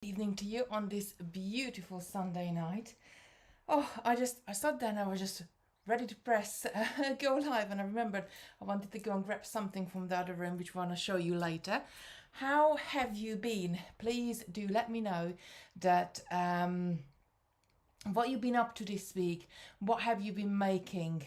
Evening to you on this beautiful Sunday night. I sat there and I was just ready to press go live, and I remembered I wanted to go and grab something from the other room, which I want to show you later. How have you been? Please do let me know that what you've been up to this week. What have you been making?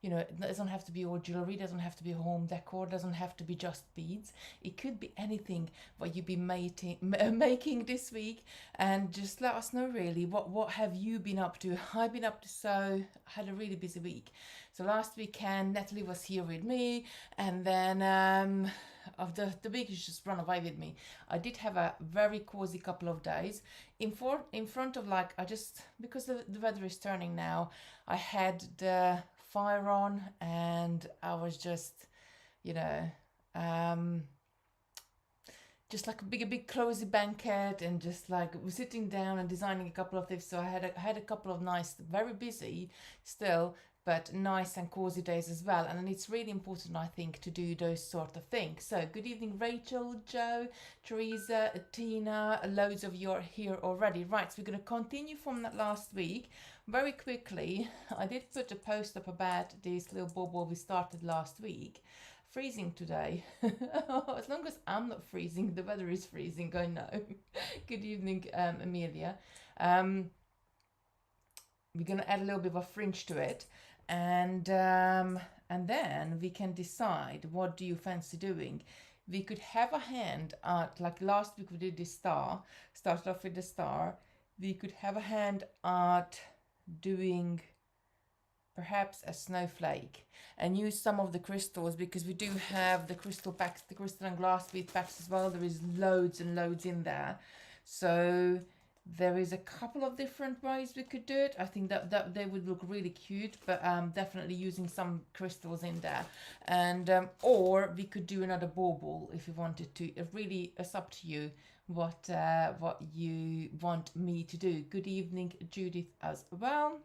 It doesn't have to be all jewelry, doesn't have to be home decor, doesn't have to be just beads. It could be anything what you've been making this week, and just let us know really what have you been up to. I've been up to had a really busy week. So last weekend Natalie was here with me, and then of the week is just run away with me. I did have a very cozy couple of days in front of, like, I just, because the weather is turning now, I had the fire on, and I was just, just like a big cozy banquet, and just like sitting down and designing a couple of things. So I had a couple of nice, very busy still, but nice and cozy days as well. And it's really important, I think, to do those sort of things. So good evening, Rachel, Joe, Teresa, Tina, loads of you are here already. Right, so we're going to continue from that last week very quickly. I did put a post up about this little bubble we started last week. Freezing today. As long as I'm not freezing, the weather is freezing, I know. Good evening, Amelia. We're going to add a little bit of a fringe to it, and then we can decide what do you fancy doing. We could have a hand at, like last week we did this star, started off with the star. We could have a hand at doing perhaps a snowflake, and use some of the crystals, because we do have the crystal packs, the crystal and glass bead packs as well. There is loads and loads in there, so there is a couple of different ways we could do it. I think that they would look really cute, but definitely using some crystals in there, and or we could do another bauble if you wanted to. It really is up to you what you want me to do. Good evening, Judith, as well.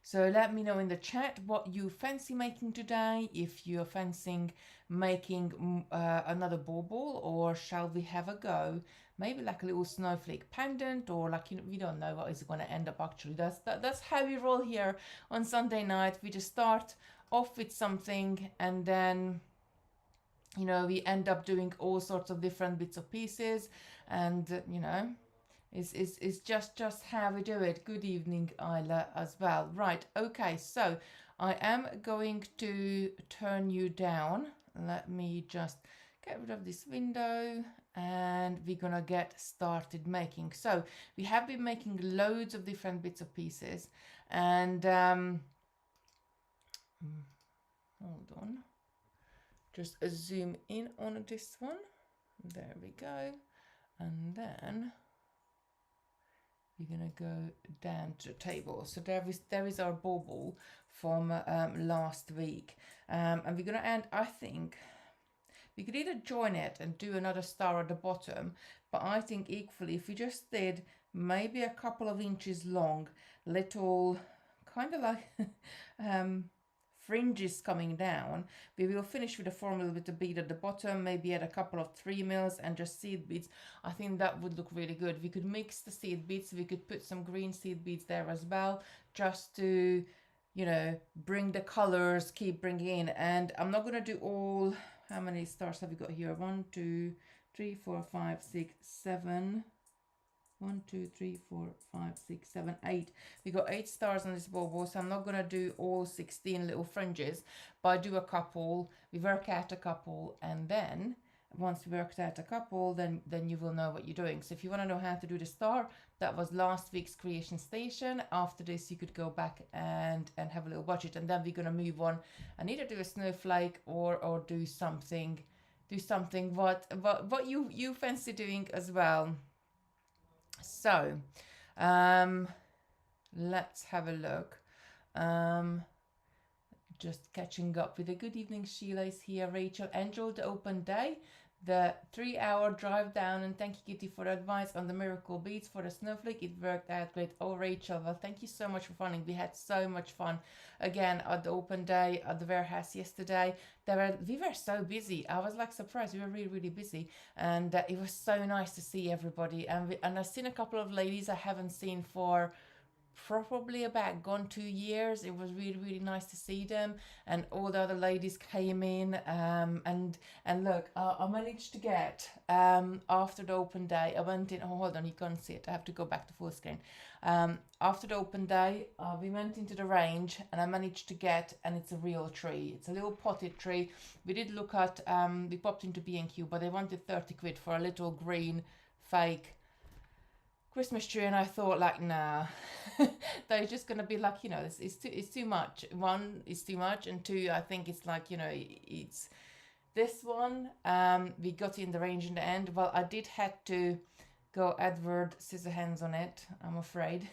So let me know in the chat what you fancy making today, if you're fancying making another bauble, or shall we have a go? Maybe like a little snowflake pendant, or like, we don't know what is going to end up actually. That's how we roll here on Sunday night. We just start off with something, and then we end up doing all sorts of different bits of pieces, and it's just how we do it. Good evening, Isla, as well. Right, okay, so I am going to turn you down. Let me just get rid of this window, and we're gonna get started making. So we have been making loads of different bits of pieces, and hold on, just zoom in on this one. There we go, and then we're gonna go down to the table. So there is our bauble from last week, and we're gonna end, I think we could either join it and do another star at the bottom, but I think equally if we just did maybe a couple of inches long, little kind of like fringes coming down. We will finish with a formula with the bead at the bottom, maybe add a couple of 3 mils and just seed beads. I think that would look really good. We could mix the seed beads, we could put some green seed beads there as well, just to bring the colors, keep bringing in. And I'm not going to do all, how many stars have we got here? 1 2 3 4 5 6 7 1 2 3 4 5 6 7 8. We got 8 stars on this bauble, so I'm not gonna do all 16 little fringes, but I do a couple. We work out a couple, and then once we worked out a couple, then you will know what you're doing. So if you want to know how to do the star, that was last week's creation station. After this, you could go back and have a little budget, and then we're gonna move on and either do a snowflake or do something what you fancy doing as well. So let's have a look. Just catching up with a good evening. Sheila is here. Rachel, enjoy the open day. the 3-hour drive down, and thank you, Kitty, for the advice on the miracle beads for the snowflake. It worked out great. Oh, Rachel, well, thank you so much for funding. We had so much fun again at the open day at the warehouse yesterday. We were so busy. I was like surprised. We were really, really busy, and it was so nice to see everybody. And I've seen a couple of ladies I haven't seen for probably about gone 2 years. It was really, really nice to see them, and all the other ladies came in, and look, I managed to get after the open day, I went in. Oh, hold on, you can't see it, I have to go back to full screen. After the open day, we went into the range, and I managed to get, and it's a real tree, it's a little potted tree. We did look at, we popped into B&Q, but they wanted 30 quid for a little green fake Christmas tree, and I thought, like, nah, they're just gonna be like, you know, it's too much. One, it's too much, and two, I think it's like, you know, it's this one. We got in the range in the end. Well, I did had to go Edward Scissorhands on it, I'm afraid,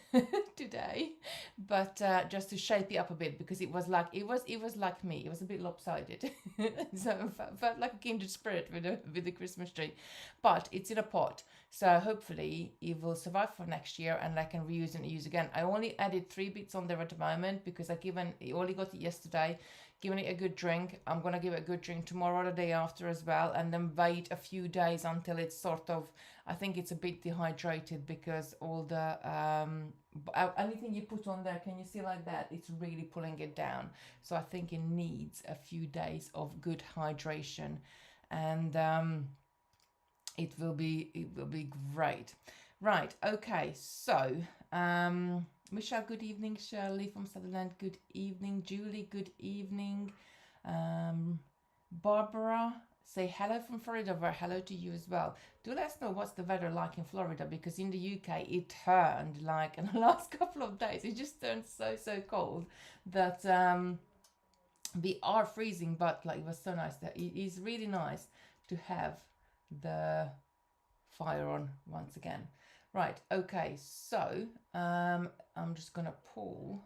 today, but just to shape it up a bit, because it was like me. It was a bit lopsided, so I felt like a kindred spirit with the Christmas tree, but it's in a pot. So hopefully it will survive for next year, and I can reuse and use again. I only added 3 bits on there at the moment because I only got it yesterday. Giving it a good drink. I'm gonna give it a good drink tomorrow or the day after as well, and then wait a few days until it's sort of, I think it's a bit dehydrated, because all the anything you put on there, can you see like that? It's really pulling it down. So I think it needs a few days of good hydration, and it will be great. Right, okay, so Michelle, good evening. Shirley from Sutherland, good evening. Julie, good evening. Barbara, say hello from Florida. Well, hello to you as well. Do let us know what's the weather like in Florida, because in the UK it turned, like, in the last couple of days, it just turned so cold that we are freezing, but like, it was so nice. That it is really nice to have the fire on once again. Right, okay, so I'm just gonna pull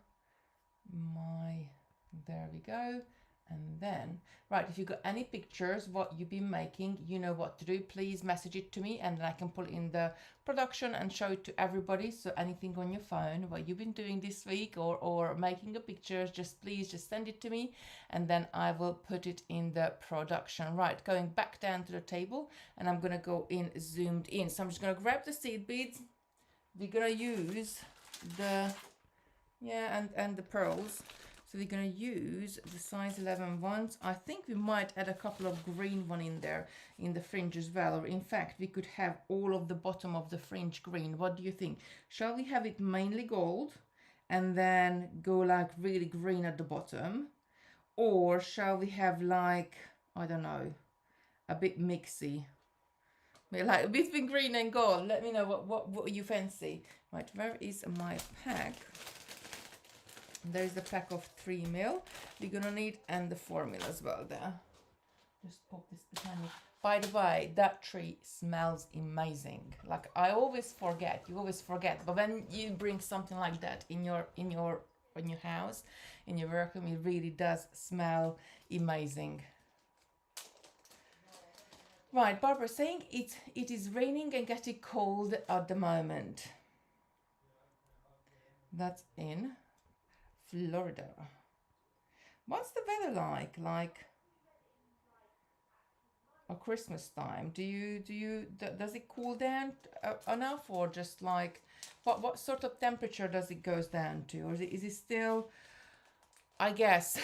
there we go. And then, right, if you've got any pictures, what you've been making, you know what to do. Please message it to me, and then I can put it in the production and show it to everybody. So anything on your phone, what you've been doing this week, or making a picture, please just send it to me, and then I will put it in the production. Right, going back down to the table, and I'm gonna go in zoomed in. So I'm just gonna grab the seed beads. We're gonna use the, and the pearls. So we're going to use the size 11 ones. I think we might add a couple of green one in there in the fringe as well. Or in fact, we could have all of the bottom of the fringe green. What do you think? Shall we have it mainly gold and then go like really green at the bottom? Or shall we have like, I don't know, a bit mixy? Like between green and gold. Let me know what you fancy. Right, where is my pack? There's the pack of 3 mil. We're gonna need, and the 4 mil as well there. Just pop this behind me. By the way, that tree smells amazing. Like, I always forget, you always forget, but when you bring something like that in your house, in your workroom, it really does smell amazing. Right, Barbara saying it is raining and getting cold at the moment. That's in Florida. What's the weather like at Christmas time? Does it cool down enough, or just like what sort of temperature does it goes down to, or is it still, I guess,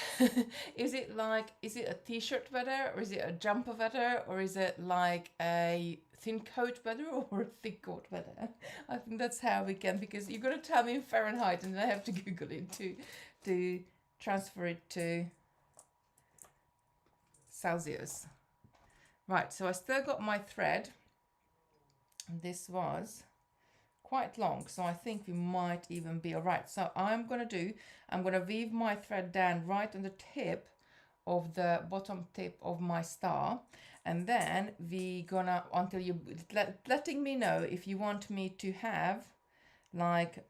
is it a t-shirt weather, or is it a jumper weather, or is it like a thin coat weather or a thick coat weather? I think that's how we can, because you're going to tell me in Fahrenheit, and then I have to Google it to transfer it to Celsius. Right, so I still got my thread. This was quite long, so I think we might even be all right. So I'm going to weave my thread down right on the tip of the bottom tip of my star, and then we gonna, until you letting me know if you want me to have like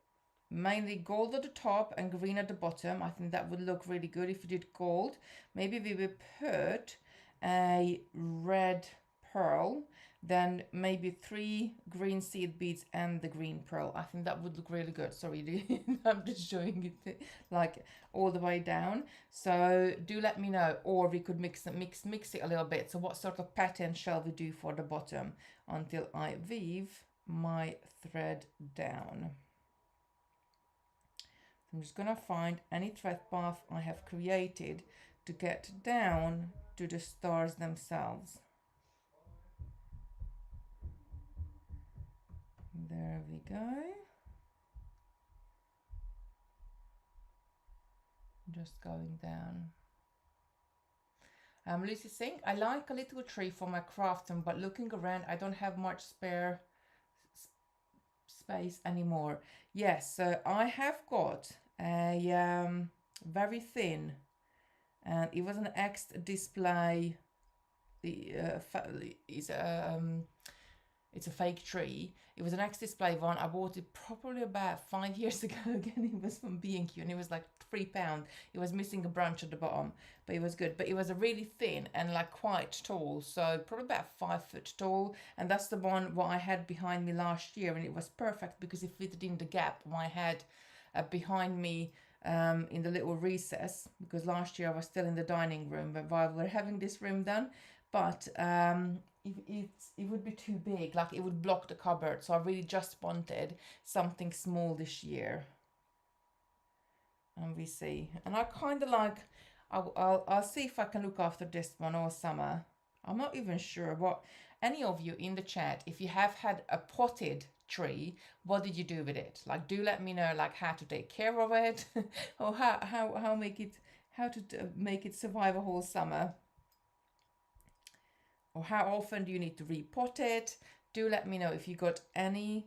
mainly gold at the top and green at the bottom. I think that would look really good if you did gold. Maybe we will put a red pearl, then maybe 3 green seed beads and the green pearl. I think that would look really good. Sorry, I'm just showing it like all the way down. So do let me know, or we could mix it a little bit. So what sort of pattern shall we do for the bottom until I weave my thread down? I'm just gonna find any thread path I have created to get down to the stars themselves. There we go. Just going down. Lucy saying, I like a little tree for my craft room, but looking around, I don't have much spare space anymore. Yes, so I have got a very thin, and it was an X display. It's a fake tree. It was an X display one. I bought it probably about 5 years ago. Again, it was from B&Q and it was like £3. It was missing a branch at the bottom, but it was good. But it was a really thin and like quite tall, so probably about 5 foot tall. And that's the one what I had behind me last year, and it was perfect because it fitted in the gap I had behind me in the little recess, because last year I was still in the dining room, but while we're having this room done, but it would be too big, like it would block the cupboard. So I really just wanted something small this year. And we see, and I kind of like, I'll see if I can look after this one all summer. I'm not even sure what, any of you in the chat, if you have had a potted tree, what did you do with it? Like, do let me know, like how to take care of it, or how make it, how to make it survive a whole summer. Or how often do you need to repot it? Do let me know if you got any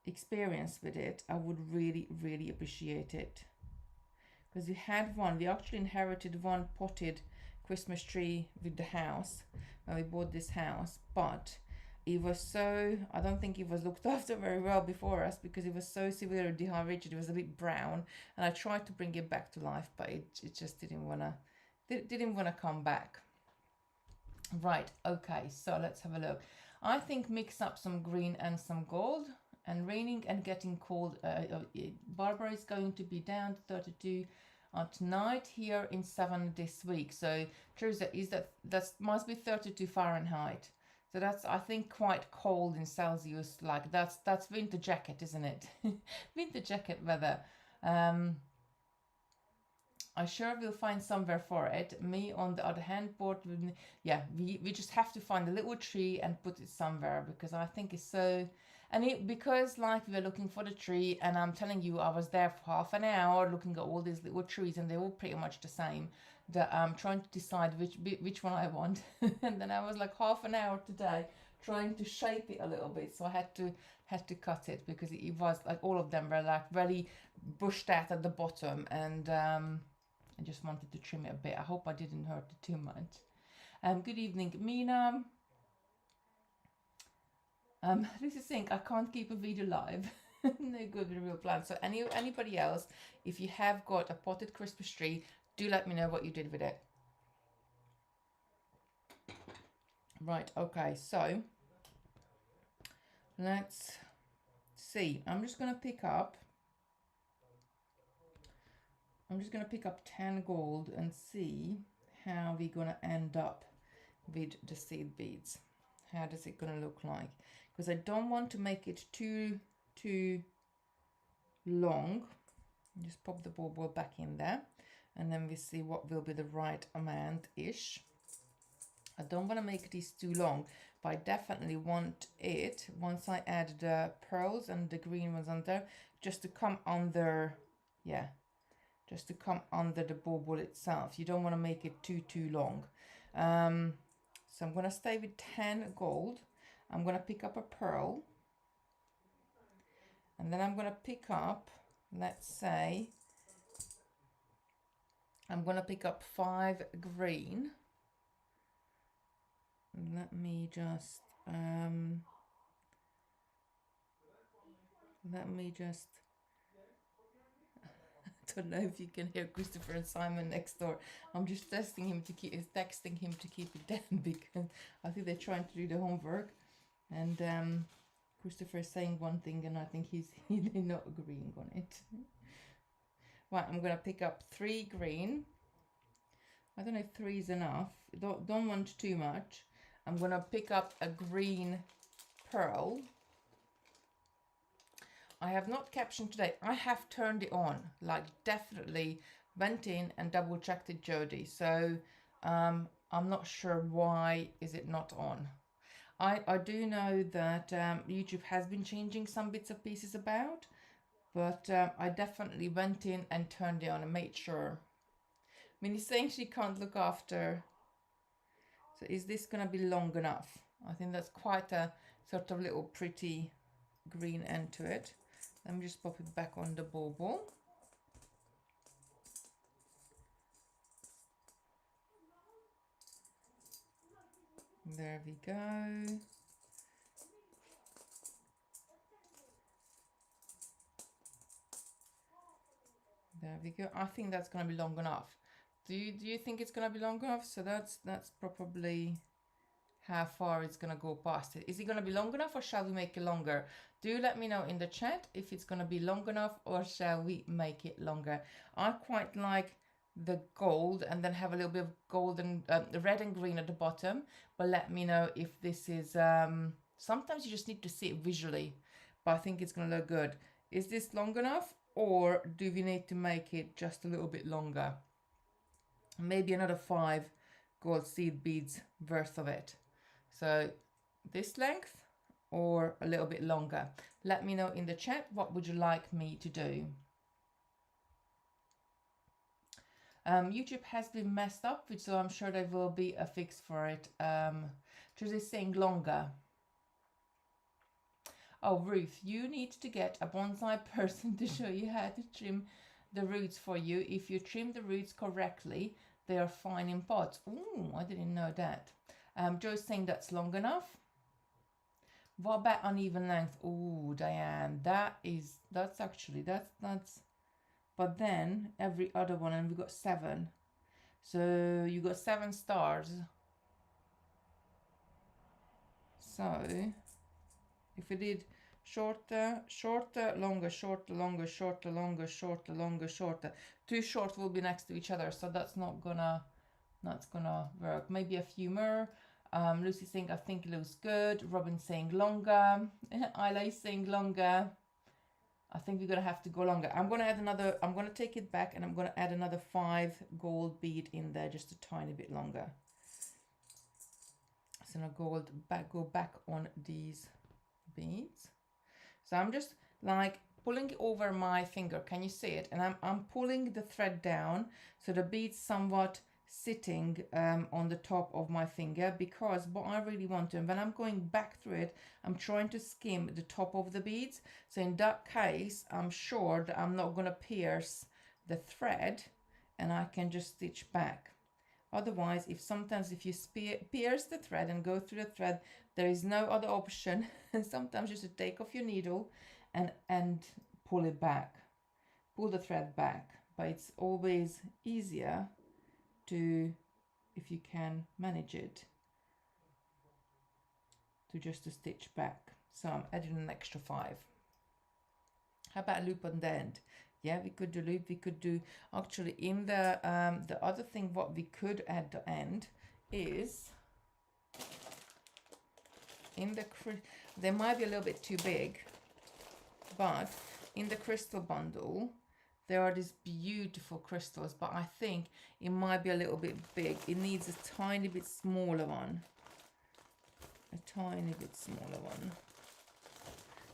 experience with it. I would really, really appreciate it. Because we had one, we actually inherited one potted Christmas tree with the house when we bought this house, but it was so, I don't think it was looked after very well before us, because it was so severely dehydrated. It was a bit brown, and I tried to bring it back to life, but it just didn't wanna come back. Right, okay, so let's have a look. I think mix up some green and some gold. And raining and getting cold. Barbara is going to be down to 32 tonight, here in 7 this week. So Teresa, that must be 32 Fahrenheit. So that's, I think, quite cold in Celsius. Like that's winter jacket, isn't it? Winter jacket weather. I sure will find somewhere for it. Me, on the other hand, yeah, we just have to find a little tree and put it somewhere, because I think it's so. And because like we were looking for the tree, and I'm telling you, I was there for half an hour looking at all these little trees, and they're all pretty much the same. That I'm trying to decide which one I want, and then I was like half an hour today trying to shape it a little bit. So I had to cut it, because it was like all of them were like very bushed out at the bottom, and I just wanted to trim it a bit. I hope I didn't hurt it too much. Good evening, Mina. This is saying I can't keep a video live. No good with a real plan. So anybody else, if you have got a potted Christmas tree, do let me know what you did with it. Right, okay, so let's see. I'm just gonna pick up 10 gold and see how we're gonna end up with the seed beads. How does it gonna look like? Because I don't want to make it too long. Just pop the ball back in there, and then we see what will be the right amount-ish. I don't want to make these too long, but I definitely want it, once I add the pearls and the green ones on there, just to come under, yeah, just to come under the bauble itself. You don't want to make it too long. So I'm going to stay with 10 gold. I'm going to pick up a pearl, and then I'm going to pick up, let's say, I'm going to pick up 5 green. Let me just don't know if you can hear Christopher and Simon next door. I'm just texting him to keep it down because I think they're trying to do the homework, and Christopher is saying one thing and I think they're not agreeing on it. Right, I'm gonna pick up 3 green. I don't know if 3 is enough. Don't want too much. I'm gonna pick up a green pearl. I have not captioned today. I have turned it on, like definitely went in and double checked it, Jody. So I'm not sure why is it not on. I do know that YouTube has been changing some bits and pieces about, but I definitely went in and turned it on and made sure. I mean, he's saying she can't look after. So is this going to be long enough? I think that's quite a sort of little pretty green end to it. Let me just pop it back on the bauble. There we go. There we go. I think that's going to be long enough. Do you think it's going to be long enough? So that's probably how far it's going to go past it. Is it going to be long enough or shall we make it longer? Do let me know in the chat if it's going to be long enough or shall we make it longer. I quite like the gold and then have a little bit of golden, red and green at the bottom. But let me know if this is, sometimes you just need to see it visually. But I think it's going to look good. Is this long enough or do we need to make it just a little bit longer? Maybe another 5 gold seed beads worth of it. So this length or a little bit longer. Let me know in the chat what would you like me to do. YouTube has been messed up, so I'm sure there will be a fix for it. Just is saying longer. Oh, Ruth, you need to get a bonsai person to show you how to trim the roots for you. If you trim the roots correctly, they are fine in pots. Ooh, I didn't know that. Joe's saying that's long enough. What about uneven length? Ooh, Diane, that's actually, but then every other one, and we got 7. So you got 7 stars. So if we did shorter, longer, shorter, longer, shorter, longer, shorter, longer, shorter. 2 short will be next to each other, so that's not gonna work. Maybe a few more. Lucy saying I think it looks good. Robin saying longer. Isla saying longer. I think we're gonna have to go longer. I'm gonna take it back and I'm gonna add another 5 gold bead in there, just a tiny bit longer. So now go back on these beads. So I'm just like pulling it over my finger. Can you see it? And I'm pulling the thread down so the bead's somewhat sitting on the top of my finger, because what I really want to, and when I'm going back through it, I'm trying to skim the top of the beads. So in that case, I'm sure that I'm not going to pierce the thread and I can just stitch back. Otherwise, sometimes if you pierce the thread and go through the thread, there is no other option. And sometimes just to take off your needle and pull it back, pull the thread back. But it's always easier to, if you can manage it, to just to stitch back. So I'm adding an extra 5. How about a loop on the end? Yeah, we could do loop. We could do actually in the other thing. What we could add at the end is in the they might be a little bit too big, but in the crystal bundle there are these beautiful crystals, but I think it might be a little bit big. It needs a tiny bit smaller one. A tiny bit smaller one.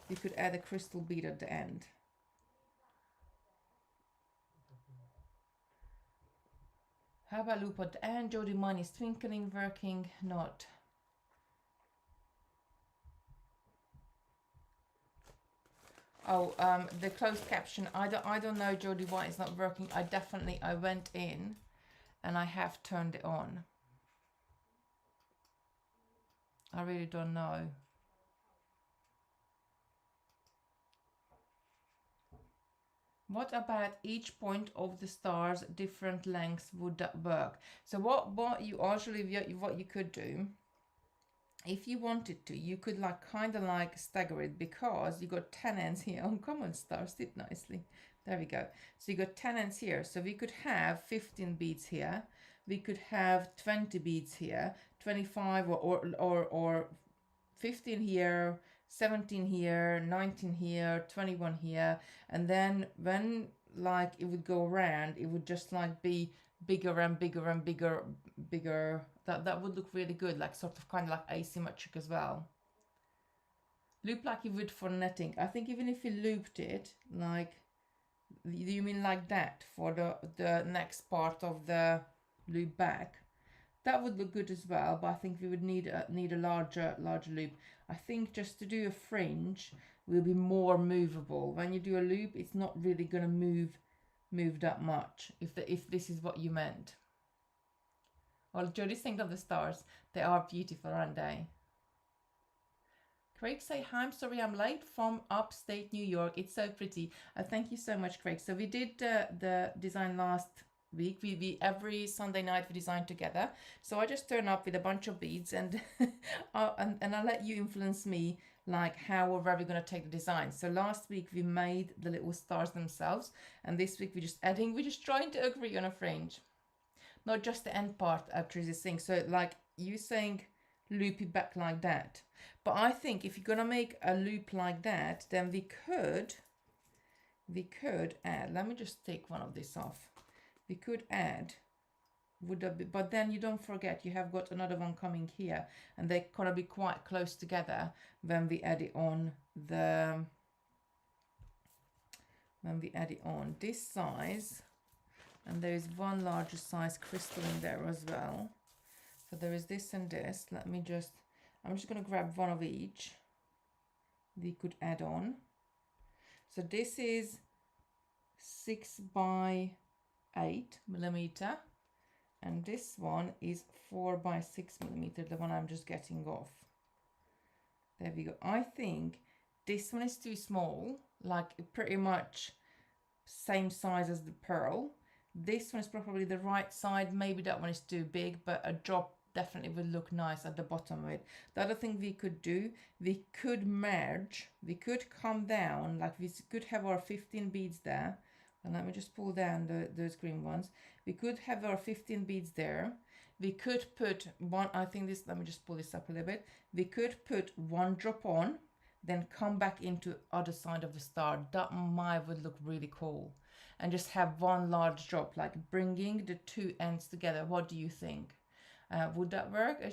You could add a crystal bead at the end. How about loop at the end? Jody, mine is twinkling, working, not. Oh, the closed caption. I don't know, Jody, why it's not working. I went in and I have turned it on. I really don't know. What about each point of the stars, different lengths, would that work? So what you actually, what you could do, if you wanted to, you could like kind of like stagger it, because you got 10 ends here. Oh, come on, stars, sit nicely. There we go. So you got 10 ends here. So we could have 15 beads here. We could have 20 beads here, 25 or 15 here, 17 here, 19 here, 21 here. And then when like it would go around, it would just like be bigger and bigger and bigger. That would look really good, like sort of kind of like asymmetric as well. Loop like you would for netting. I think even if you looped it, like, you mean like that for the next part of the loop back? That would look good as well, but I think we would need a larger loop. I think just to do a fringe will be more movable. When you do a loop, it's not really gonna move that much. If this is what you meant. Well, Jodie's think of the stars. They are beautiful, aren't they? Craig say, hi, I'm sorry I'm late, from upstate New York. It's so pretty. Thank you so much, Craig. So we did the design last week. We every Sunday night we design together. So I just turn up with a bunch of beads and and I let you influence me, like how or where we're going to take the design. So last week we made the little stars themselves, and this week we're just trying to agree on a fringe. Not just the end part, Tracy's saying. So like you saying loop it back like that. But I think if you're gonna make a loop like that, then we could add, let me just take one of this off. We could add, would that be, but then you don't forget you have got another one coming here, and they're gonna be quite close together when we add it on this size. And there is one larger size crystal in there as well. So there is this and this. I'm just going to grab one of each. We could add on. So this is 6 by 8 millimeter. And this one is 4 by 6 millimeter, the one I'm just getting off. There we go. I think this one is too small, like pretty much same size as the pearl. This one is probably the right side. Maybe that one is too big, but a drop definitely would look nice at the bottom of it. The other thing we could do, we could merge, we could come down, like we could have our 15 beads there. And let me just pull down those green ones. We could have our 15 beads there. We could put one, I think this, let me just pull this up a little bit. We could put one drop on, then come back into other side of the star. That would look really cool. And just have one large drop, like bringing the two ends together. What do you think? Would that work?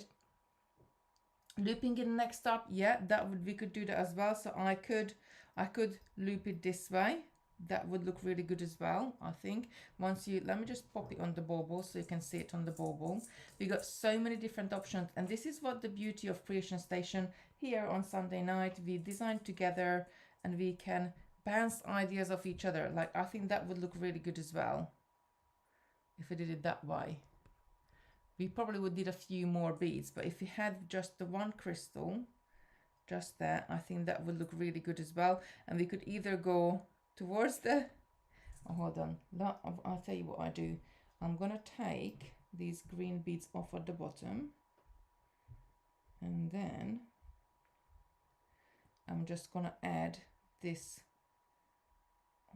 Looping it next up, yeah, we could do that as well. So I could loop it this way. That would look really good as well, I think. Let me just pop it on the bauble so you can see it on the bauble. We got so many different options, and this is what the beauty of Creation Station here on Sunday night. We design together and we can bounce ideas off each other. Like, I think that would look really good as well if we did it that way. We probably would need a few more beads, but if we had just the one crystal just there, I think that would look really good as well. And we could either go towards the, oh, hold on, I'll tell you what I do. I'm gonna take these green beads off at the bottom, and then I'm just gonna add this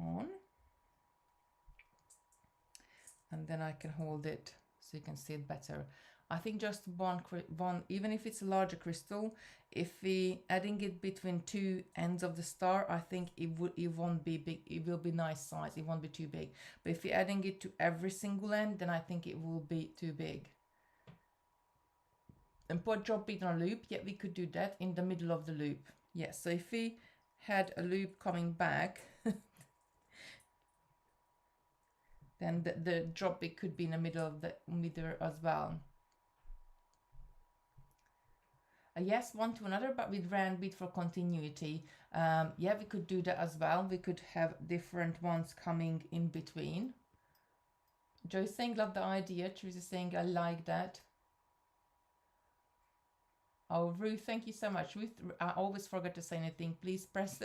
on, and then I can hold it so you can see it better. I think just one, even if it's a larger crystal, if we adding it between two ends of the star, I think it won't be big. It will be nice size. It won't be too big. But if you're adding it to every single end, then I think it will be too big. And put drop bead on a loop. Yeah, we could do that in the middle of the loop. Yes. So if we had a loop coming back, then the drop bead could be in the middle of the middle as well. Yes, one to another, but with round bead for continuity. Yeah, we could do that as well. We could have different ones coming in between. Joy's saying, love the idea. Teresa's saying, I like that. Oh, Ruth, thank you so much. Ruth, I always forget to say anything. Please press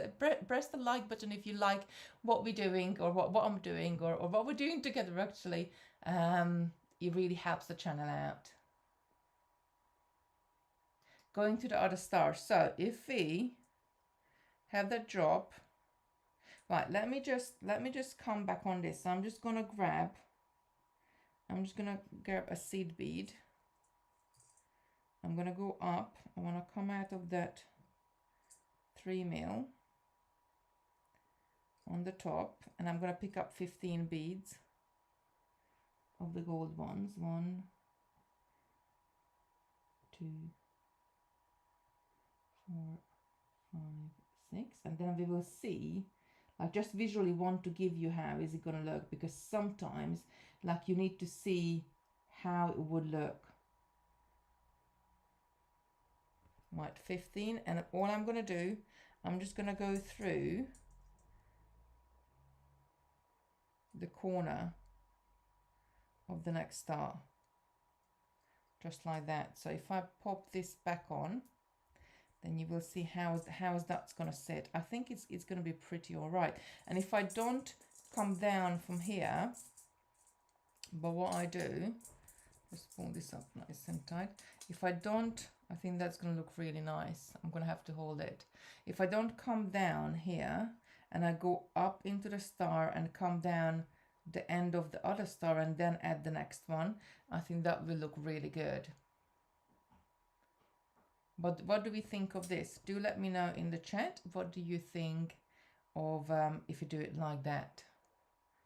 press the like button if you like what we're doing, or what I'm doing, or what we're doing together, actually. It really helps the channel out. Going to the other star. So if we have that drop, right, let me just come back on this. So I'm just gonna grab a seed bead. I'm gonna go up. I want to come out of that 3 mil on the top, and I'm gonna pick up 15 beads of the gold ones. 1, 2, 4, 5, 6, and then we will see. I just visually want to give you how is it gonna look, because sometimes like you need to see how it would look. Right, 15, and all I'm gonna do, I'm just gonna go through the corner of the next star, just like that. So if I pop this back on, then you will see how that's going to sit. I think it's going to be pretty all right. And if I don't come down from here, but what I do, just pull this up nice and tight. If I don't, I think that's going to look really nice. I'm going to have to hold it. If I don't come down here and I go up into the star and come down the end of the other star and then add the next one, I think that will look really good. But what do we think of this? Do let me know in the chat. What do you think of if you do it like that?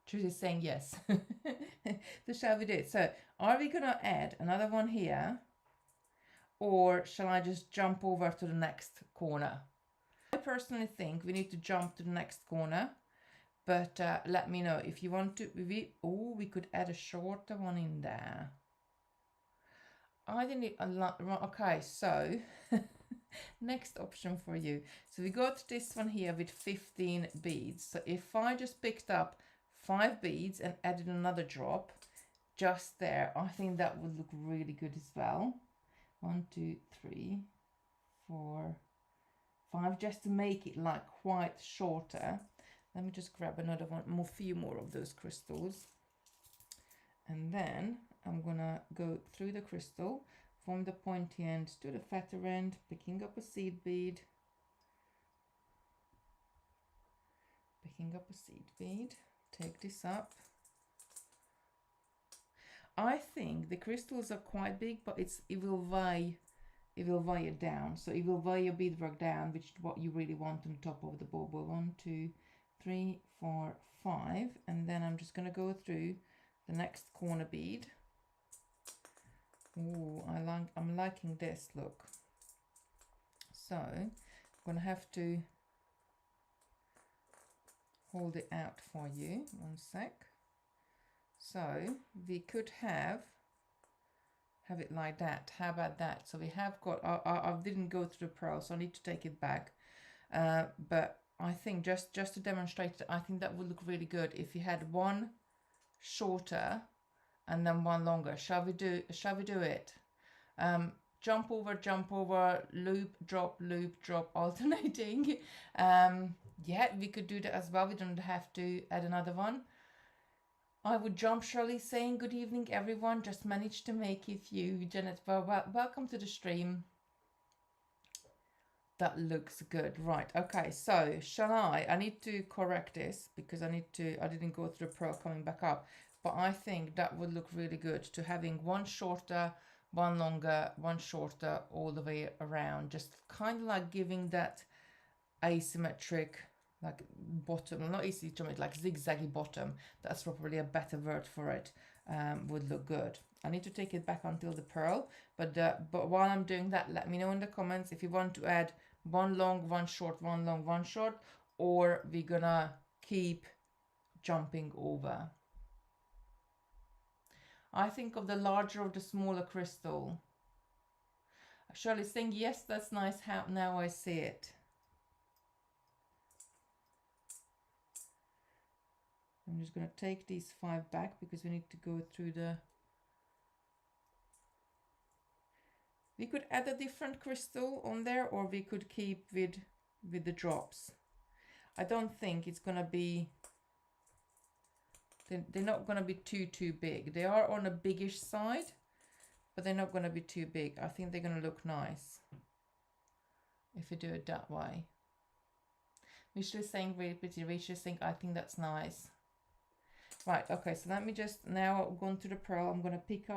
Truth is saying yes. So shall we do it? So are we gonna add another one here, or shall I just jump over to the next corner? I personally think we need to jump to the next corner, but let me know if you want to. We could add a shorter one in there. I didn't need a lot. Okay, so next option for you. So we got this one here with 15 beads. So if I just picked up 5 beads and added another drop just there, I think that would look really good as well. 1, 2, 3, 4, 5, just to make it like quite shorter. Let me just grab another one, few more of those crystals. And then I'm gonna go through the crystal from the pointy end to the fatter end, picking up a seed bead, take this up. I think the crystals are quite big, but it will weigh it down. So it will weigh your beadwork down, which is what you really want on top of the bauble. 1, 2, 3, 4, 5, and then I'm just gonna go through the next corner bead. Oh, I'm liking this look. So I'm gonna have to hold it out for you. 1 sec. So we could have it like that. How about that? So we have got, I didn't go through the pearl, so I need to take it back. But I think just to demonstrate it, I think that would look really good if you had one shorter and then one longer. Shall we do it? Jump over, loop, drop, alternating. Yeah, we could do that as well. We don't have to add another one. I would jump. Shirley saying good evening everyone, just managed to make it you. Janet, welcome to the stream. That looks good. Right, okay, so shall I need to correct this because I didn't go through pearl coming back up, but I think that would look really good to having one shorter, one longer, one shorter all the way around, just kind of like giving that asymmetric like bottom, not asymmetric, like zigzaggy bottom. That's probably a better word for it. Would look good. I need to take it back until the pearl, but while I'm doing that, let me know in the comments if you want to add one long, one short, one long, one short, or we're gonna keep jumping over. I think of the larger of the smaller crystal. Shirley's saying yes, that's nice. How now I see it. I'm just going to take these 5 back because we need to go through the We could add a different crystal on there, or we could keep with the drops. I don't think it's gonna be, they're not gonna be too big. They are on a biggish side, but they're not gonna be too big. I think they're gonna look nice if you do it that way. Rachel's saying really pretty. Rachel's saying I think that's nice. Right, okay, so let me just, now going to the pearl, I'm gonna pick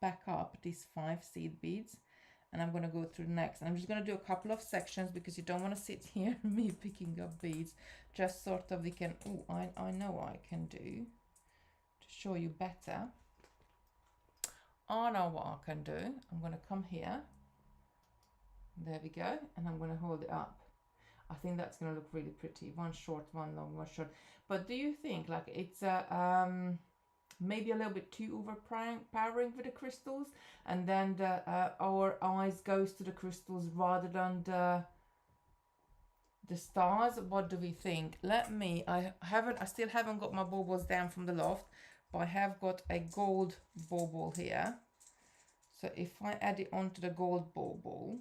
back up these 5 seed beads, and I'm gonna go through the next. I'm just gonna do a couple of sections because you don't want to sit here me picking up beads. Just sort of, we can, oh, I know what I can do to show you better. I know what I can do. I'm gonna come here. There we go, and I'm gonna hold it up. I think that's gonna look really pretty. One short, one long, one short. But do you think like it's maybe a little bit too overpowering with the crystals, and then our eyes goes to the crystals rather than the stars? What do we think? I still haven't got my baubles down from the loft, but I have got a gold bauble here. So if I add it onto the gold bauble,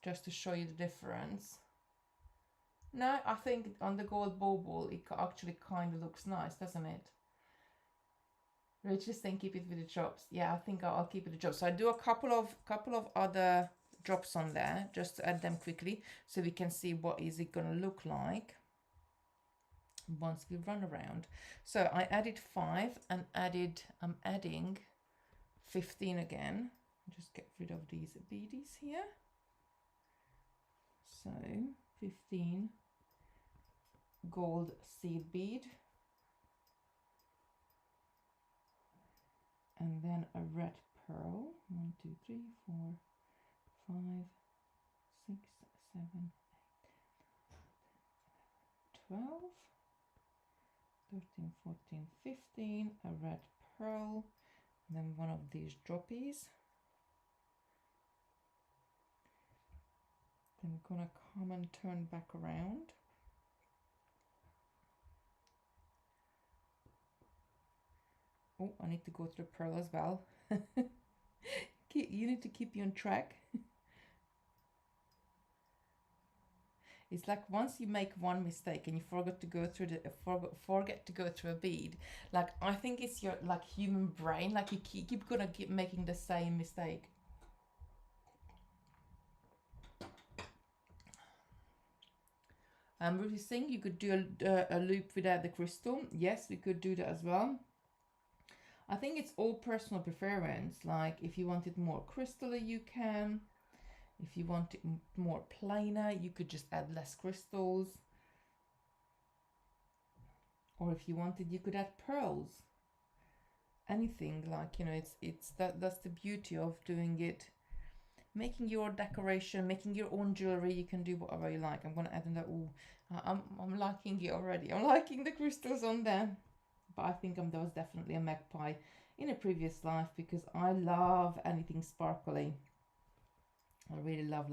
just to show you the difference. No, I think on the gold bauble it actually kind of looks nice, doesn't it? Rachel's saying keep it with the drops. Yeah, I think I'll keep it with the drops. So I do a couple of other drops on there just to add them quickly, so we can see what is it gonna look like once we run around. So I added 5 and I'm adding 15 again. Just get rid of these beadies here. So 15 gold seed bead, and then a red pearl. 1, 2, 3, 4, 5, 6, 7, 8, 12, 13, 14, 15, a red pearl, and then one of these droppies. Then we're gonna come and turn back around. Oh, I need to go to the pearl as well. You need to keep you on track. It's like once you make one mistake and you forget to go through a bead, like I think it's your like human brain, like you keep gonna keep making the same mistake. Ruby saying you could do a loop without the crystal. Yes, we could do that as well. I think it's all personal preference. Like if you want it more crystally, you can. If you want it more plainer, you could just add less crystals. Or if you wanted, you could add pearls. Anything, like, you know, that's the beauty of doing it. Making your decoration, making your own jewelry, you can do whatever you like. I'm gonna add in that. Ooh, I'm liking it already. I'm liking the crystals on there. But I think there was definitely a magpie in a previous life because I love anything sparkly. I really love.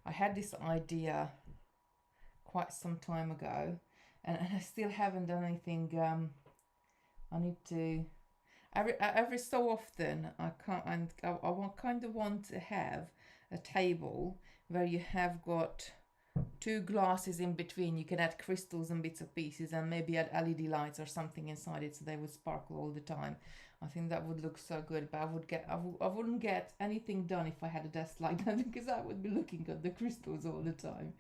I had this idea quite some time ago, and I still haven't done anything. I need to. Every so often, I kind of want to have a table where you have got 2 glasses in between. You can add crystals and bits of pieces, and maybe add LED lights or something inside it so they would sparkle all the time. I think that would look so good, but I wouldn't get anything done if I had a desk like that because I would be looking at the crystals all the time.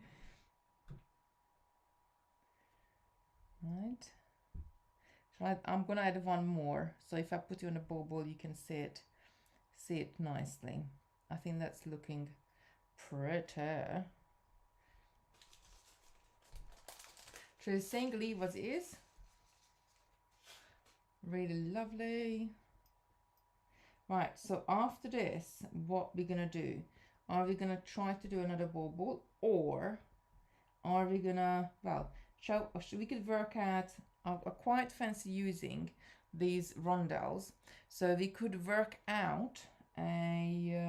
Right. So I'm gonna add one more. So if I put you on a bauble, you can see it nicely. I think that's looking pretty. So saying leave as is. Really lovely. Right, so after this, what we're gonna do? Are we gonna try to do another bauble, or are we gonna, well, we could work out, I quite fancy using these rondelles. So we could work out a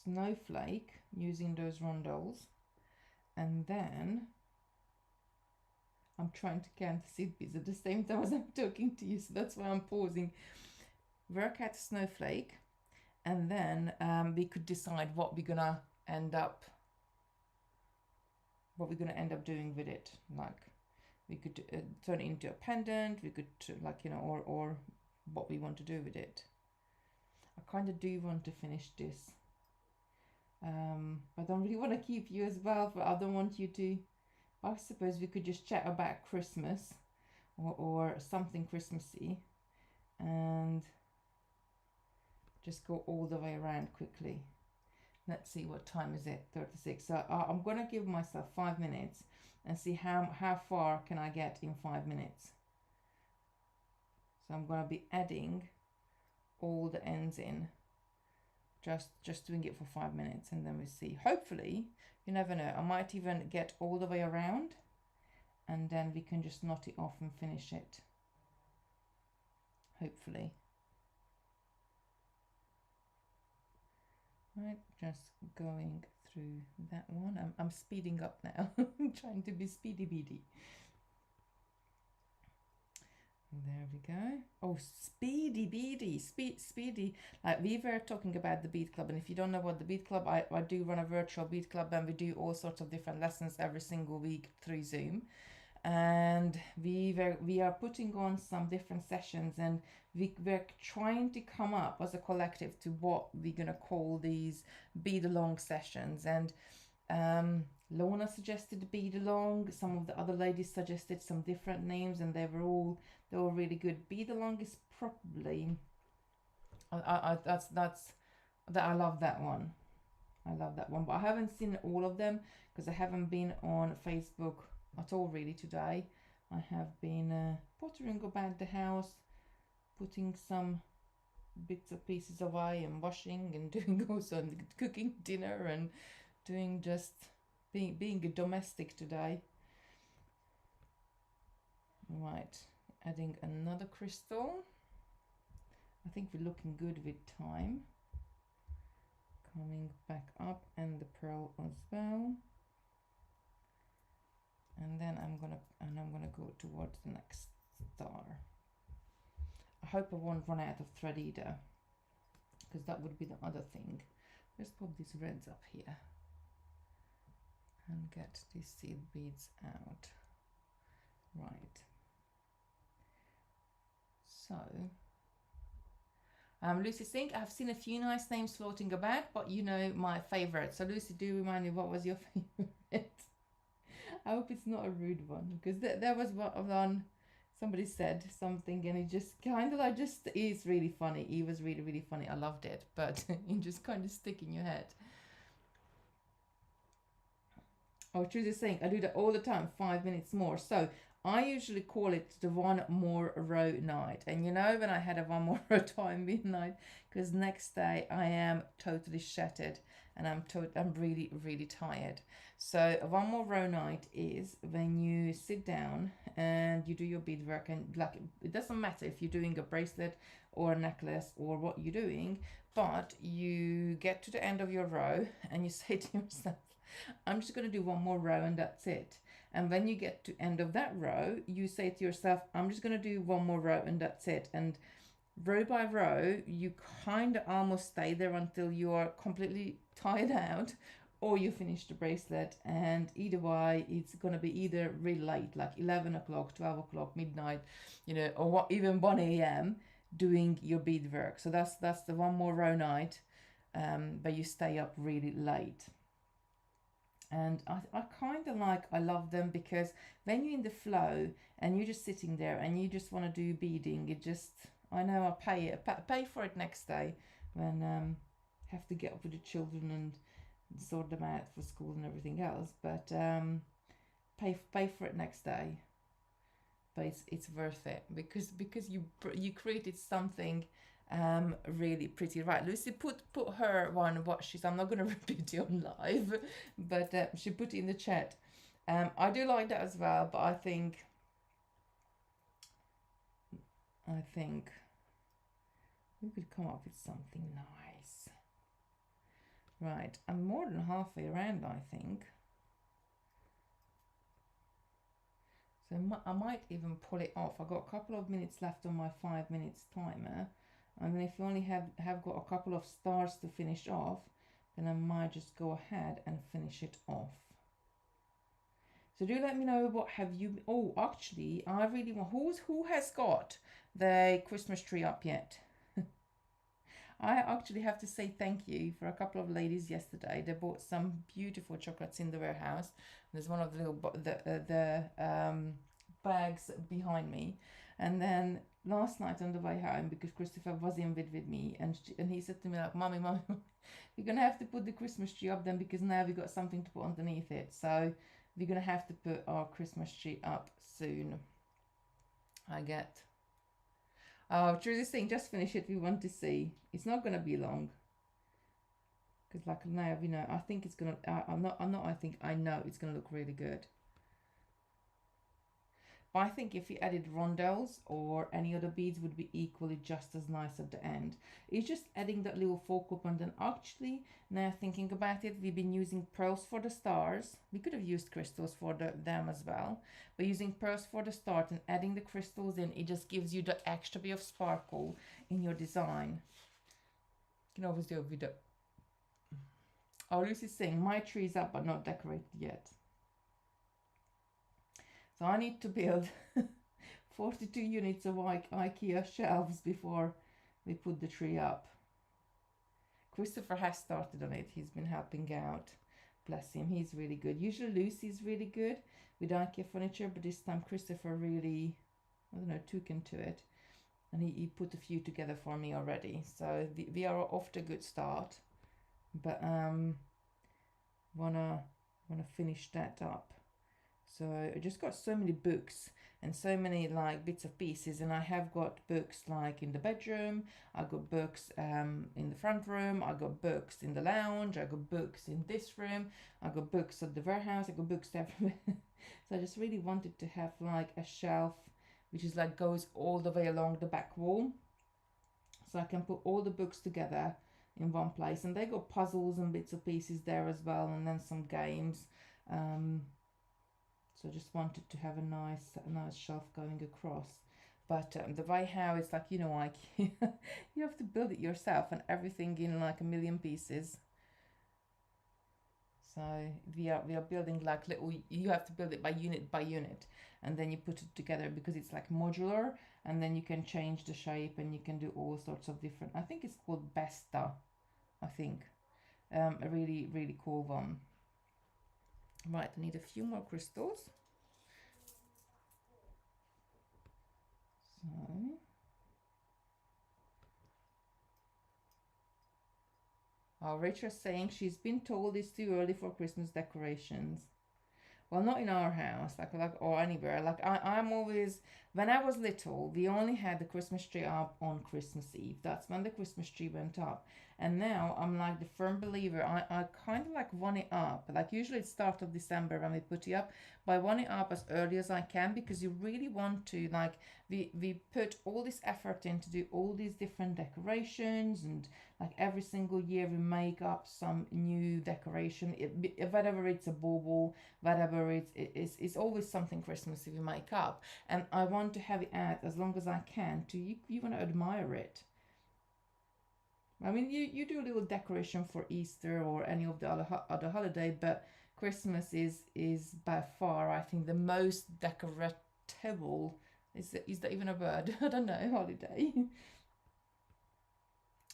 snowflake using those rondelles, and then I'm trying to count the seed beads at the same time as I'm talking to you, so that's why I'm pausing. Work out Snowflake, and then we could decide what we're gonna end up doing with it. Like we could turn it into a pendant, we could like, you know, or what we want to do with it. I kind of do want to finish this. I don't really want to keep you as well, but I don't want you to. I suppose we could just chat about Christmas or something Christmassy and just go all the way around quickly. Let's see, what time is it? 36. So I'm going to give myself 5 minutes and see how far can I get in 5 minutes. So I'm going to be adding all the ends in, just doing it for 5 minutes, and then we see. Hopefully, you never know, I might even get all the way around and then we can just knot it off and finish it. Hopefully. Right, just going through that one. I'm speeding up now. I'm trying to be speedy beady. There we go. Oh, speedy beady, speedy. Like we were talking about the bead club, and if you don't know what the bead club, I do run a virtual bead club, and we do all sorts of different lessons every single week through Zoom. And we are putting on some different sessions, and we're trying to come up as a collective to what we're gonna call these bead along sessions. And Lorna suggested bead along. Some of the other ladies suggested some different names, and they were all really good. Bead along is probably I love that one. I love that one, but I haven't seen all of them because I haven't been on Facebook at all really today. I have been pottering about the house, putting some bits and pieces away and washing and doing also cooking dinner and doing just being a domestic today. Right, adding another crystal. I think we're looking good with time. Coming back up, and the pearl as well. And then I'm gonna go towards the next star. I hope I won't run out of thread either, because that would be the other thing. Let's pop these reds up here and get these seed beads out. Right. So, Lucy Sink, I've seen a few nice names floating about, but you know my favorite. So Lucy, do remind me, what was your favorite? I hope it's not a rude one, because there was one, somebody said something and it just kind of like just is really funny. It was really, really funny. I loved it, but it just kind of stick in your head. Oh, Truth is saying, I do that all the time, 5 minutes more. So I usually call it the one more row night. And you know, when I had a one more row time midnight, because next day I am totally shattered and I'm really, really tired. So a one more row night is when you sit down and you do your beadwork, and like it doesn't matter if you're doing a bracelet or a necklace or what you're doing, but you get to the end of your row and you say to yourself, I'm just going to do one more row and that's it. And when you get to end of that row, you say to yourself, I'm just going to do one more row and that's it. And row by row, you kind of almost stay there until you are completely tired out, or you finish the bracelet. And either way, it's going to be either really late, like 11 o'clock, 12 o'clock, midnight, you know, or even 1 a.m. doing your beadwork. So that's the one more row night, but you stay up really late. And I kind of like, I love them because when you're in the flow and you're just sitting there and you just want to do beading, it just, I know I pay for it next day when have to get up with the children and sort them out for school and everything else, but pay for it next day. But it's worth it because you created something really pretty. Right, Lucy put her one, what she's, I'm not going to repeat it on live, but she put it in the chat. I do like that as well, but I think we could come up with something nice. Right, I'm more than halfway around, I think. So I might even pull it off. I've got a couple of minutes left on my 5 minutes timer. And then if you only have got a couple of stars to finish off, then I might just go ahead and finish it off. So do let me know what have you. Oh, actually, I really want. Who has got the Christmas tree up yet? I actually have to say thank you for a couple of ladies yesterday. They bought some beautiful chocolates in the warehouse. There's one of the little bags behind me, and then last night on the way home, because Christopher was in with me, and he said to me like, "Mommy, mommy, you're gonna have to put the Christmas tree up then, because now we've got something to put underneath it. So we're gonna have to put our Christmas tree up soon." I get. Oh, Trudy's saying, just finish it. We want to see. It's not gonna be long. Because like now, you know, I think it's gonna. I think I know it's gonna look really good. But I think if you added rondelles or any other beads would be equally just as nice at the end. It's just adding that little focal point. And actually, now thinking about it, we've been using pearls for the stars. We could have used crystals for them as well. But using pearls for the start and adding the crystals in, it just gives you the extra bit of sparkle in your design. You can always do a video. Oh, Lucy's saying, my tree is up but not decorated yet. So I need to build 42 units of IKEA shelves before we put the tree up. Christopher has started on it. He's been helping out. Bless him. He's really good. Usually Lucy's really good with IKEA furniture, but this time Christopher really, I don't know, took into it. And he put a few together for me already. So we are off to a good start. But wanna finish that up. So I just got so many books and so many like bits of pieces, and I have got books like in the bedroom, I got books in the front room, I got books in the lounge, I got books in this room, I got books at the warehouse, I got books everywhere. So I just really wanted to have like a shelf which is like goes all the way along the back wall, so I can put all the books together in one place. And they got puzzles and bits of pieces there as well, and then some games. So I just wanted to have a nice shelf going across. But the way how it's like, you know, like you have to build it yourself and everything in like a million pieces. So we are building like little. You have to build it by unit, and then you put it together because it's like modular, and then you can change the shape and you can do all sorts of different. I think it's called Besta. I think a really cool one. Right, I need a few more crystals. So. Oh, Rachel's saying she's been told it's too early for Christmas decorations. Well, not in our house, like or anywhere. Like I'm always, when I was little, we only had the Christmas tree up on Christmas Eve. That's when the Christmas tree went up. And now I'm like the firm believer. I kind of like want it up. Like usually it's start of December when we put it up, but I want it up as early as I can, because you really want to, like, we put all this effort in to do all these different decorations, and like every single year we make up some new decoration, whatever it's a bauble, whatever it's always something Christmassy we make up, and I want to have it out as long as I can. To you want to admire it. I mean, you do a little decoration for Easter or any of the other holiday, but Christmas is by far, I think, the most decoratable. Is that even a word? I don't know. Holiday.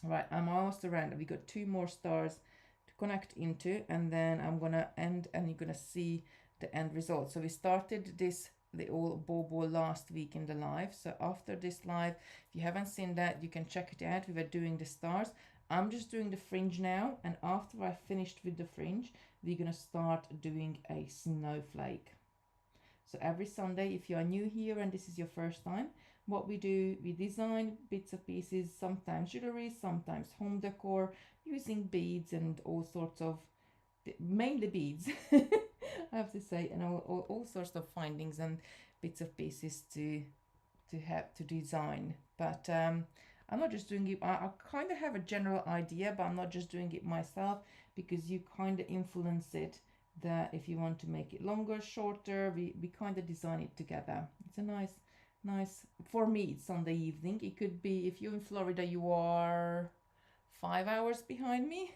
Right, I'm almost around. We got 2 more stars to connect into, and then I'm gonna end, and you're gonna see the end result. So we started this little bauble last week in the live. So after this live, if you haven't seen that, you can check it out. We were doing the stars. I'm just doing the fringe now, and after I finished with the fringe, we're gonna start doing a snowflake. So every Sunday, if you are new here and this is your first time, what we do, we design bits of pieces, sometimes jewelry, sometimes home decor, using beads and all sorts of, mainly beads, I have to say, and all sorts of findings and bits of pieces to have to design. But I'm not just doing it. I kind of have a general idea, but I'm not just doing it myself, because you kind of influence it that if you want to make it longer, shorter, we kind of design it together. It's a nice, for me, it's Sunday evening. It could be, if you're in Florida, you are 5 hours behind me,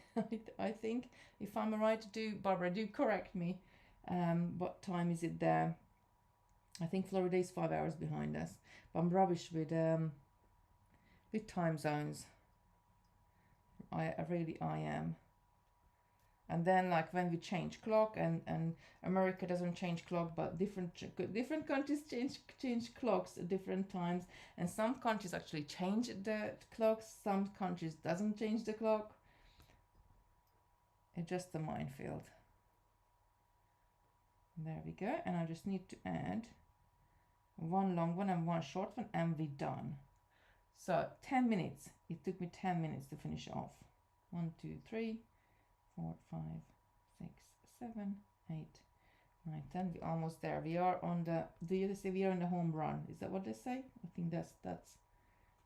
I think. If I'm right, Barbara, do correct me. What time is it there? I think Florida is 5 hours behind us. But I'm rubbish with time zones. I am. And then, like, when we change clock, and America doesn't change clock, but different countries change clocks at different times, and some countries actually change the clocks, some countries doesn't change the clock. It's just a minefield. There we go. And I just need to add one long one and one short one, and we're done. So 10 minutes. It took me 10 minutes to finish off. 1, 2, 3, 4, 5, 6, 7, 8, 9, 10. We're almost there. We are on the, do you say we are on the home run? Is that what they say? I think that's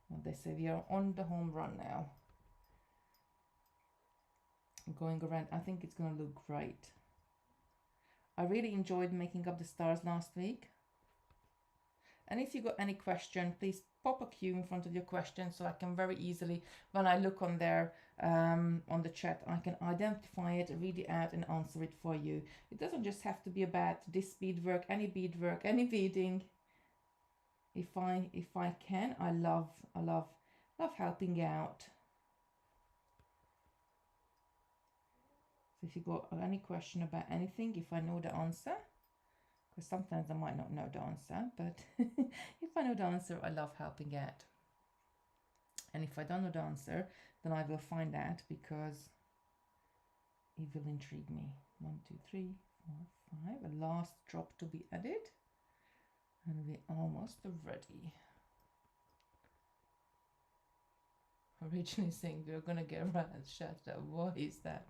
what they say. We are on the home run now. Going around. I think it's going to look great. I really enjoyed making up the stars last week. And if you got any question, please pop a Q in front of your question, so I can very easily, when I look on there, on the chat, I can identify it, read it out, and answer it for you. It doesn't just have to be about this beadwork, any beading. If I can, I love helping out. So if you got any question about anything, if I know the answer, because sometimes I might not know the answer, but if I know the answer, I love helping out. And if I don't know the answer, then I will find out, because it will intrigue me. 1, 2, 3, 4, 5. A last drop to be added, and we're almost ready. Originally saying we're gonna get around shut up. What is that?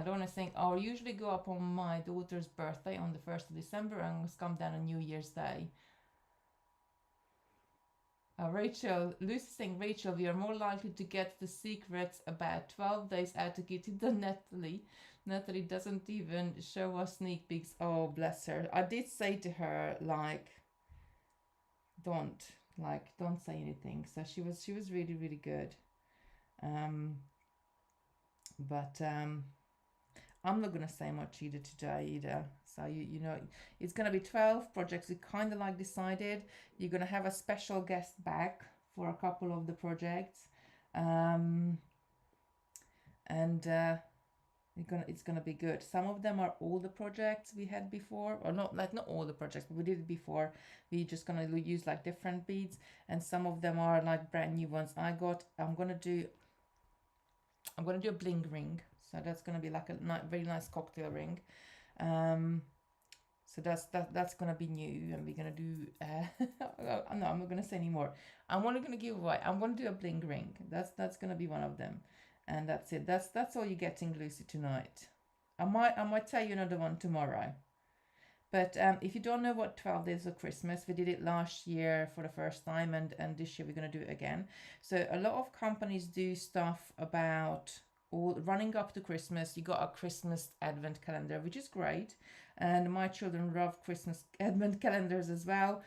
Lorna saying, I usually go up on my daughter's birthday on the 1st of December and come down on New Year's Day. Lucy saying, Rachel, we are more likely to get the secrets about 12 days out to get it than Natalie. Natalie doesn't even show us sneak peeks. Oh, bless her. I did say to her, like, don't say anything. So she was really, really good. But I'm not going to say much today either. So, you know, it's going to be 12 projects. We kind of like decided you're going to have a special guest back for a couple of the projects. It's going to be good. Some of them are all the projects we had before, or not all the projects, but we did it before. We're just going to use like different beads, and some of them are like brand new ones. I'm going to do a bling ring. So that's going to be like a very nice cocktail ring. So that's going to be new, and we're going to do, no, I'm not going to say anymore. I'm only going to give away, I'm going to do a bling ring. That's going to be one of them. And that's it. That's all you're getting, Lucy, tonight. I might tell you another one tomorrow. But if you don't know what 12 Days of Christmas, we did it last year for the first time, and this year we're going to do it again. So a lot of companies do stuff about all running up to Christmas. You got a Christmas advent calendar, which is great. And my children love Christmas advent calendars as well.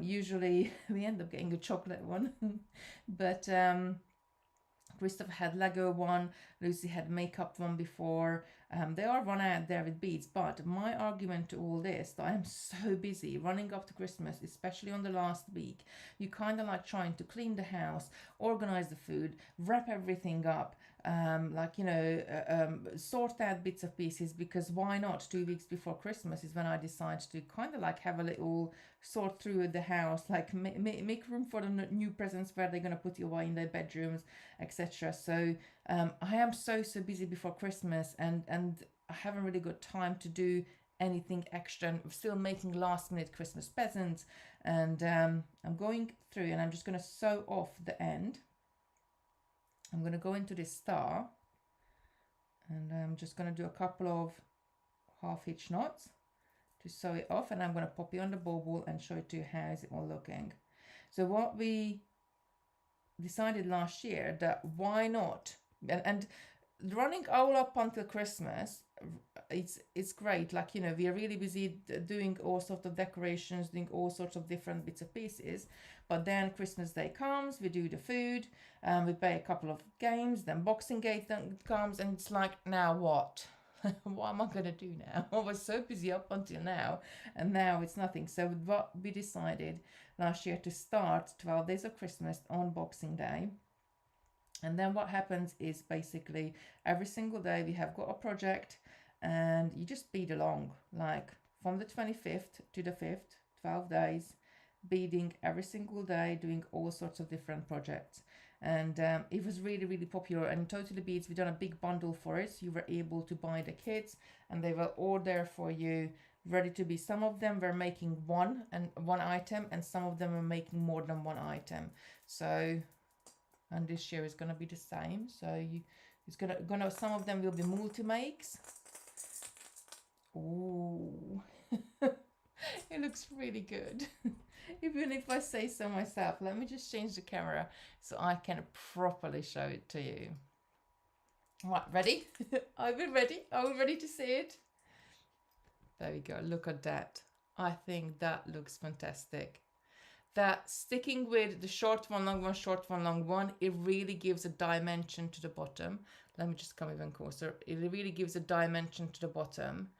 Usually we end up getting a chocolate one. But Christopher had Lego one, Lucy had makeup one before. They are run out there with beads, but my argument to all this, that I'm so busy running up to Christmas, especially on the last week, you kind of like trying to clean the house, organize the food, wrap everything up, sort out bits of pieces, because why not? 2 weeks before Christmas is when I decide to kind of like have a little sort through the house, like make room for the new presents where they're going to put you away in their bedrooms, etc. So I am so busy before Christmas, and I haven't really got time to do anything extra. I'm still making last minute Christmas presents, and I'm going through, and I'm just going to sew off the end. I'm going to go into this star, and I'm just going to do a couple of half hitch knots to sew it off, and I'm going to pop it on the bauble and show it to you how is it all looking. So what we decided last year, that why not, and running all up until Christmas, it's great. Like, you know, we are really busy doing all sorts of decorations, doing all sorts of different bits and pieces. But then Christmas Day comes, we do the food, we play a couple of games, then Boxing Day then comes, and it's like, now what? What am I gonna do now? I was so busy up until now, and now it's nothing. So what we decided last year to start 12 days of Christmas on Boxing Day. And then what happens is basically every single day we have got a project, and you just bead along, like from the 25th to the 5th, 12 days, beading every single day, doing all sorts of different projects. And it was really, really popular. And Totally Beads, we done a big bundle for it. So you were able to buy the kits, and they were all there for you, ready to be. Some of them were making one item, and some of them were making more than one item. So, and this year is gonna be the same. So it's gonna some of them will be multi makes. Ooh. It looks really good. Even if I say so myself. Let me just change the camera so I can properly show it to you. Right, ready? Are we ready? Are we ready to see it? There we go. Look at that. I think that looks fantastic. That sticking with the short one, long one, short one, long one, it really gives a dimension to the bottom. Let me just come even closer. It really gives a dimension to the bottom.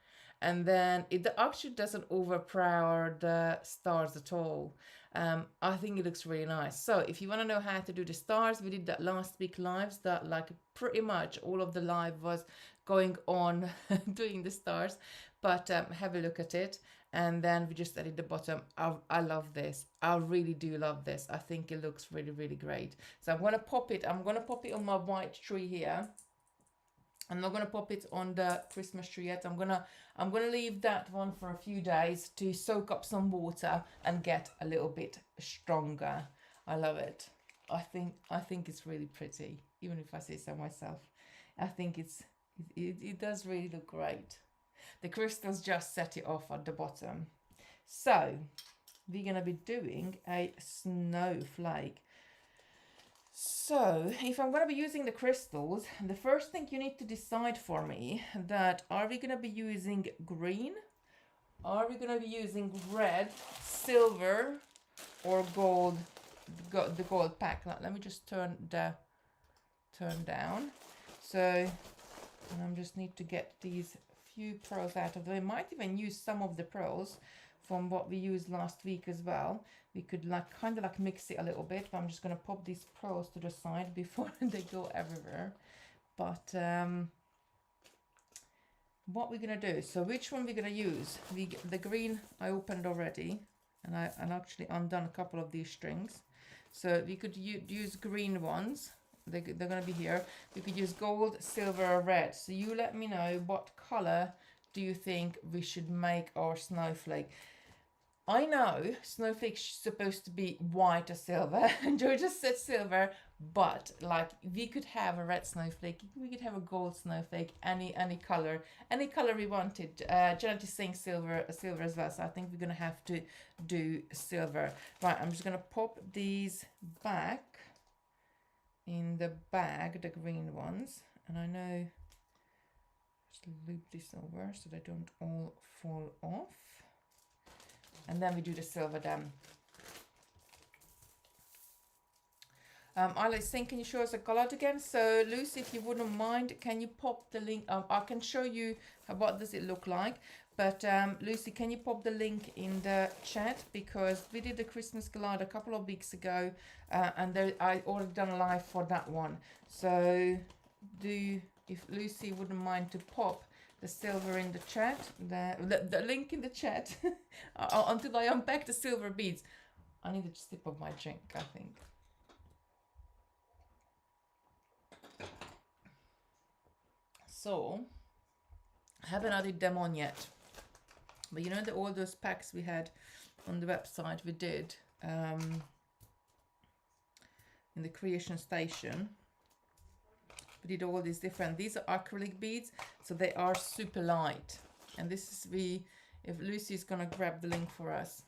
And then it actually doesn't overpower the stars at all. I think it looks really nice. So if you want to know how to do the stars, we did that last week lives, that like pretty much all of the live was going on doing the stars. But have a look at it. And then we just added the bottom. I love this. I really do love this. I think it looks really, really great. So I'm going to pop it. I'm going to pop it on my white tree here. I'm not gonna pop it on the Christmas tree yet. I'm gonna leave that one for a few days to soak up some water and get a little bit stronger. I love it. I think it's really pretty, even if I say so myself. I think it does really look great. The crystals just set it off at the bottom. So we're gonna be doing a snowflake. So if I'm going to be using the crystals, the first thing you need to decide for me that are we going to be using green? Are we going to be using red, silver, or gold? The gold pack. Let me just turn down. So, and I just need to get these few pearls out of them. I might even use some of the pearls from what we used last week as well. We could kind of mix it a little bit, but I'm just going to pop these pearls to the side before they go everywhere. But what we're going to do, so which one we're going to use? The green I opened already, and I actually undone a couple of these strings. So we could use green ones. They're going to be here. We could use gold, silver, or red. So you let me know what color do you think we should make our snowflake. I know snowflake's supposed to be white or silver, and Joe just said silver, but like we could have a red snowflake, we could have a gold snowflake, any color we wanted. Janet is saying silver as well, so I think we're gonna have to do silver. Right, I'm just gonna pop these back in the bag, the green ones, and I know just loop this over so they don't all fall off. And then we do the silver then. Alice saying, can you show us a color again? So Lucy, if you wouldn't mind, can you pop the link? I can show you what does it look like. But Lucy, can you pop the link in the chat? Because we did the Christmas collage a couple of weeks ago. And I already done a live for that one. So if Lucy wouldn't mind to pop the silver in the chat, the link in the chat, until I unpack the silver beads. I need a sip of my drink, I think. So, I haven't added them on yet. But you know all those packs we had on the website we did in the creation station. We did all these different, these are acrylic beads, so they are super light. And this is if Lucy's gonna grab the link for us.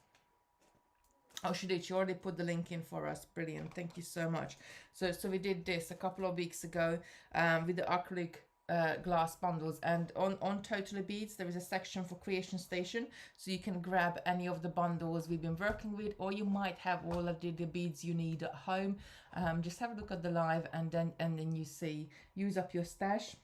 Oh, she did, she already put the link in for us. Brilliant, thank you so much. So we did this a couple of weeks ago with the acrylic glass bundles. And on Totally Beads there is a section for Creation Station, so you can grab any of the bundles we've been working with, or you might have all of the beads you need at home. Just have a look at the live, and then you see, use up your stash.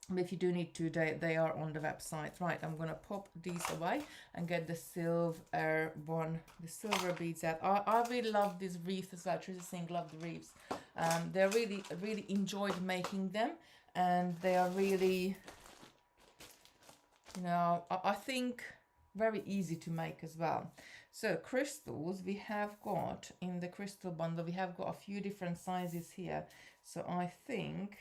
But if you do need to, they are on the website. Right, I'm gonna pop these away and get the silver one, the silver beads out. I really love these wreaths as well. Tracy Singh loved the wreaths. They're really enjoyed making them, and they are really, you know, I think very easy to make as well. So crystals, we have got in the crystal bundle, we have got a few different sizes here. So I think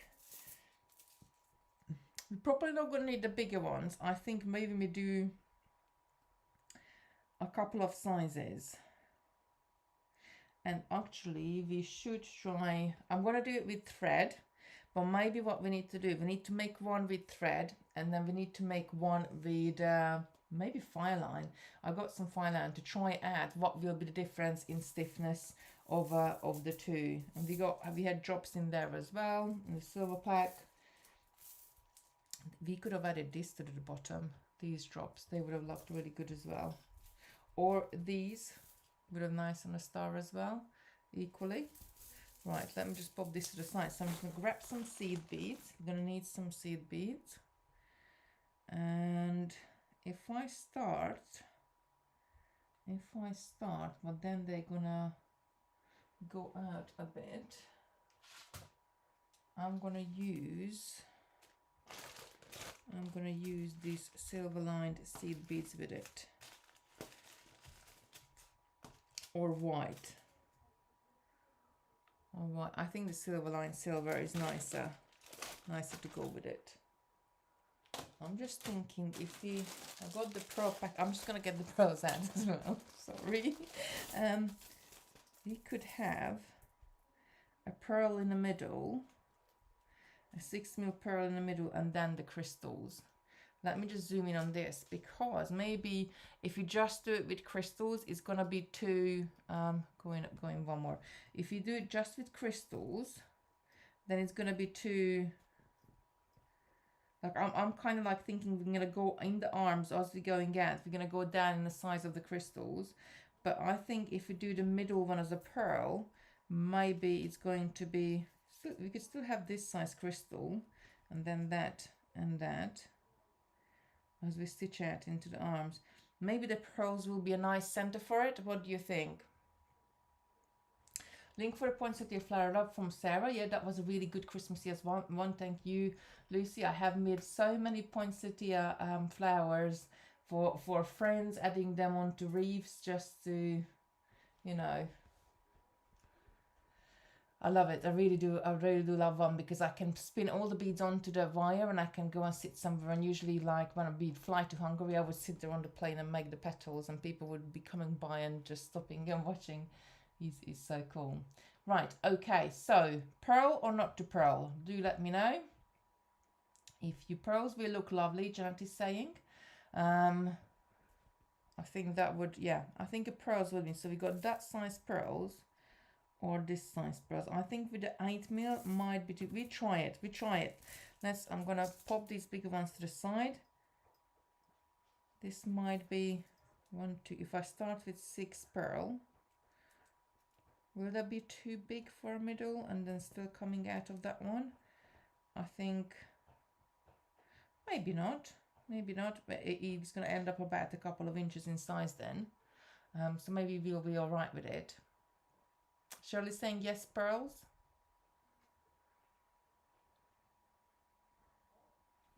we're probably not going to need the bigger ones. I think maybe we do a couple of sizes. And actually we should try, I'm going to do it with thread, but maybe what we need to do, we need to make one with thread, and then we need to make one with maybe fire line. I got some fire line to try add what will be the difference in stiffness of the two. And we had drops in there as well in the silver pack. We could have added this to the bottom, these drops, they would have looked really good as well. Or these would have nice on a star as well, equally. Right, let me just pop this to the side. So I'm just gonna grab some seed beads. We're gonna need some seed beads. And if I start, but then they're gonna go out a bit, I'm gonna use these silver lined seed beads with it, or white. All right, I think the silver lined silver is nicer to go with it. I'm just thinking, if I got the pearl pack, I'm just gonna get the pearls out as well. Sorry. We could have a pearl in the middle, a 6mm pearl in the middle, and then the crystals. Let me just zoom in on this, because maybe if you just do it with crystals, it's gonna be too going one more. If you do it just with crystals, then it's gonna be too, like, I'm kind of like thinking we're gonna go in the arms as we're going out, we're gonna go down in the size of the crystals. But I think if we do the middle one as a pearl, maybe it's going to be, we could still have this size crystal, and then that and that as we stitch out into the arms. Maybe the pearls will be a nice center for it. What do you think? Link for the poinsettia flower love from Sarah. Yeah, that was a really good Christmas year's one. Thank you, Lucy. I have made so many poinsettia flowers for friends, adding them onto wreaths just to, you know, I love it. I really do love one, because I can spin all the beads onto the wire and I can go and sit somewhere. And usually, like when I'd fly to Hungary, I would sit there on the plane and make the petals, and people would be coming by and just stopping and watching. He's so cool. Right, okay, so pearl or not to pearl? Do let me know. If you pearls will look lovely, Janet is saying. I think that would, yeah, I think a pearls would be. So we got that size pearls, or this size pearls. I think with the 8mm might be too. We try it. I'm gonna pop these bigger ones to the side. This might be 1, 2. If I start with 6 pearl, will that be too big for a middle and then still coming out of that one? I think maybe not, but it's gonna end up about a couple of inches in size then. So maybe we'll be all right with it. Shirley's saying yes, pearls.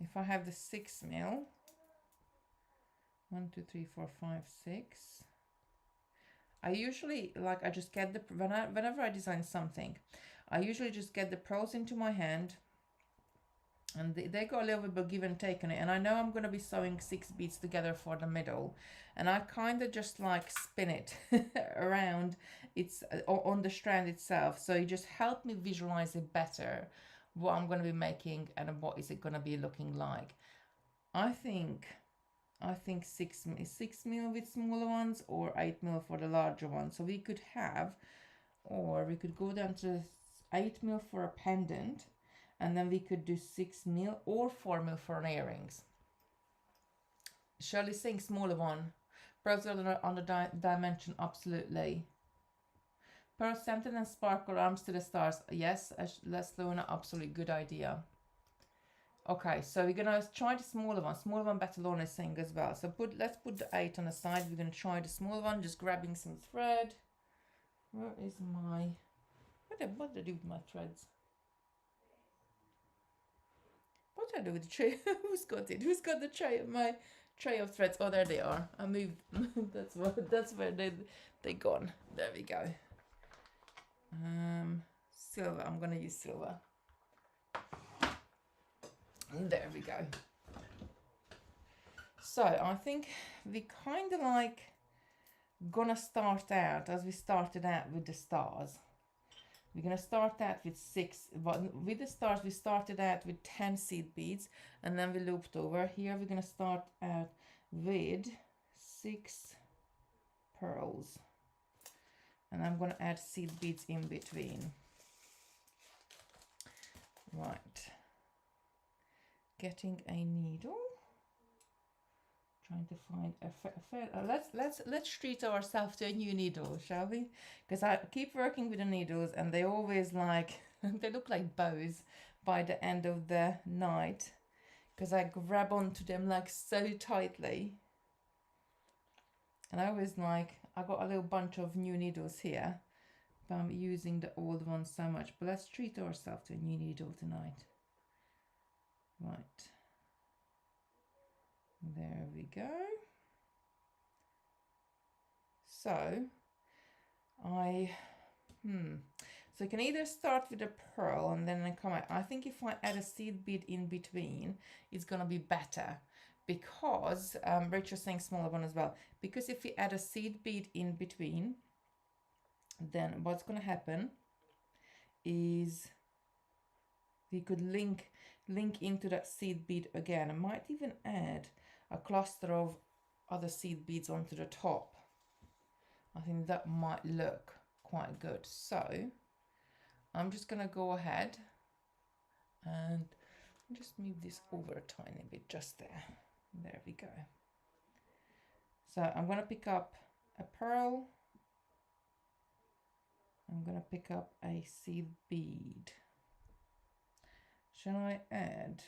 If I have the 6mm, 1, 2, 3, 4, 5, 6. I usually, like, I just get the, whenever I design something, I usually just get the pearls into my hand, and they go a little bit of give and take on it. And I know I'm going to be sewing 6 beads together for the middle, and I kind of just like spin it around. It's on the strand itself, so you just help me visualize it better, what I'm going to be making and what is it going to be looking like. I think 6mm with smaller ones, or 8mm for the larger ones. So we could have, or we could go down to 8mm for a pendant, and then we could do 6 mil or 4 mil for an earrings. Shirley saying smaller one. Pearls are on the dimension, absolutely. Pearl centered and sparkle, arms to the stars. Yes, Les Luna, absolutely good idea. Okay, so we're gonna try the smaller one. Smaller one, Batalona is saying as well. So let's put the 8 on the side. We're gonna try the smaller one, just grabbing some thread. Where is my... What did I do with my threads? What did I do with the tray? Who's got it? Who's got the tray? My tray of threads. Oh, there they are. I moved. that's where they gone. There we go. Silver. I'm gonna use silver. There we go. So I think we kind of like gonna start out as we started out with the stars. We're gonna start out with 6. With the stars, we started out with 10 seed beads, and then we looped over. Here we're gonna start out with 6 pearls, and I'm gonna add seed beads in between. Right. Getting a needle. Trying to find a let's treat ourselves to a new needle, shall we? Because I keep working with the needles, and they always like they look like bows by the end of the night, because I grab onto them like so tightly. And I always like, I got a little bunch of new needles here, but I'm using the old ones so much. But let's treat ourselves to a new needle tonight. Right. There we go. So so you can either start with a pearl and then come out. I think if I add a seed bead in between, it's gonna be better, because Rachel's saying smaller one as well. Because if we add a seed bead in between, then what's gonna happen is we could link into that seed bead again. I might even add a cluster of other seed beads onto the top. I think that might look quite good. So I'm just gonna go ahead and just move this over a tiny bit, just there. There we go. So I'm gonna pick up a pearl. I'm gonna pick up a seed bead. Shall I add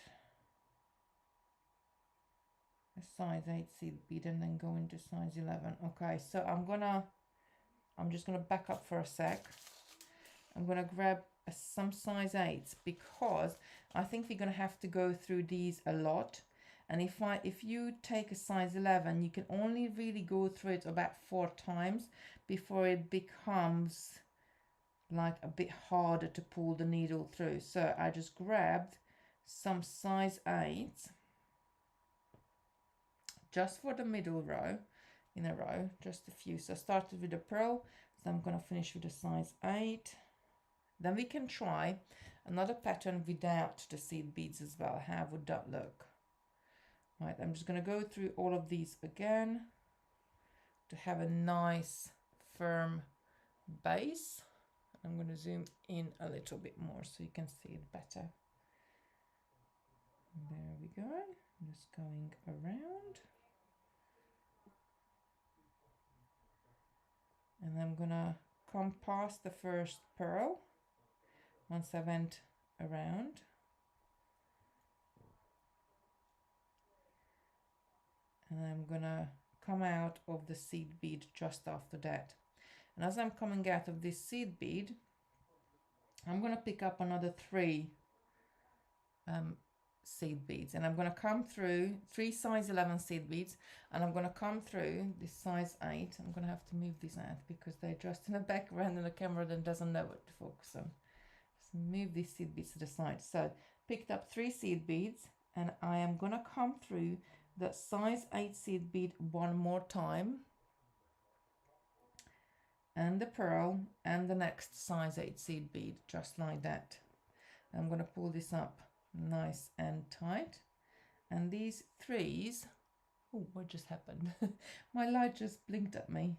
a size 8 seed bead and then go into size 11? Okay, so I'm just gonna back up for a sec. I'm gonna grab some size 8s, because I think we're gonna have to go through these a lot. And if you take a size 11, you can only really go through it about 4 times before it becomes like a bit harder to pull the needle through. So I just grabbed some size 8s just for the middle row, in a row, just a few. So I started with a pearl, so I'm gonna finish with a size 8. Then we can try another pattern without the seed beads as well. How would that look? Right, I'm just gonna go through all of these again to have a nice firm base. I'm going to zoom in a little bit more so you can see it better. There we go. Just going around. And I'm going to come past the first pearl once I went around. And I'm going to come out of the seed bead just after that. And as I'm coming out of this seed bead, I'm going to pick up another 3 seed beads, and I'm going to come through 3 size 11 seed beads, and I'm going to come through this size 8. I'm going to have to move this out because they're just in the background and the camera then doesn't know what to focus on. So move these seed beads to the side. So picked up 3 seed beads, and I am going to come through the size 8 seed bead one more time, and the pearl, and the next size 8 seed bead, just like that. I'm going to pull this up nice and tight, and these 3s, oh, what just happened? My light just blinked at me.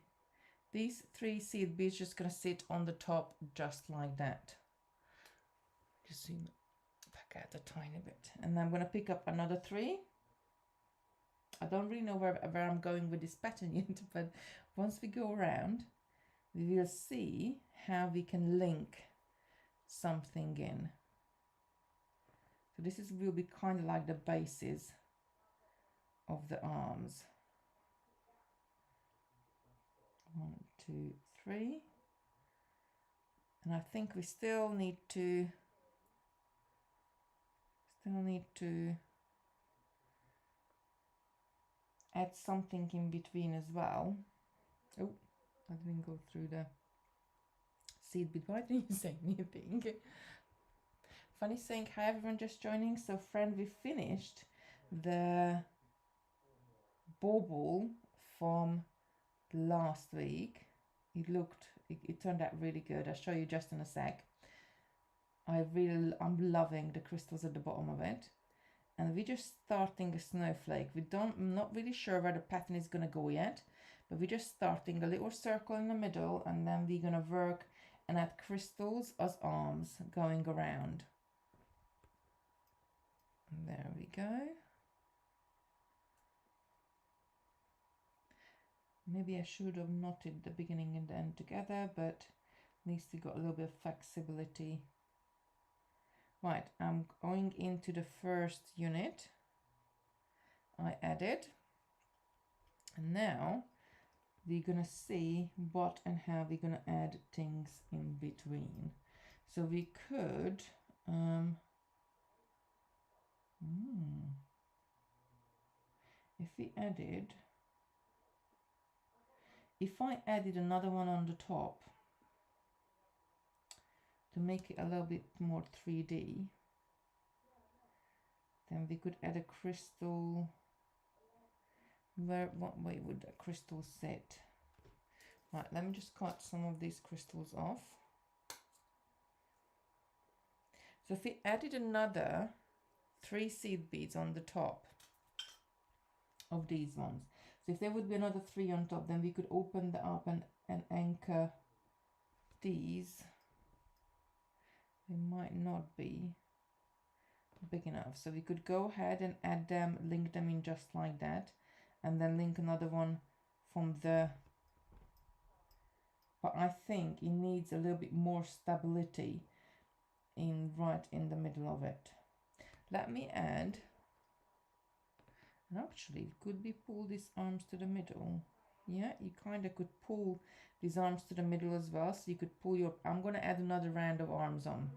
These 3 seed beads just going to sit on the top just like that. Just zoom back back out a tiny bit. And I'm going to pick up another 3. I don't really know where I'm going with this pattern yet, but once we go around, we will see how we can link something in. So this will be kind of like the bases of the arms. 1, 2, 3. And I think we still need to add something in between as well. Oh, I didn't go through the seed bead. Why didn't you say anything? Funny saying hi everyone just joining. So friend, we finished the bauble from last week. It turned out really good. I'll show you just in a sec. I'm loving the crystals at the bottom of it. And we're just starting a snowflake. I'm not really sure where the pattern is gonna go yet, but we're just starting a little circle in the middle, and then we're gonna work and add crystals as arms going around. And there we go. Maybe I should have knotted the beginning and the end together, but at least we got a little bit of flexibility. Right, I'm going into the first unit I added, and now we're gonna see what and how we're gonna add things in between. So we could if I added another one on the top to make it a little bit more 3D, then we could add a crystal. What way would that crystal sit? Right, let me just cut some of these crystals off. So if we added another 3 seed beads on the top of these ones, so if there would be another 3 on top, then we could open that up and anchor these. They might not be big enough, so we could go ahead and add them, link them in just like that, and then link another one from the, but I think it needs a little bit more stability right in the middle of it. Let me add, and actually could we pull these arms to the middle? Yeah, you kind of could pull these arms to the middle as well, so you could pull your, I'm going to add another round of arms on,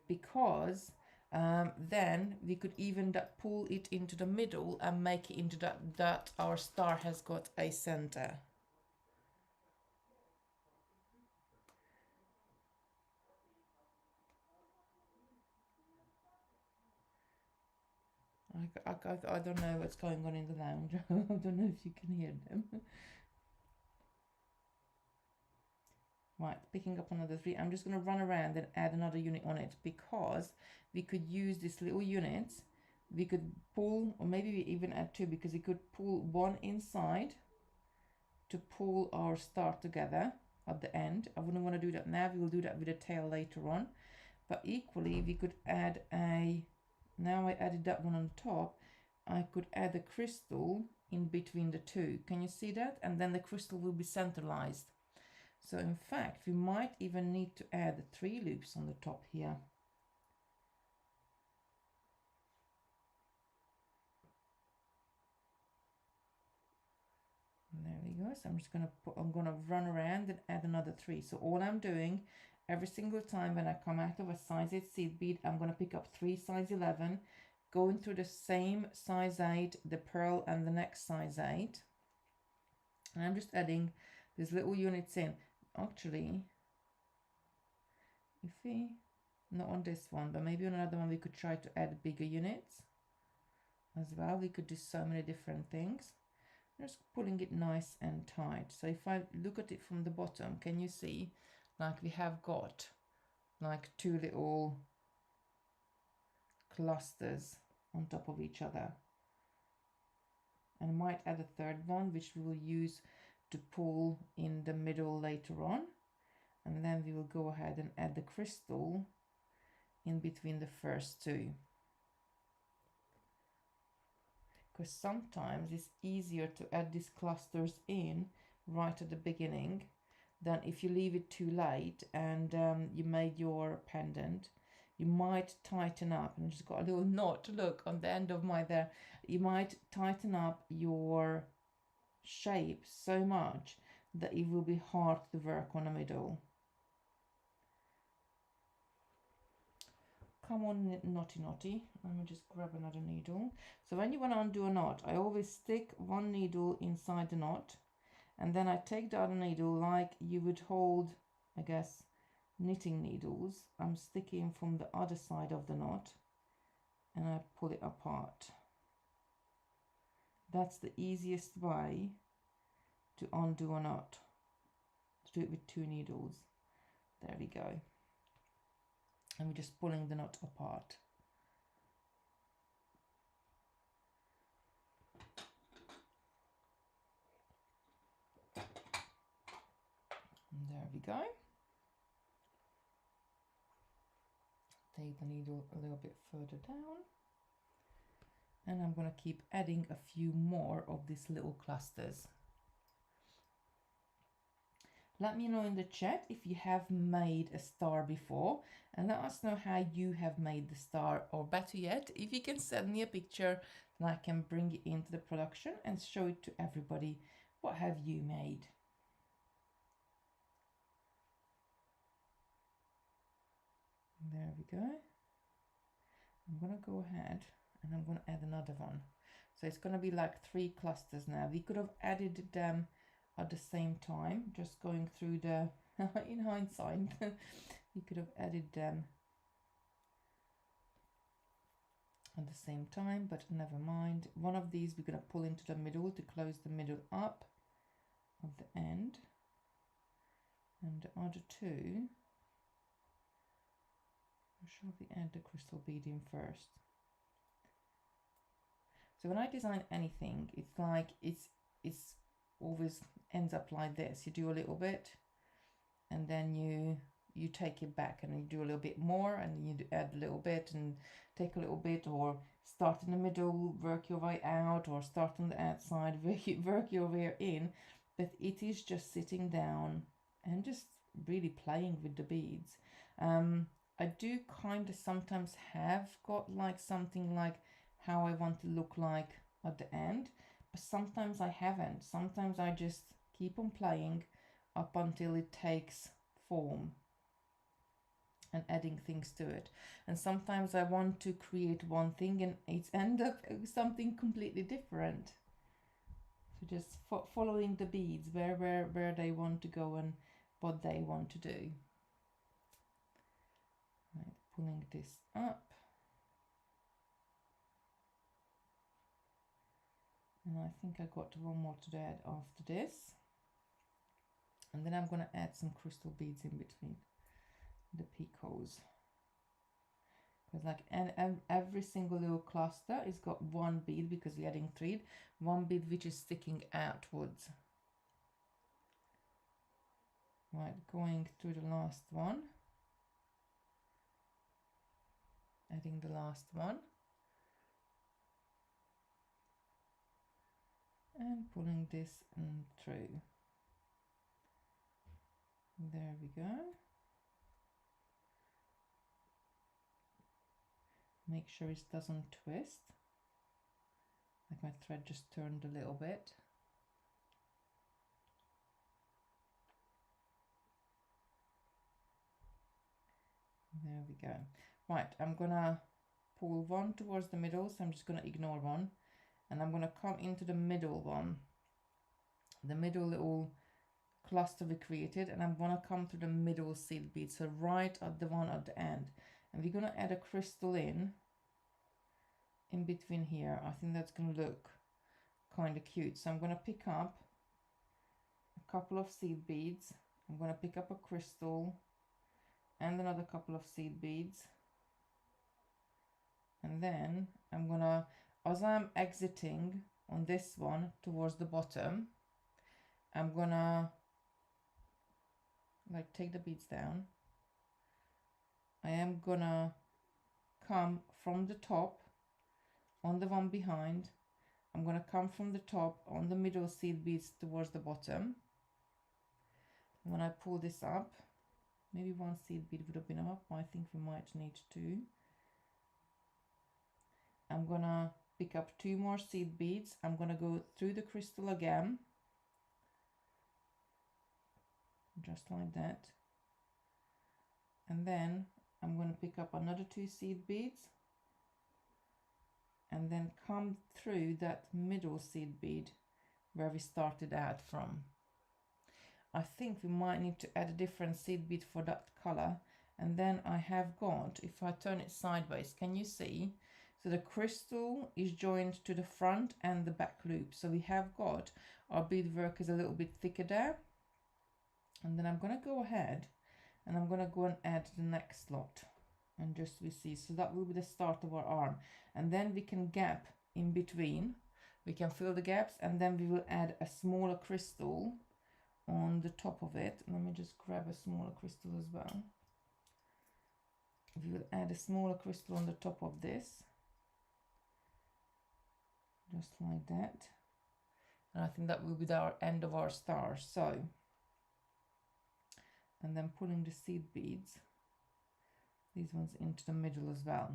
because then we could even pull it into the middle and make it into that our star has got a center. I don't know what's going on in the lounge. I don't know if you can hear them. Right, picking up another 3. I'm just going to run around and add another unit on it, because we could use these little units. We could pull, or maybe we even add 2, because we could pull 1 inside to pull our star together at the end. I wouldn't want to do that now. We will do that with the tail later on. But equally, we could add now I added that one on top, I could add a crystal in between the 2. Can you see that? And then the crystal will be centralized. So in fact, we might even need to add 3 loops on the top here. And there we go. So I'm gonna run around and add another 3. So all I'm doing every single time when I come out of a size 8 seed bead, I'm gonna pick up 3 size 11, going through the same size 8, the pearl and the next size 8. And I'm just adding these little units in. Actually, if we, not on this one, but maybe on another one, we could try to add bigger units as well. We could do so many different things. Just pulling it nice and tight. So if I look at it from the bottom, can you see, like we have got like 2 little clusters on top of each other, and I might add a 3rd one, which we will use to pull in the middle later on, and then we will go ahead and add the crystal in between the first two, because sometimes it's easier to add these clusters in right at the beginning than if you leave it too late and you made your pendant. You might tighten up, and just got a little knot, look, on the end of my there. You might tighten up your shape so much that it will be hard to work on the middle. Come on, naughty naughty. Let me just grab another needle. So when you want to undo a knot, I always stick one needle inside the knot, and then I take the other needle like you would hold, I guess, knitting needles. I'm sticking from the other side of the knot, and I pull it apart. That's the easiest way to undo a knot, to do it with two needles. There we go. And we're just pulling the knot apart. And there we go. Take the needle a little bit further down. And I'm going to keep adding a few more of these little clusters. Let me know in the chat if you have made a star before, and let us know how you have made the star, or better yet, if you can send me a picture, then I can bring it into the production and show it to everybody. What have you made? There we go. I'm going to go ahead and I'm going to add another one. So it's going to be like 3 clusters now. We could have added them at the same time, just going through the, in hindsight, you could have added them at the same time, but never mind. One of these we're going to pull into the middle to close the middle up of the end, and the other 2, shall we add the crystal bead in first? So when I design anything, it's like it's always ends up like this. You do a little bit, and then you take it back, and you do a little bit more, and you add a little bit and take a little bit, or start in the middle, work your way out, or start on the outside, work your way in. But it is just sitting down and just really playing with the beads. I do kind of sometimes have got like something like how I want to look like at the end, but sometimes I haven't. Sometimes I just keep on playing up until it takes form and adding things to it. And sometimes I want to create one thing and it's end up something completely different. So just following the beads where they want to go and what they want to do. Right, pulling this up. And I think I got one more to add after this. And then I'm going to add some crystal beads in between the picots. Because like every single little cluster is got one bead, because we're adding thread, one bead which is sticking outwards. Right, going to the last one. Adding the last one. And pulling this through. There we go. Make sure it doesn't twist. Like my thread just turned a little bit. There we go. Right, I'm gonna pull one towards the middle, so I'm just gonna ignore one. And I'm gonna come into the middle one. The middle little cluster we created, and I'm gonna come to the middle seed bead, so right at the one at the end. And we're gonna add a crystal in between here. I think that's gonna look kind of cute. So I'm gonna pick up a couple of seed beads. I'm gonna pick up a crystal and another couple of seed beads. And then I'm gonna, as I'm exiting on this one towards the bottom, I'm gonna like take the beads down. I am gonna come from the top on the one behind. I'm going to come from the top on the middle seed beads towards the bottom. When I pull this up, maybe one seed bead would have been up. I think we might need two. I'm going to pick up two more seed beads. I'm going to go through the crystal again, just like that. And then I'm going to pick up another two seed beads and then come through that middle seed bead where we started out from. I think we might need to add a different seed bead for that color. And then I have got, if I turn it sideways, can you see? So the crystal is joined to the front and the back loop. So we have got our beadwork is a little bit thicker there. And then I'm going to go ahead and I'm going to go and add the next lot. And just we see, so that will be the start of our arm. And then we can gap in between. We can fill the gaps and then we will add a smaller crystal on the top of it. Let me just grab a smaller crystal as well. We will add a smaller crystal on the top of this, just like that. And I think that will be our end of our star. So, and then pulling the seed beads, these ones into the middle as well.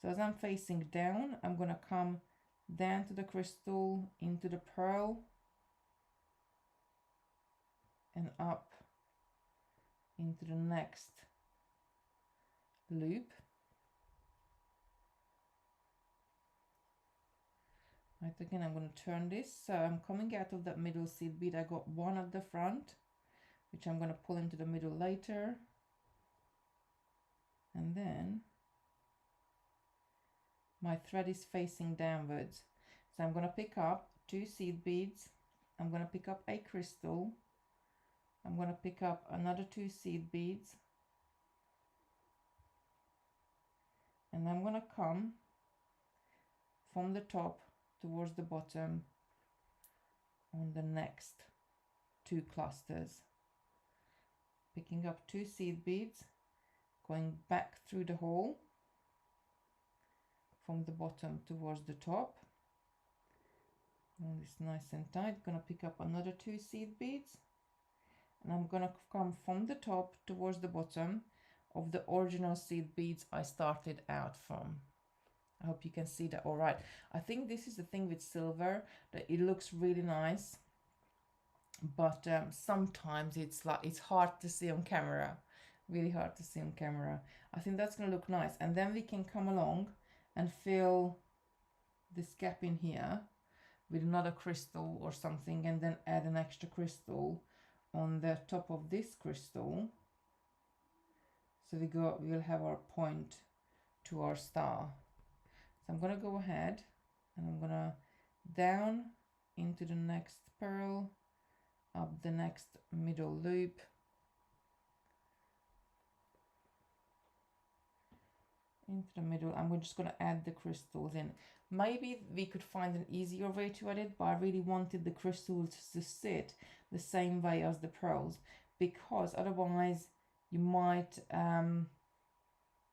So as I'm facing down, I'm going to come down to the crystal, into the pearl, and up into the next loop. Right, again, I'm going to turn this. So I'm coming out of that middle seed bead. I got one at the front, which I'm going to pull into the middle later. And then my thread is facing downwards. So I'm going to pick up two seed beads. I'm going to pick up a crystal. I'm going to pick up another two seed beads. And I'm going to come from the top towards the bottom on the next two clusters. Picking up two seed beads, going back through the hole from the bottom towards the top. And it's nice and tight. Gonna pick up another two seed beads, and I'm gonna come from the top towards the bottom of the original seed beads I started out from. I hope you can see that all right. I think this is the thing with silver, that it looks really nice, but sometimes it's hard to see on camera, really hard to see on camera. I think that's gonna look nice, and then we can come along and fill this gap in here with another crystal or something, and then add an extra crystal on the top of this crystal. So we will have our point to our star. So I'm gonna go ahead and I'm gonna down into the next pearl, up the next middle loop, into the middle, and we're just gonna add the crystals in. Maybe we could find an easier way to add it, but I really wanted the crystals to sit the same way as the pearls, because otherwise you might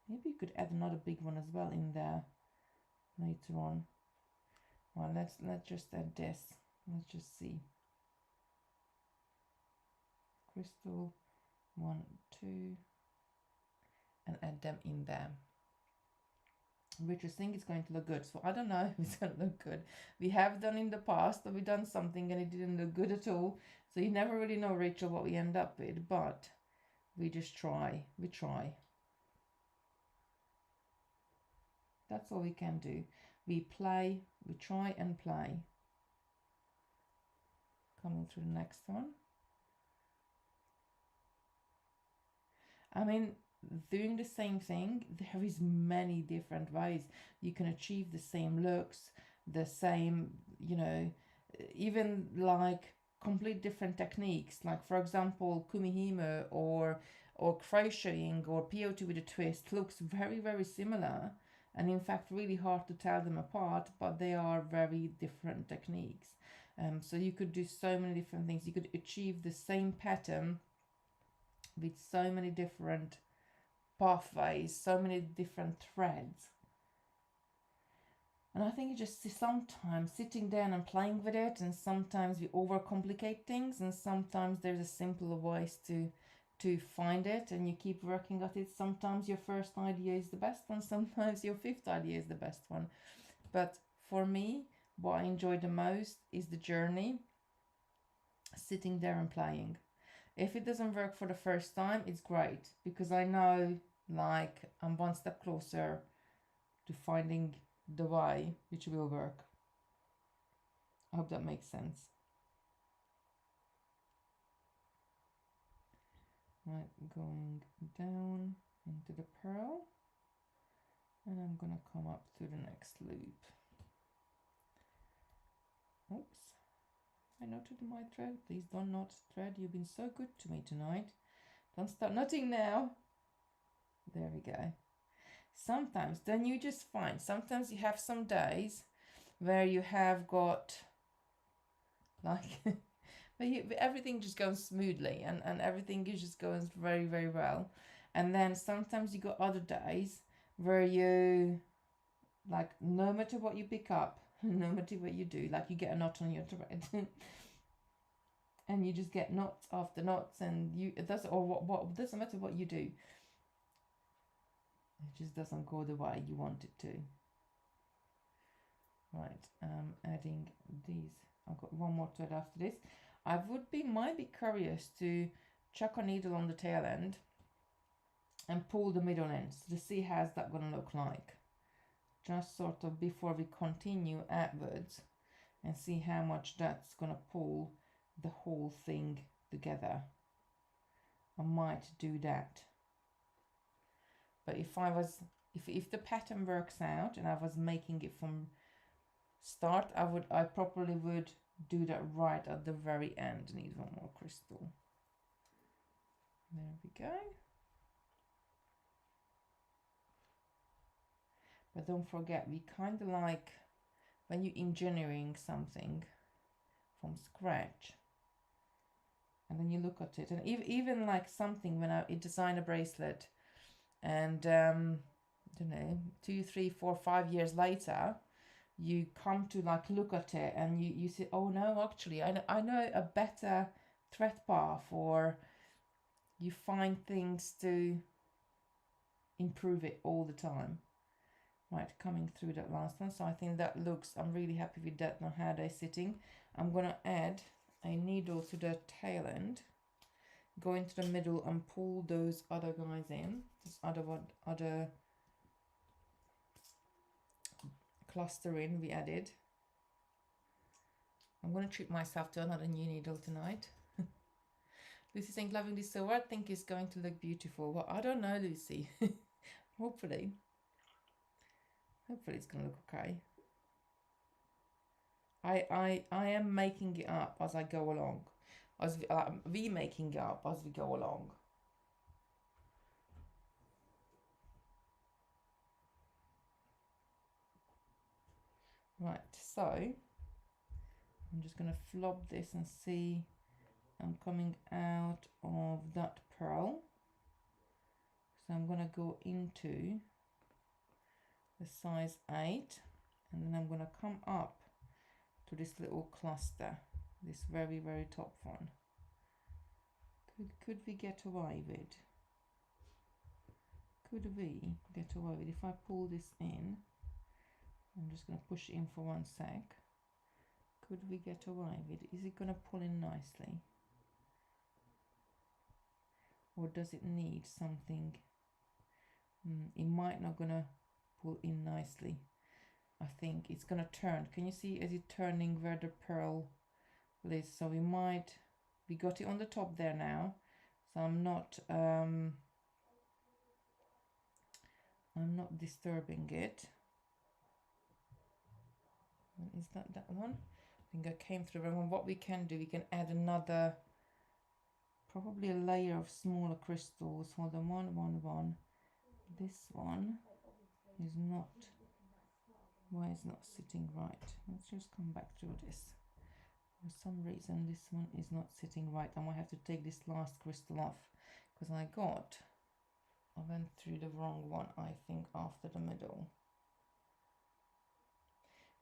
maybe you could add another big one as well in there later on. Well, let's just add this. Let's just see. Crystal 1, 2, and add them in there, which I think is going to look good. So I don't know if it's going to look good. We have done in the past that we've done something and it didn't look good at all. So you never really know, Rachel, what we end up with, but we just try. We try. That's all we can do. We play, we try and play. Coming through the next one. I mean, doing the same thing, there is many different ways you can achieve the same looks, the same, you know, even like complete different techniques, like for example kumihimo or crocheting or peyote with a twist looks very, very similar, and in fact really hard to tell them apart, but they are very different techniques. So you could do so many different things. You could achieve the same pattern with so many different pathways, so many different threads. And I think you just see sometimes sitting down and playing with it, and sometimes we overcomplicate things, and sometimes there's a simpler ways to find it, and you keep working at it. Sometimes your first idea is the best one, sometimes your fifth idea is the best one. But for me, what I enjoy the most is the journey, sitting there and playing. If it doesn't work for the first time, it's great, because I know, like, I'm one step closer to finding the way which will work. I hope that makes sense. Right, going down into the pearl, and I'm gonna come up to the next loop. Oops, I knotted my thread. Please don't knot thread. You've been so good to me tonight. Don't start knotting now. There we go. Sometimes then you just find, sometimes you have some days where you have got like everything just goes smoothly, and everything is just going very, very well. And then sometimes you got other days where you, like, no matter what you pick up, no matter what you do, like, you get a knot on your thread and you just get knots after knots, and it doesn't, or what doesn't matter what you do, it just doesn't go the way you want it to. Right, adding these. I've got one more thread after this. I might be curious to chuck a needle on the tail end and pull the middle end to see how's that gonna look like. Just sort of before we continue outwards, and see how much that's gonna pull the whole thing together. I might do that. But if the pattern works out and I was making it from start, I probably would do that right at the very end. I need one more crystal. There we go. But don't forget, we kind of like when you're engineering something from scratch, and then you look at it, and even like something when I design a bracelet, and I don't know, 2, 3, 4, 5 years later, you come to like look at it and you say, oh no, actually I know a better thread path, or you find things to improve it all the time. Right, coming through that last one, so I think that looks, I'm really happy with that and how they're sitting. I'm gonna add a needle to the tail end, go into the middle and pull those other guys in, this other cluster in we added. I'm going to treat myself to another new needle tonight. Lucy saying, loving this so I think it's going to look beautiful. Well, I don't know, Lucy. Hopefully it's going to look okay. I am making it up as I go along, as we making it up as we go along. Right, so I'm just going to flop this and see. I'm coming out of that pearl, so I'm going to go into the size 8, and then I'm going to come up to this little cluster, this very, very top one. Could we get away with? Could we get away with, if I pull this in, I'm just going to push it in for 1 sec. Could we get away with? Is it going to pull in nicely? Or does it need something? It might not going to pull in nicely. I think it's going to turn. Can you see as it turning where the pearl is? So we got it on the top there now. So I'm not disturbing it. Is that one? I think I came through the wrong one. What we can do, we can add another, probably a layer of smaller crystals. Hold on, one. This one is not, why is not sitting right? Let's just come back to this. For some reason this one is not sitting right. I might have to take this last crystal off, because I got I went through the wrong one, I think, after the middle.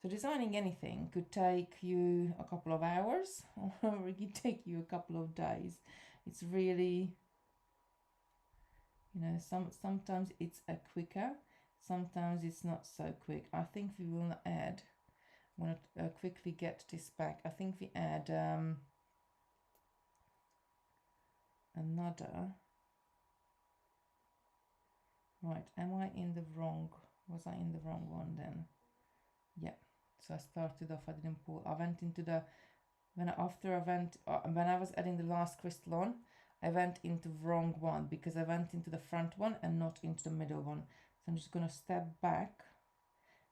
So designing anything could take you a couple of hours or it could take you a couple of days. It's really, you know, sometimes it's a quicker, sometimes it's not so quick. I think we will add, I want to quickly get this back. I think we add another. Right, am I in the wrong, was I in the wrong one then? Yeah, so I started off, I didn't pull, I went into the, when I was adding the last crystal on, I went into wrong one because I went into the front one and not into the middle one. So I'm just going to step back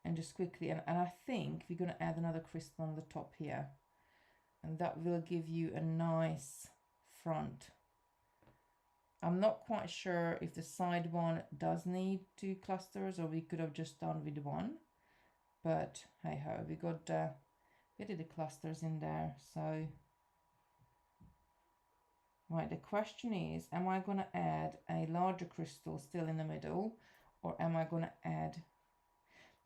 and just quickly, and I think we're going to add another crystal on the top here, and that will give you a nice front. I'm not quite sure if the side one does need 2 clusters or we could have just done with 1, but hey ho, we got we did the clusters in there. So right, the question is, am I going to add a larger crystal still in the middle, or am I going to add,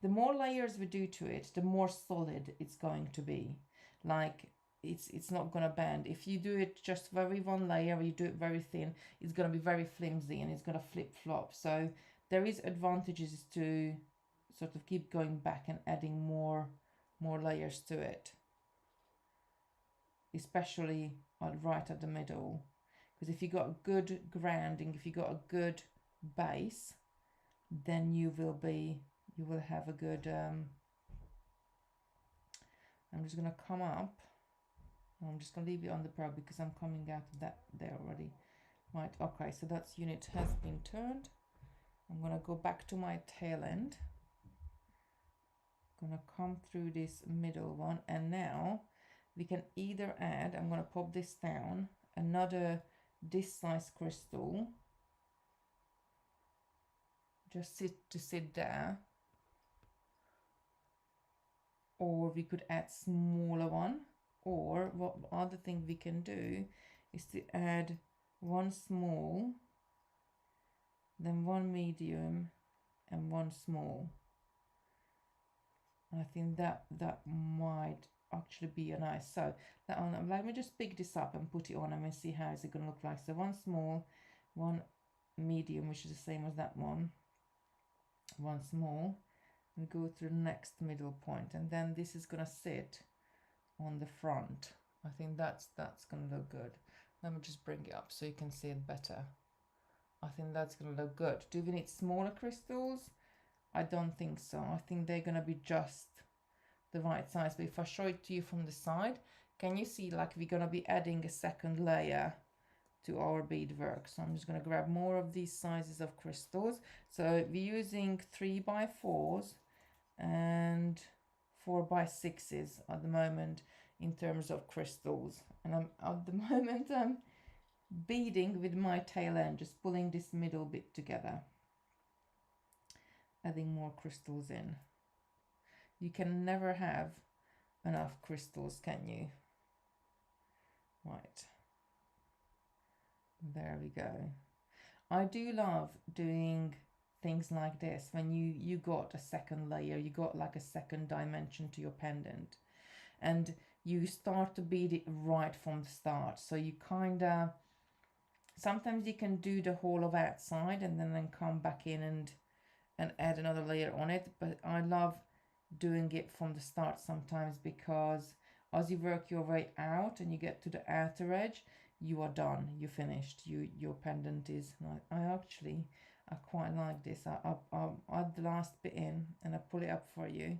the more layers we do to it, the more solid it's going to be. Like it's not going to bend. If you do it just very one layer, or you do it very thin, it's going to be very flimsy and it's going to flip flop. So there is advantages to sort of keep going back and adding more layers to it, especially right at the middle. Because if you got a good grounding, if you got a good base, then you will have a good I'm just going to come up. I'm just going to leave it on the probe because I'm coming out of that there already. Right, okay, so that's unit has been turned. I'm going to go back to my tail end. I'm going to come through this middle one, and now we can either add, I'm going to pop this down, another this size crystal, just sit there, or we could add smaller one, or what other thing we can do is to add 1 small, then 1 medium and 1 small. I think that might actually be a nice, so that one, let me just pick this up and put it on and we'll see how is it going to look like. So 1 small, 1 medium, which is the same as that one, 1 small, and go through the next middle point, and then this is going to sit on the front. I think that's going to look good. Let me just bring it up so you can see it better. I think that's going to look good. Do we need smaller crystals? I don't think so. I think they're going to be just the right size. But if I show it to you from the side, can you see like we're going to be adding a second layer to our beadwork? So I'm just going to grab more of these sizes of crystals. So we're using 3x4s and 4x6s at the moment in terms of crystals, and at the moment I'm beading with my tail end, just pulling this middle bit together, adding more crystals in. You can never have enough crystals, can you? Right, there we go. I do love doing things like this when you got a second layer, you got like a second dimension to your pendant, and you start to bead it right from the start. So you kind of, sometimes you can do the whole of outside and then come back in and add another layer on it, but I love doing it from the start sometimes, because as you work your way out and you get to the outer edge, you are done, you're finished, your pendant is like, I quite like this. I'll add the last bit in and I pull it up for you.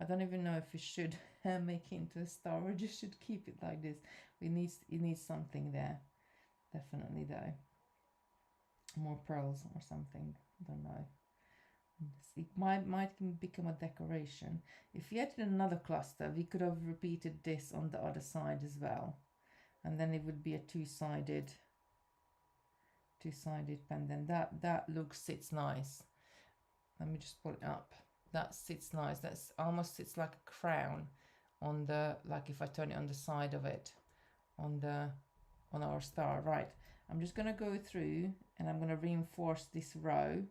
I don't even know if we should make it into a star or just should keep it like this. It needs something there, definitely though. More pearls or something, I don't know. It might become a decoration. If we added another cluster, we could have repeated this on the other side as well, and then it would be a two-sided pendant. That sits nice. Let me just pull it up. That sits nice. That's almost sits like a crown on the, like if I turn it on the side of it, on our star. Right, I'm just going to go through and I'm going to reinforce this row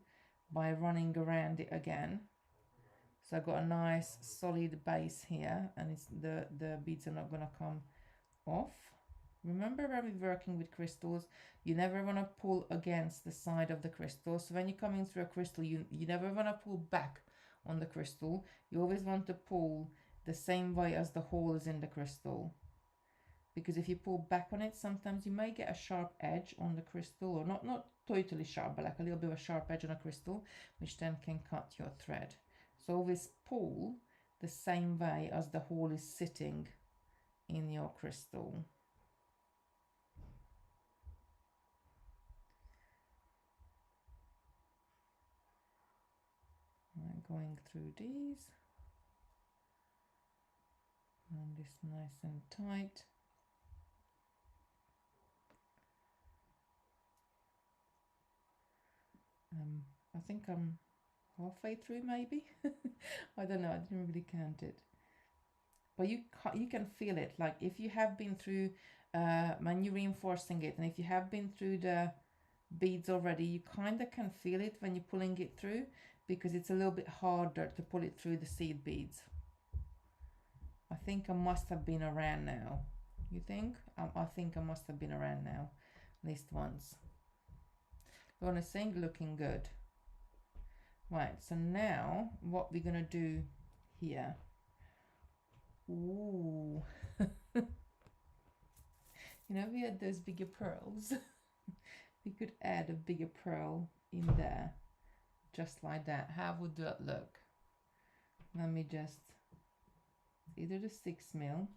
by running around it again. So I've got a nice solid base here, and it's the beads are not going to come off. Remember, when we're working with crystals, you never want to pull against the side of the crystal. So when you're coming through a crystal, you never want to pull back on the crystal. You always want to pull the same way as the hole is in the crystal. Because if you pull back on it, sometimes you may get a sharp edge on the crystal, or not totally sharp, but like a little bit of a sharp edge on a crystal, which then can cut your thread. So always pull the same way as the hole is sitting in your crystal. I'm going through these, and this nice and tight. I think I'm halfway through, maybe. I don't know, I didn't really count it, but you can feel it. Like if you have been through when you're reinforcing it, and if you have been through the beads already, you kind of can feel it when you're pulling it through, because it's a little bit harder to pull it through the seed beads. I think I must have been around now. You think? I think I must have been around now, at least once. But on a thing, looking good. Right, so now what we're gonna do here. Ooh. You know, we had those bigger pearls. We could add a bigger pearl in there, just like that. How would that look? Let me just, either the 6mm,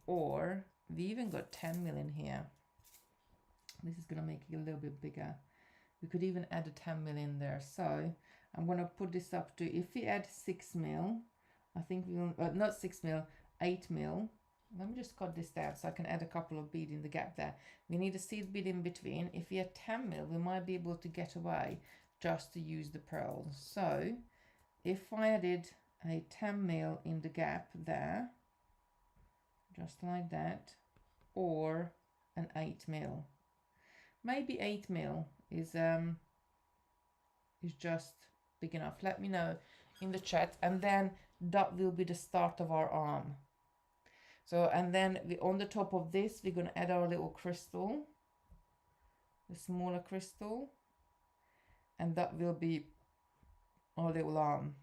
or we even got 10mm in here. This is gonna make it a little bit bigger. We could even add a 10mm in there. So I'm gonna put this up to, if we add 6mm, I think we'll, not 6mm, 8mm. Let me just cut this down so I can add a couple of beads in the gap there. We need a seed bead in between. If we had 10mm, we might be able to get away just to use the pearls. So if I added a 10mm in the gap there, just like that, or an 8mm. Maybe 8mm is just big enough. Let me know in the chat, and then that will be the start of our arm. So, and then on the top of this, we're going to add our little crystal, the smaller crystal, and that will be our little arm.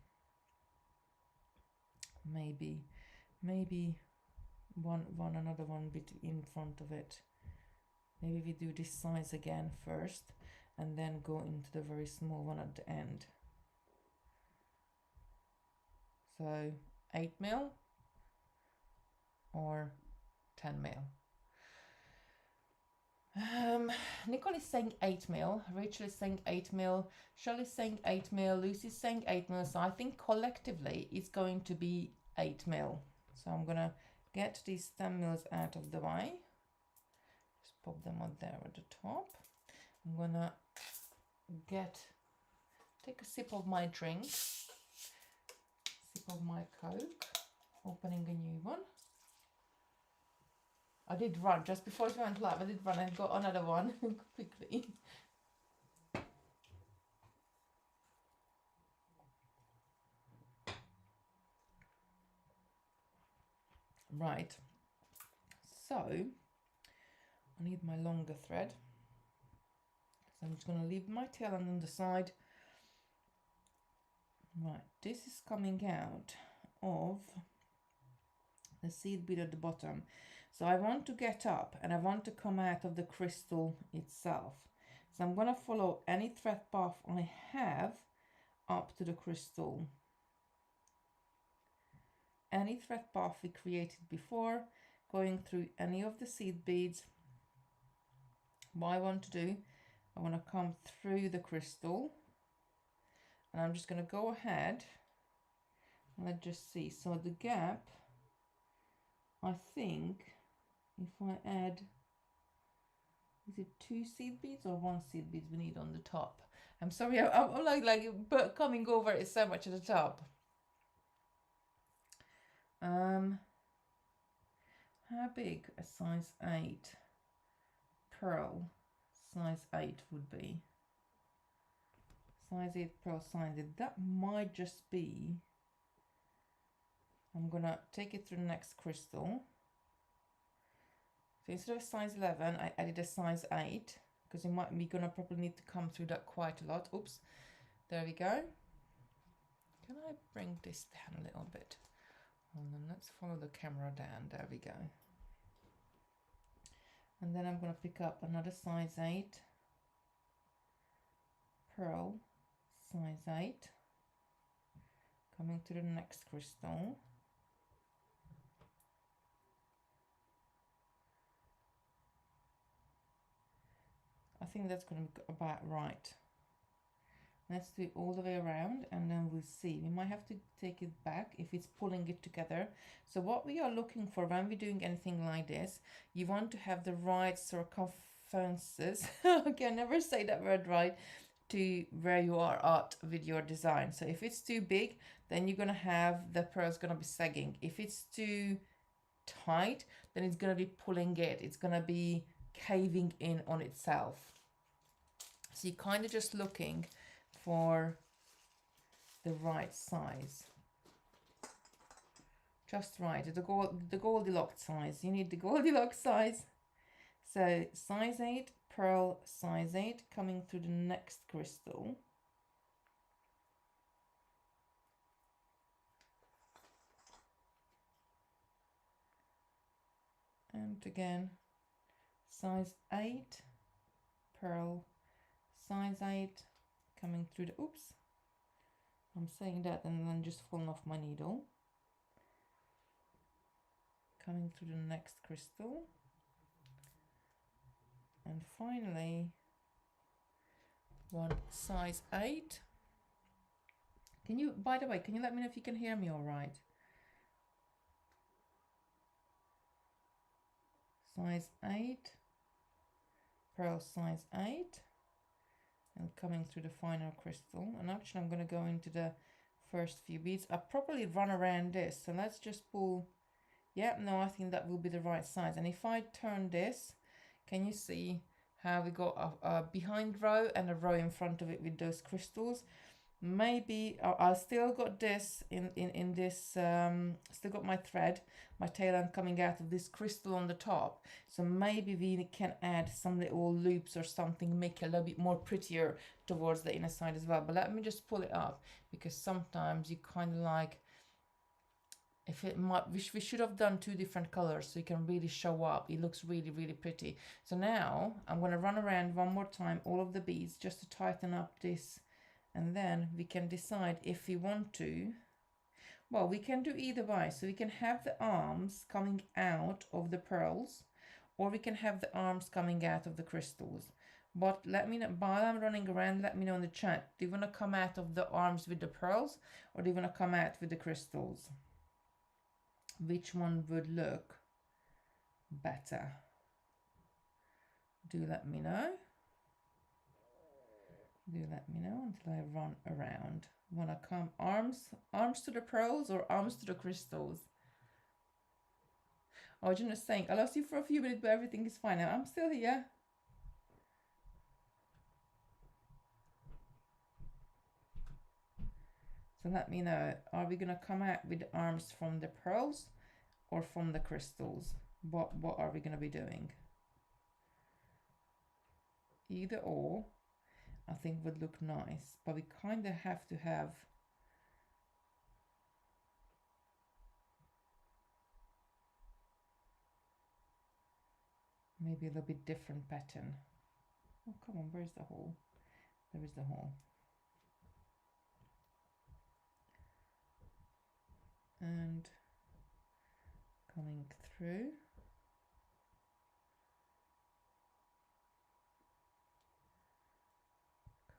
Maybe another one bit in front of it. Maybe we do this size again first, and then go into the very small one at the end. So 8mm or 10mm. Nicole is saying 8mm, Rachel is saying 8mm, Shirley is saying 8mm, Lucy's saying 8mm, so I think collectively it's going to be 8mm. So I'm gonna get these 10mm out of the way. Just pop them on there at the top. I'm gonna take a sip of my drink, sip of my Coke, opening a new one. I did run just before it went live. I did run and got another one quickly. Right. So I need my longer thread. So I'm just going to leave my tail end on the side. Right. This is coming out of the seed bead at the bottom. So I want to get up and I want to come out of the crystal itself. So I'm going to follow any thread path I have up to the crystal. Any thread path we created before, going through any of the seed beads. What I want to do, I want to come through the crystal. And I'm just going to go ahead. Let's just see. So the gap, I think, if I add, is it 2 seed beads or 1 seed beads we need on the top? I'm sorry, I'm like coming over it so much at the top. How big a size 8 pearl size 8 would be. Size 8 pearl, size 8. That might just be. I'm gonna take it through the next crystal. So instead of size 11, I added a size 8 because you might be gonna probably need to come through that quite a lot. Oops, there we go. Can I bring this down a little bit? Hold on, let's follow the camera down. There we go. And then I'm gonna pick up another size 8 pearl, size 8, coming to the next crystal. I think that's going to be about right. Let's do it all the way around and then we'll see. We might have to take it back if it's pulling it together. So what we are looking for when we're doing anything like this, you want to have the right circumferences. Okay, I never say that word right, to where you are at with your design. So if it's too big, then you're going to have the pearl's going to be sagging. If it's too tight, then it's going to be pulling it. It's going to be caving in on itself. So you're kind of just looking for the right size, just right, the Goldilocks size. You need the Goldilocks size. So size 8 pearl, size 8, coming through the next crystal. And again, size 8 pearl, size 8, coming through the, oops, I'm saying that and then just falling off my needle. Coming through the next crystal. And finally, one size 8. Can you, by the way, can you let me know if you can hear me all right? Size 8, pearl, size 8. And coming through the final crystal. And actually I'm going to go into the first few beads. I probably run around this, so let's just pull. Yeah, no, I think that will be the right size. And if I turn this, can you see how we got a behind row and a row in front of it with those crystals? Maybe I still got this in this, still got my thread, my tail end coming out of this crystal on the top. So maybe we can add some little loops or something, make it a little bit more prettier towards the inner side as well. But let me just pull it up, because sometimes you kind of like, if it might, we should have done 2 different colors so you can really show up. It looks really, really pretty. So now I'm going to run around one more time all of the beads just to tighten up this. And then we can decide if we want to. Well, we can do either way. So we can have the arms coming out of the pearls, or we can have the arms coming out of the crystals. But let me know, while I'm running around, let me know in the chat. Do you want to come out of the arms with the pearls, or do you want to come out with the crystals? Which one would look better? Do let me know. Do let me know until I run around. Want to come arms to the pearls or arms to the crystals? Oh, you're just saying, I lost you for a few minutes, but everything is fine now. I'm still here. So let me know, are we going to come out with the arms from the pearls or from the crystals? What are we going to be doing? Either or, I think would look nice, but we kind of have to have maybe a little bit different pattern. Oh, come on, where's the hole? There is the hole. And coming through.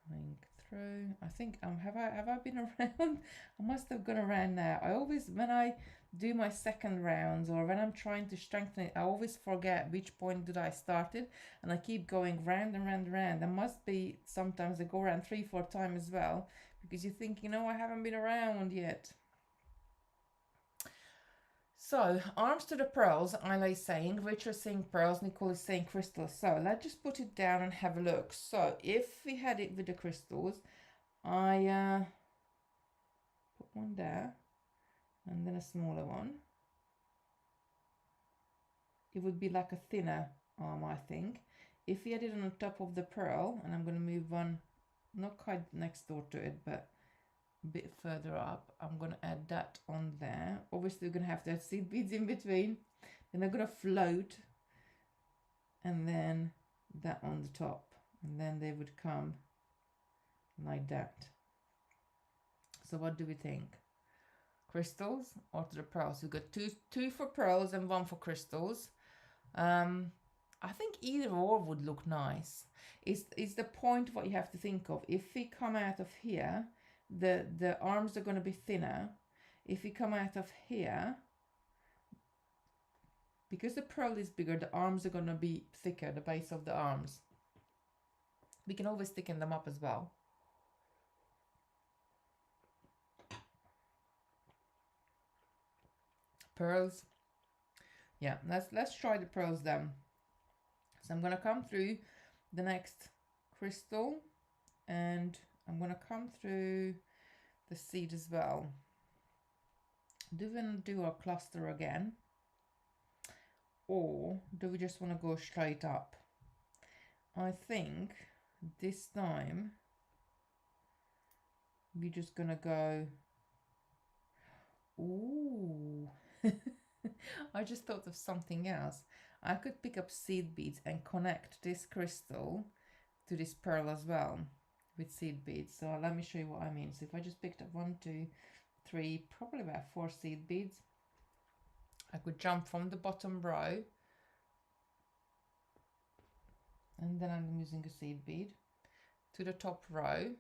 Coming through. I think have I been around? I must have gone around now. I always, when I do my second rounds or when I'm trying to strengthen it, I always forget which point did I started, and I keep going round and round and round. There must be sometimes I go around 3-4 times as well, because you think, you know, I haven't been around yet. So arms to the pearls, Isla is saying, Richard is saying pearls, Nicole is saying crystals. So let's just put it down and have a look. So if we had it with the crystals, I put one there and then a smaller one. It would be like a thinner arm, I think. If we had it on the top of the pearl, and I'm going to move one, not quite next door to it, but a bit further up, I'm going to add that on there. Obviously we're going to have to add seed beads in between. Then they're going to float, and then that on the top, and then they would come like that. So what do we think? Crystals or to the pearls? We've got two for pearls and one for crystals. I think either or would look nice. It's the point what you have to think of. If we come out of here, the arms are going to be thinner. If we come out of here, because the pearl is bigger, the arms are going to be thicker, the base of the arms. We can always thicken them up as well. Pearls. Yeah, let's try the pearls then. So I'm going to come through the next crystal, and I'm going to come through the seed as well. Do we want to do our cluster again, or do we just want to go straight up? I think this time we're just going to go, ooh. I just thought of something else. I could pick up seed beads and connect this crystal to this pearl as well with seed beads. So let me show you what I mean. So if I just picked up 1, 2, 3, probably about 4 seed beads, I could jump from the bottom row, and then I'm using a seed bead, to the top row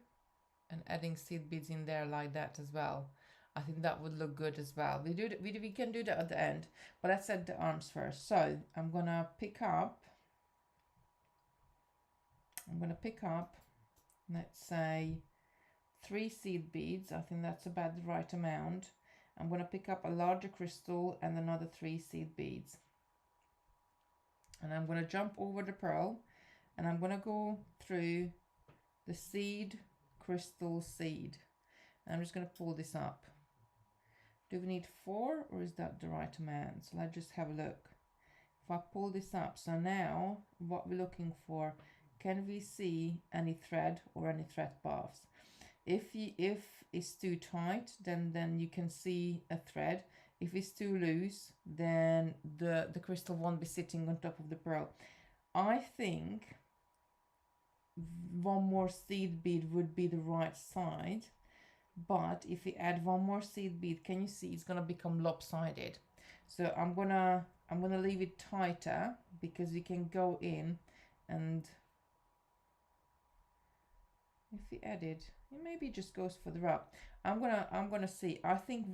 and adding seed beads in there like that as well. I think that would look good as well. We can do that at the end, but let's add the arms first. So I'm gonna pick up, let's say 3 seed beads. I think that's about the right amount. I'm gonna pick up a larger crystal and another 3 seed beads. And I'm gonna jump over the pearl, and I'm gonna go through the seed, crystal, seed. And I'm just gonna pull this up. Do we need 4, or is that the right amount? So let's just have a look. If I pull this up, so now what we're looking for, can we see any thread or any thread paths? If it's too tight, then you can see a thread. If it's too loose, then the crystal won't be sitting on top of the pearl. I think 1 more seed bead would be the right side. But if we add 1 more seed bead, can you see it's gonna become lopsided? So I'm gonna leave it tighter, because we can go in, and if we add it maybe it just goes further up. I'm gonna see. I think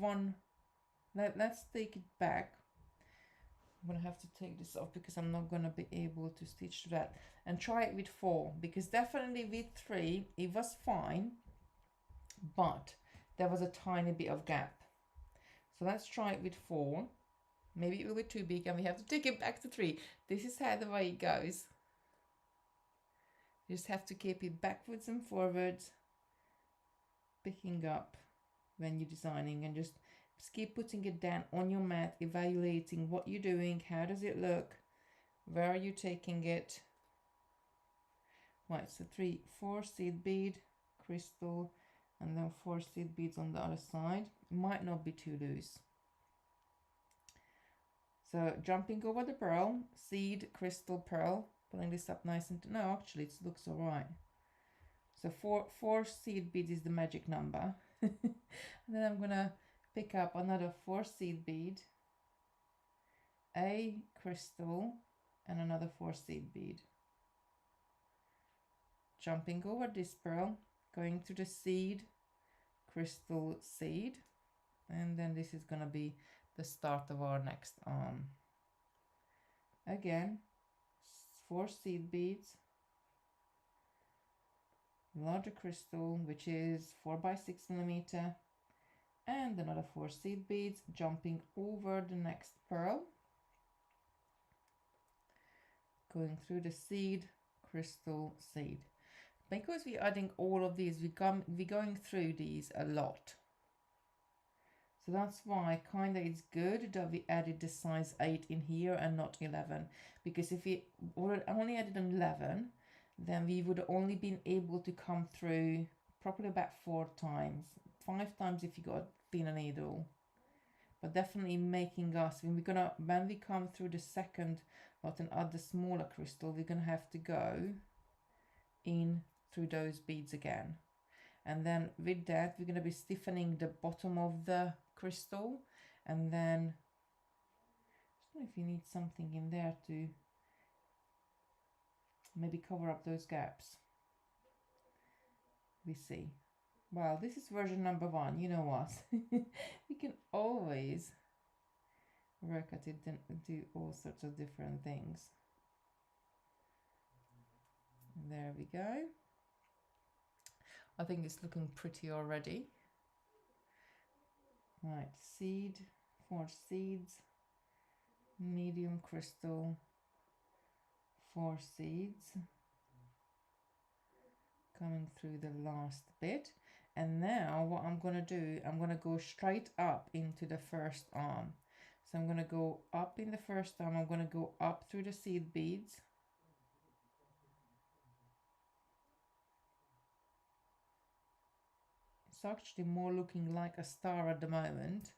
let's take it back. I'm gonna have to take this off because I'm not gonna be able to stitch to that, and try it with 4, because definitely with 3 it was fine, but there was a tiny bit of gap. So let's try it with 4. Maybe it will be too big and we have to take it back to 3. This is how the way it goes. You just have to keep it backwards and forwards, picking up when you're designing, and just keep putting it down on your mat, evaluating what you're doing, how does it look, where are you taking it. Right, so 3, 4 seed bead, crystal, and then 4 seed beads on the other side. It might not be too loose. So jumping over the pearl, seed, crystal, pearl, pulling this up nice and, no, actually it looks all right. So 4 seed beads is the magic number. And then I'm gonna pick up another 4 seed bead, a crystal, and another 4 seed bead. Jumping over this pearl, going to the seed, crystal, seed, and then this is gonna be the start of our next arm. Again, 4 seed beads, larger crystal, which is 4 by 6 millimeter, and another 4 seed beads, jumping over the next pearl, going through the seed, crystal, seed. Because we're adding all of these, we're going through these a lot. So that's why kind of it's good that we added the size 8 in here and not 11. Because if we only added an 11, then we would only been able to come through probably about 4 times. 5 times if you got a thinner needle. But definitely making us, when we come through the second lot and add the smaller crystal, we're gonna have to go in through those beads again. And then with that, we're going to be stiffening the bottom of the crystal. And then, I don't know if you need something in there to maybe cover up those gaps. We see. Well, this is version number 1, you know us. We can always work at it and do all sorts of different things. There we go. I think it's looking pretty already. Right, seed, 4 seeds, medium crystal, 4 seeds, coming through the last bit. And now what I'm going to do, I'm going to go straight up into the first arm. So I'm going to go up in the first arm, I'm going to go up through the seed beads. It's actually more looking like a star at the moment,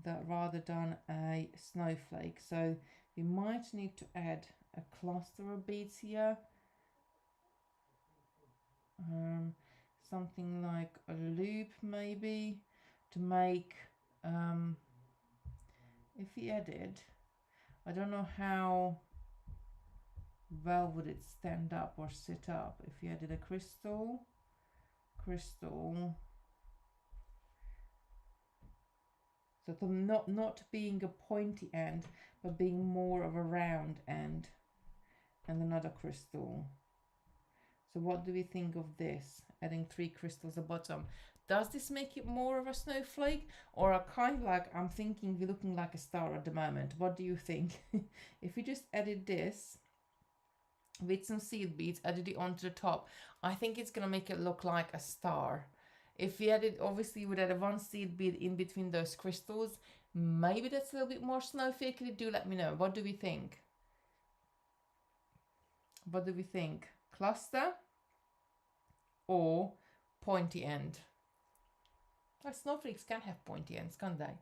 that rather than a snowflake. So we might need to add a cluster of beads here. Something like a loop maybe to make, if we added, I don't know how well would it stand up or sit up if you added a crystal, so to not being a pointy end, but being more of a round end, and another crystal. So what do we think of this? Adding 3 crystals at the bottom. Does this make it more of a snowflake? Or a kind of like, I'm thinking we're looking like a star at the moment. What do you think? If we just added this with some seed beads, added it onto the top, I think it's going to make it look like a star. If we added, obviously, we would add a 1 seed bead in between those crystals. Maybe that's a little bit more snowflakey. Do let me know. What do we think? What do we think? Cluster or pointy end? Well, snowflakes can have pointy ends, can't they?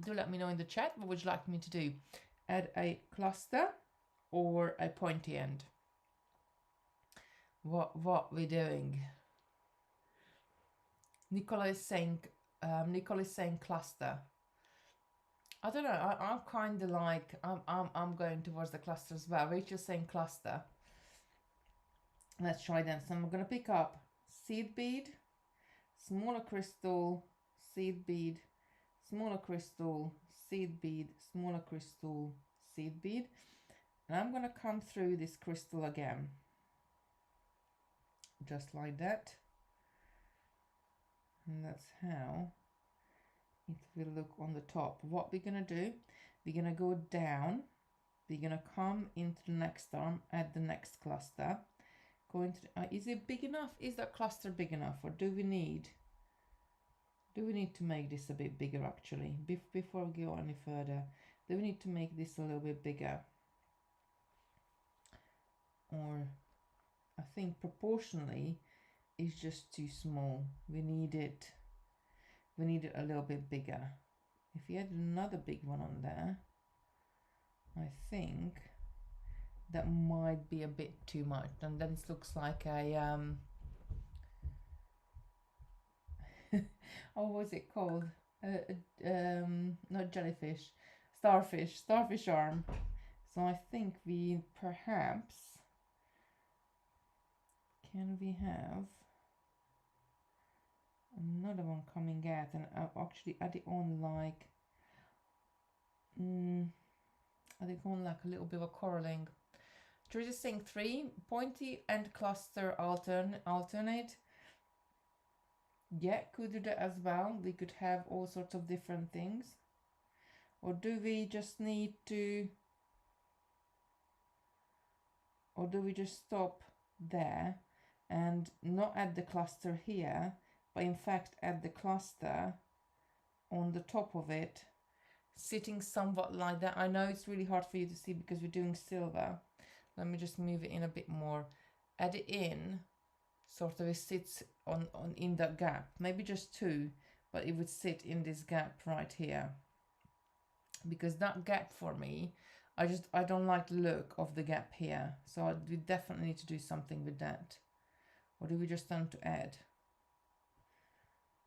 Do let me know in the chat. What would you like me to do? Add a cluster or a pointy end? What we're doing? Nicola is saying cluster. I don't know. I'm kind of like I'm going towards the cluster as well. Rachel's saying cluster. Let's try that. So I'm gonna pick up seed bead, smaller crystal, seed bead, smaller crystal, seed bead, smaller crystal, seed bead, and I'm gonna come through this crystal again, just like that, and that's how it will look on the top. What we're gonna do, we're gonna go down, we're gonna come into the next arm, add the next cluster, go into is it big enough? Is that cluster big enough, or do we need to make this a bit bigger actually? Before we go any further, do we need to make this a little bit bigger? Or I think proportionally it's just too small. We need it a little bit bigger. If we add another big one on there, I think that might be a bit too much, and then it looks like a oh, what's it called? Not jellyfish, starfish arm. So I think we perhaps, can we have another one coming out, and I'll actually add it on like add it on like a little bit of a coralling, Trish is saying 3 pointy and cluster alternate. Yeah, could do that as well. We could have all sorts of different things. Or do we just need to, or do we just stop there and not add the cluster here, but in fact add the cluster on the top of it, sitting somewhat like that. I know it's really hard for you to see because we're doing silver. Let me just move it in a bit more. Add it in, sort of it sits on in that gap. Maybe just 2, but it would sit in this gap right here. Because that gap for me, I don't like the look of the gap here. So we definitely need to do something with that. Or do we just want to add?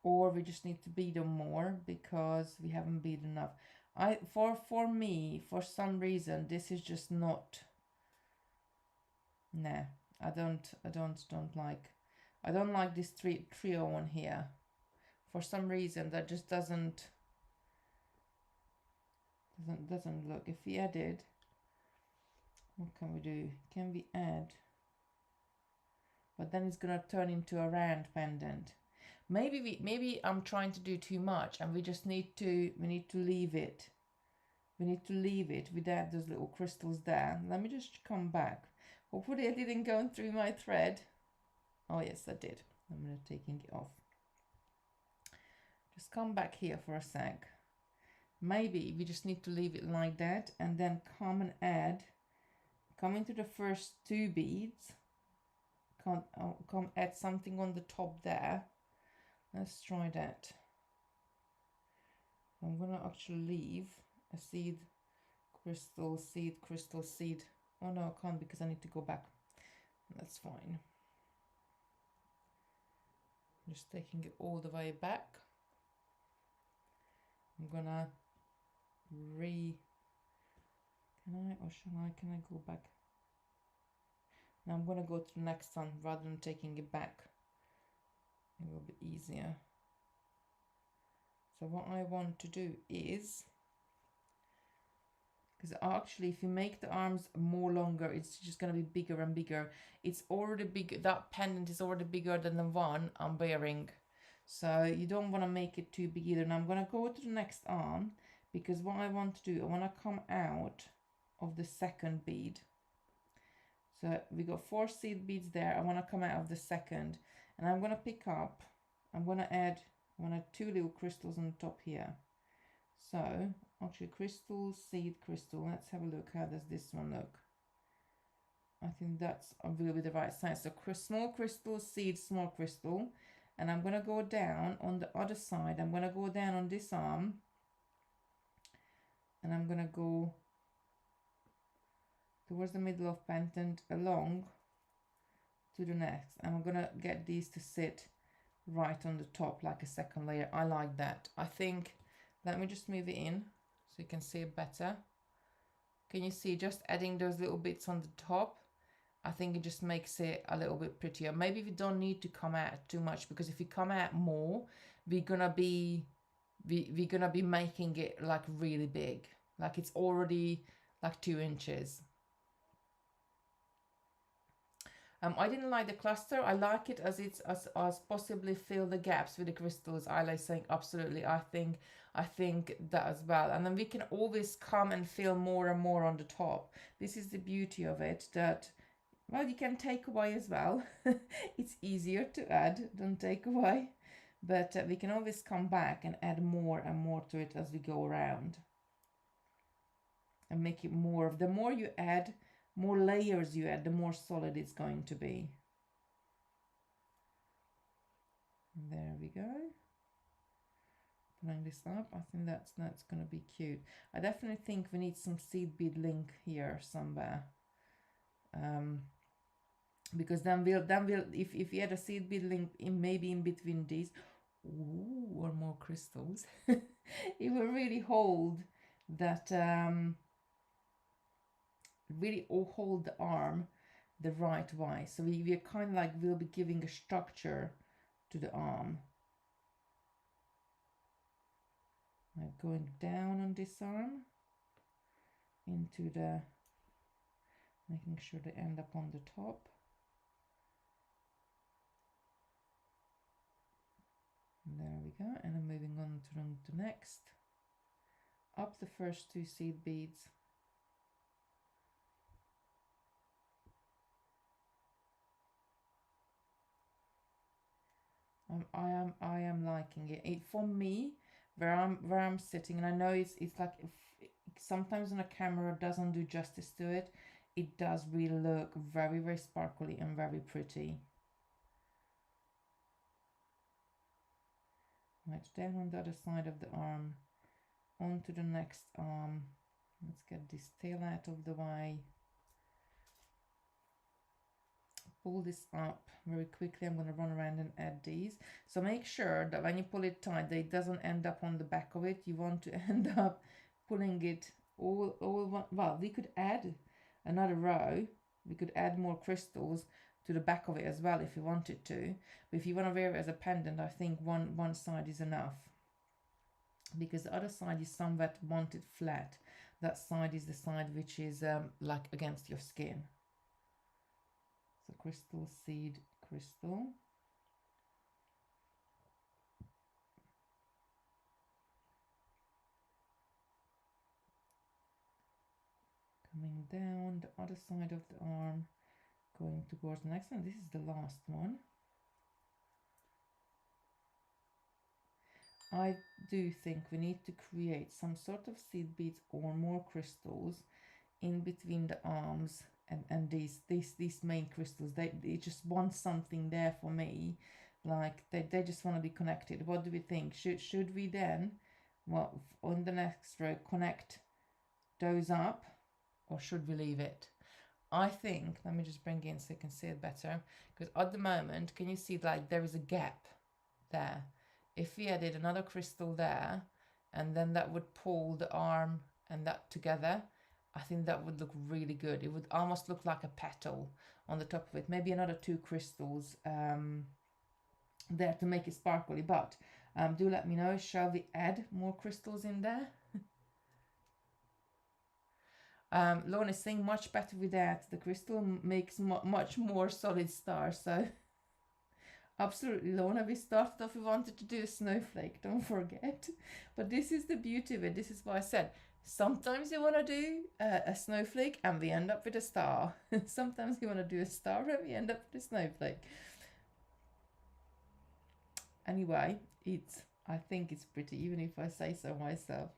Or we just need to bead them more because we haven't bead enough. For me, for some reason, this is just not. Nah, I don't like this trio one here. For some reason, that just doesn't look. If we added, what can we do? Can we add? But then it's gonna turn into a round pendant. Maybe I'm trying to do too much, and we need to leave it. We need to leave it without those little crystals there. Let me just come back. Hopefully I didn't go through my thread. Oh yes, I did. I'm gonna taking it off. Just come back here for a sec. Maybe we just need to leave it like that and then come and add, come into the first 2 beads, come add something on the top there. Let's try that. I'm gonna actually leave a seed, crystal, seed, crystal, seed. Oh no, I can't because I need to go back. That's fine. Just taking it all the way back. I'm gonna can I go back? Now I'm gonna go to the next one rather than taking it back. It will be easier. So what I want to do is, because actually if you make the arms more longer, it's just going to be bigger and bigger. It's already big, that pendant is already bigger than the one I'm wearing. So you don't want to make it too big either. And I'm going to go to the next arm, because what I want to do, I want to come out of the second bead. So we got 4 seed beads there. I want to come out of the second, and I'm going to pick up, I'm going to add 2 little crystals on the top here. So actually crystal, seed, crystal. Let's have a look. How does this one look? I think that's will be the right size. So small crystal, seed, small crystal. And I'm going to go down on the other side. I'm going to go down on this arm. And I'm going to go towards the middle of pendant along to the next. And I'm going to get these to sit right on the top like a second layer. I like that. I think, let me just move it in so you can see it better. Can you see just adding those little bits on the top? I think it just makes it a little bit prettier. Maybe we don't need to come out too much, because if we come out more, we're gonna be making it like really big. Like it's already like 2 inches. I didn't like the cluster. I like it as it's as possibly fill the gaps with the crystals. I like saying absolutely. I think that as well. And then we can always come and fill more and more on the top. This is the beauty of it, that, well, you can take away as well. It's easier to add than take away. But we can always come back and add more and more to it as we go around. And make it more. The more you add, more layers you add, the more solid it's going to be. There we go. Putting this up, I think that's going to be cute. I definitely think we need some seed bead link here somewhere. Because then we'll if you add a seed bead link maybe in between these, or more crystals, it will really hold that. Really hold the arm the right way. So we're kind of like, we'll be giving a structure to the arm. I'm going down on this arm into the, making sure they end up on the top. There we go, and I'm moving on to the next. Up the first 2 seed beads. I am liking it. For me, where I'm sitting, and I know it's like sometimes on a camera doesn't do justice to it. It does really look very, very sparkly and very pretty. Right, down on the other side of the arm, onto the next arm. Let's get this tail out of the way. Pull this up very quickly. I'm going to run around and add these. So make sure that when you pull it tight, that it doesn't end up on the back of it. You want to end up pulling it all one. Well, we could add another row. We could add more crystals to the back of it as well if you wanted to. But if you want to wear it as a pendant, I think one side is enough, because the other side is somewhat wanted flat. That side is the side which is like against your skin. So crystal, seed, crystal. Coming down the other side of the arm, going towards the next one. This is the last one. I do think we need to create some sort of seed beads or more crystals in between the arms and these main crystals. They just want something there for me, like they just want to be connected. What do we think? Should we then, well, on the next row, connect those up, or should we leave it? I think, let me just bring it in so you can see it better, because at the moment, can you see like there is a gap there? If we added another crystal there, and then that would pull the arm and that together, I think that would look really good. It would almost look like a petal on the top of it. Maybe another 2 crystals there to make it sparkly. But do let me know, shall we add more crystals in there? Lorna is saying much better with that. The crystal makes much more solid stars. So absolutely, Lorna, we started off, we wanted to do a snowflake, don't forget. But this is the beauty of it. This is why I said, sometimes you want to do a snowflake and we end up with a star. Sometimes you want to do a star and we end up with a snowflake. Anyway, I think it's pretty, even if I say so myself.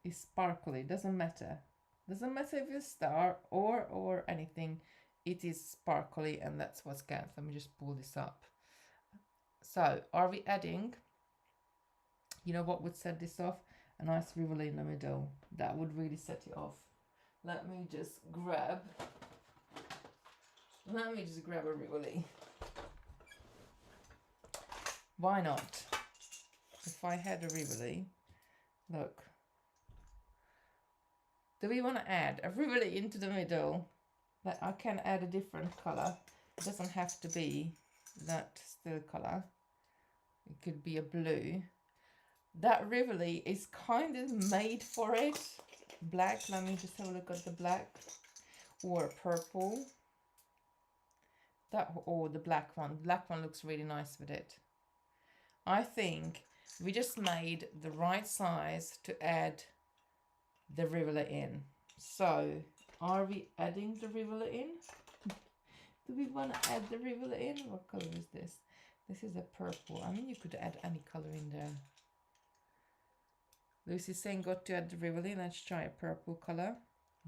It's sparkly, doesn't matter. Doesn't matter if it's a star or anything. It is sparkly, and that's what's counts. Let me just pull this up. So, are we adding, you know what would set this off? A nice Rivoli in the middle. That would really set it off. Let me just grab a Rivoli. Why not? If I had a Rivoli, look. Do we want to add a Rivoli into the middle? Like, I can add a different color. It doesn't have to be that still color. It could be a blue. That Rivoli is kind of made for it. Black, let me just have a look at the black. Or purple. Or the black one. The black one looks really nice with it. I think we just made the right size to add the Rivoli in. So, are we adding the Rivoli in? Do we want to add the Rivoli in? What color is this? This is a purple. I mean, you could add any color in there. Lucy's saying got to add the Rivoli. Let's try a purple color.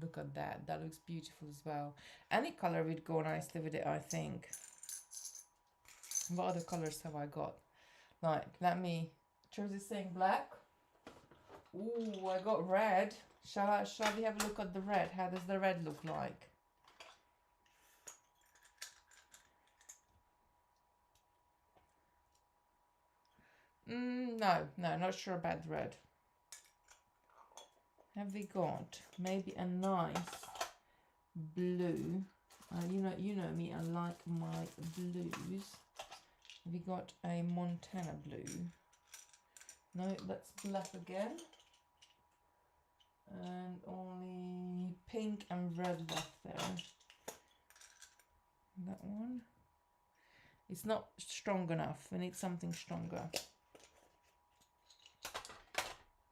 Look at that. That looks beautiful as well. Any color would go nicely with it, I think. What other colors have I got? Like, let me... Chelsea saying black. Ooh, I got red. Shall we have a look at the red? How does the red look like? No, not sure about the red. Have we got maybe a nice blue? You know me, I like my blues. Have we got a Montana blue? No, that's black again. and only pink and red left there. That one. It's not strong enough. We need something stronger.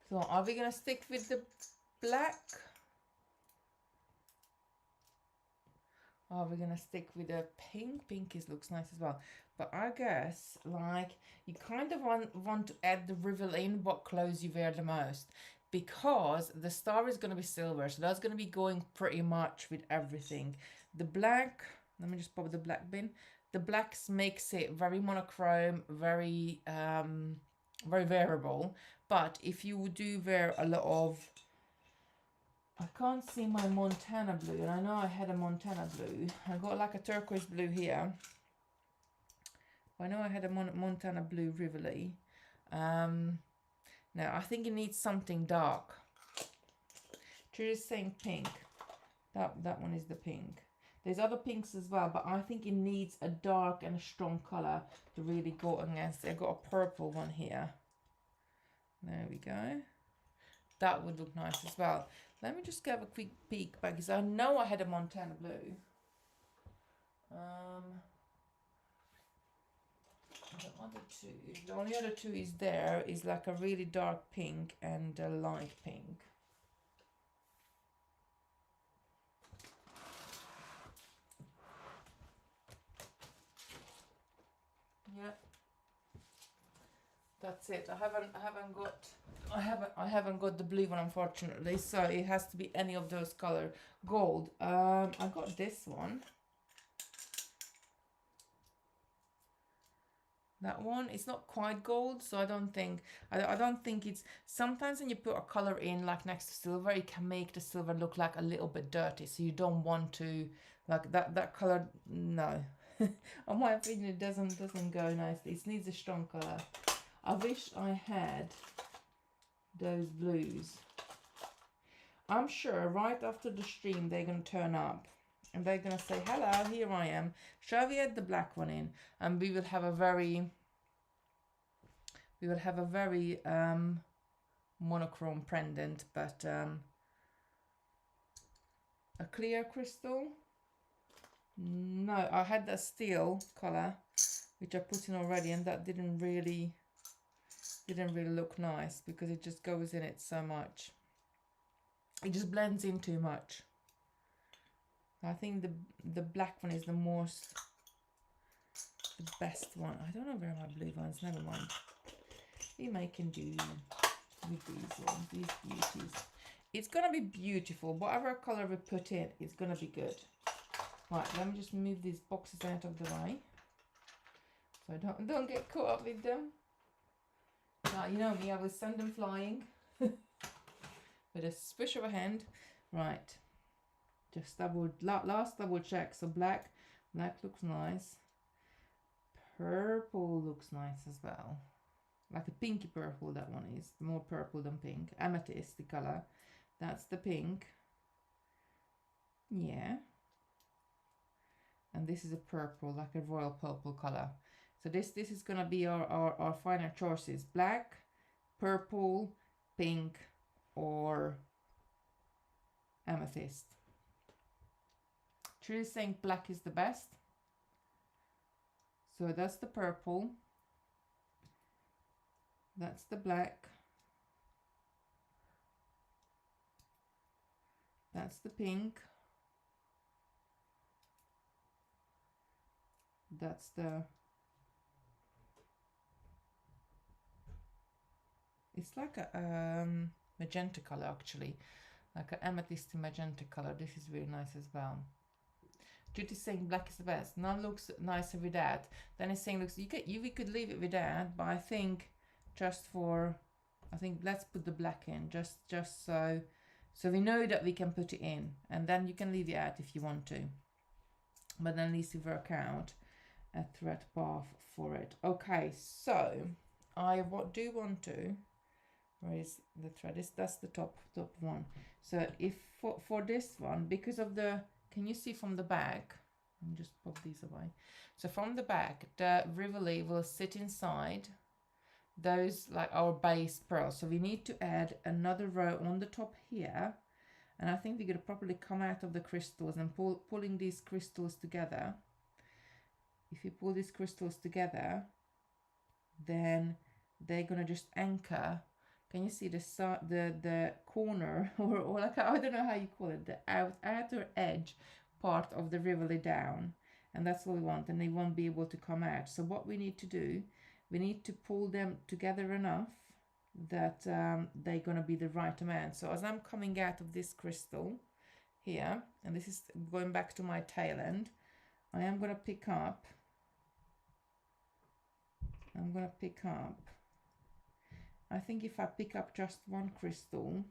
So are we gonna stick with the black? Or are we gonna stick with the pink? Pink looks nice as well. But I guess like you kind of want to add the Rivoli in what clothes you wear the most, because the star is gonna be silver, so that's gonna be going pretty much with everything. The black, let me just pop the black bin. The blacks makes it very monochrome, very very variable. But if you do wear a lot of, I can't see my Montana blue, and I know I had a Montana blue. I got like a turquoise blue here. I know I had a Montana blue Rivoli. Now I think it needs something dark. She's saying pink. That one is the pink. There's other pinks as well, but I think it needs a dark and a strong color to really go against it. I've got a purple one here. There we go. That would look nice as well. Let me just give a quick peek back, because I know I had a Montana blue. The only other two is there is like a really dark pink and a light pink. Yeah, that's it. I haven't got the blue one, unfortunately, so it has to be any of those color. Gold. I got this one. That one, it's not quite gold, so I don't think it's, sometimes when you put a color in like next to silver, it can make the silver look like a little bit dirty, so you don't want to, like that color, no. On my opinion, it doesn't go nicely. It needs a strong color. I wish I had those blues. I'm sure right after the stream they're gonna turn up and they're gonna say, hello, here I am, shall we add the black one in? And we will have a very monochrome pendant, but a clear crystal. No, I had that steel color which I put in already, and that didn't really look nice because it just goes in it so much. It just blends in too much. I think the black one is the best one. I don't know where my blue ones, never mind. We can do with these ones, these beauties. It's gonna be beautiful. Whatever color we put in, it's gonna be good. Right, let me just move these boxes out of the way, so I don't get caught up with them. Now, you know me, I will send them flying with a swish of a hand. Right, just last double check. So black looks nice. Purple looks nice as well, like a pinky purple. That one is more purple than pink. Amethyst, the color, that's the pink. Yeah. And this is a purple, like a royal purple color. So this is gonna be our final choices: black, purple, pink, or amethyst. Trudy's saying black is the best. So that's the purple. That's the black. That's the pink. That's the, it's like a magenta color actually, like an amethyst magenta color. This is really nice as well. Judy's saying black is the best. None looks nicer with that. Then it's saying looks, we could leave it with that, but I think let's put the black in just so we know that we can put it in, and then you can leave it out if you want to, but then at least you work out a thread path for it. Okay, so I do want to, where is the thread? That's the top one. So if for this one, because of the, can you see from the back? Let me just pop these away. So from the back, the Rivoli will sit inside. those like our base pearls. So we need to add another row on the top here, and I think we're going to probably come out of the crystals and pulling these crystals together. If you pull these crystals together, then they're going to just anchor. Can you see the corner or like, I don't know how you call it, the outer edge part of the Rivoli down, and that's what we want, and they won't be able to come out. So what we need to do, we need to pull them together enough that they're going to be the right amount. So as I'm coming out of this crystal here, and this is going back to my tail end, I am going to pick up, I think if I pick up just one crystal,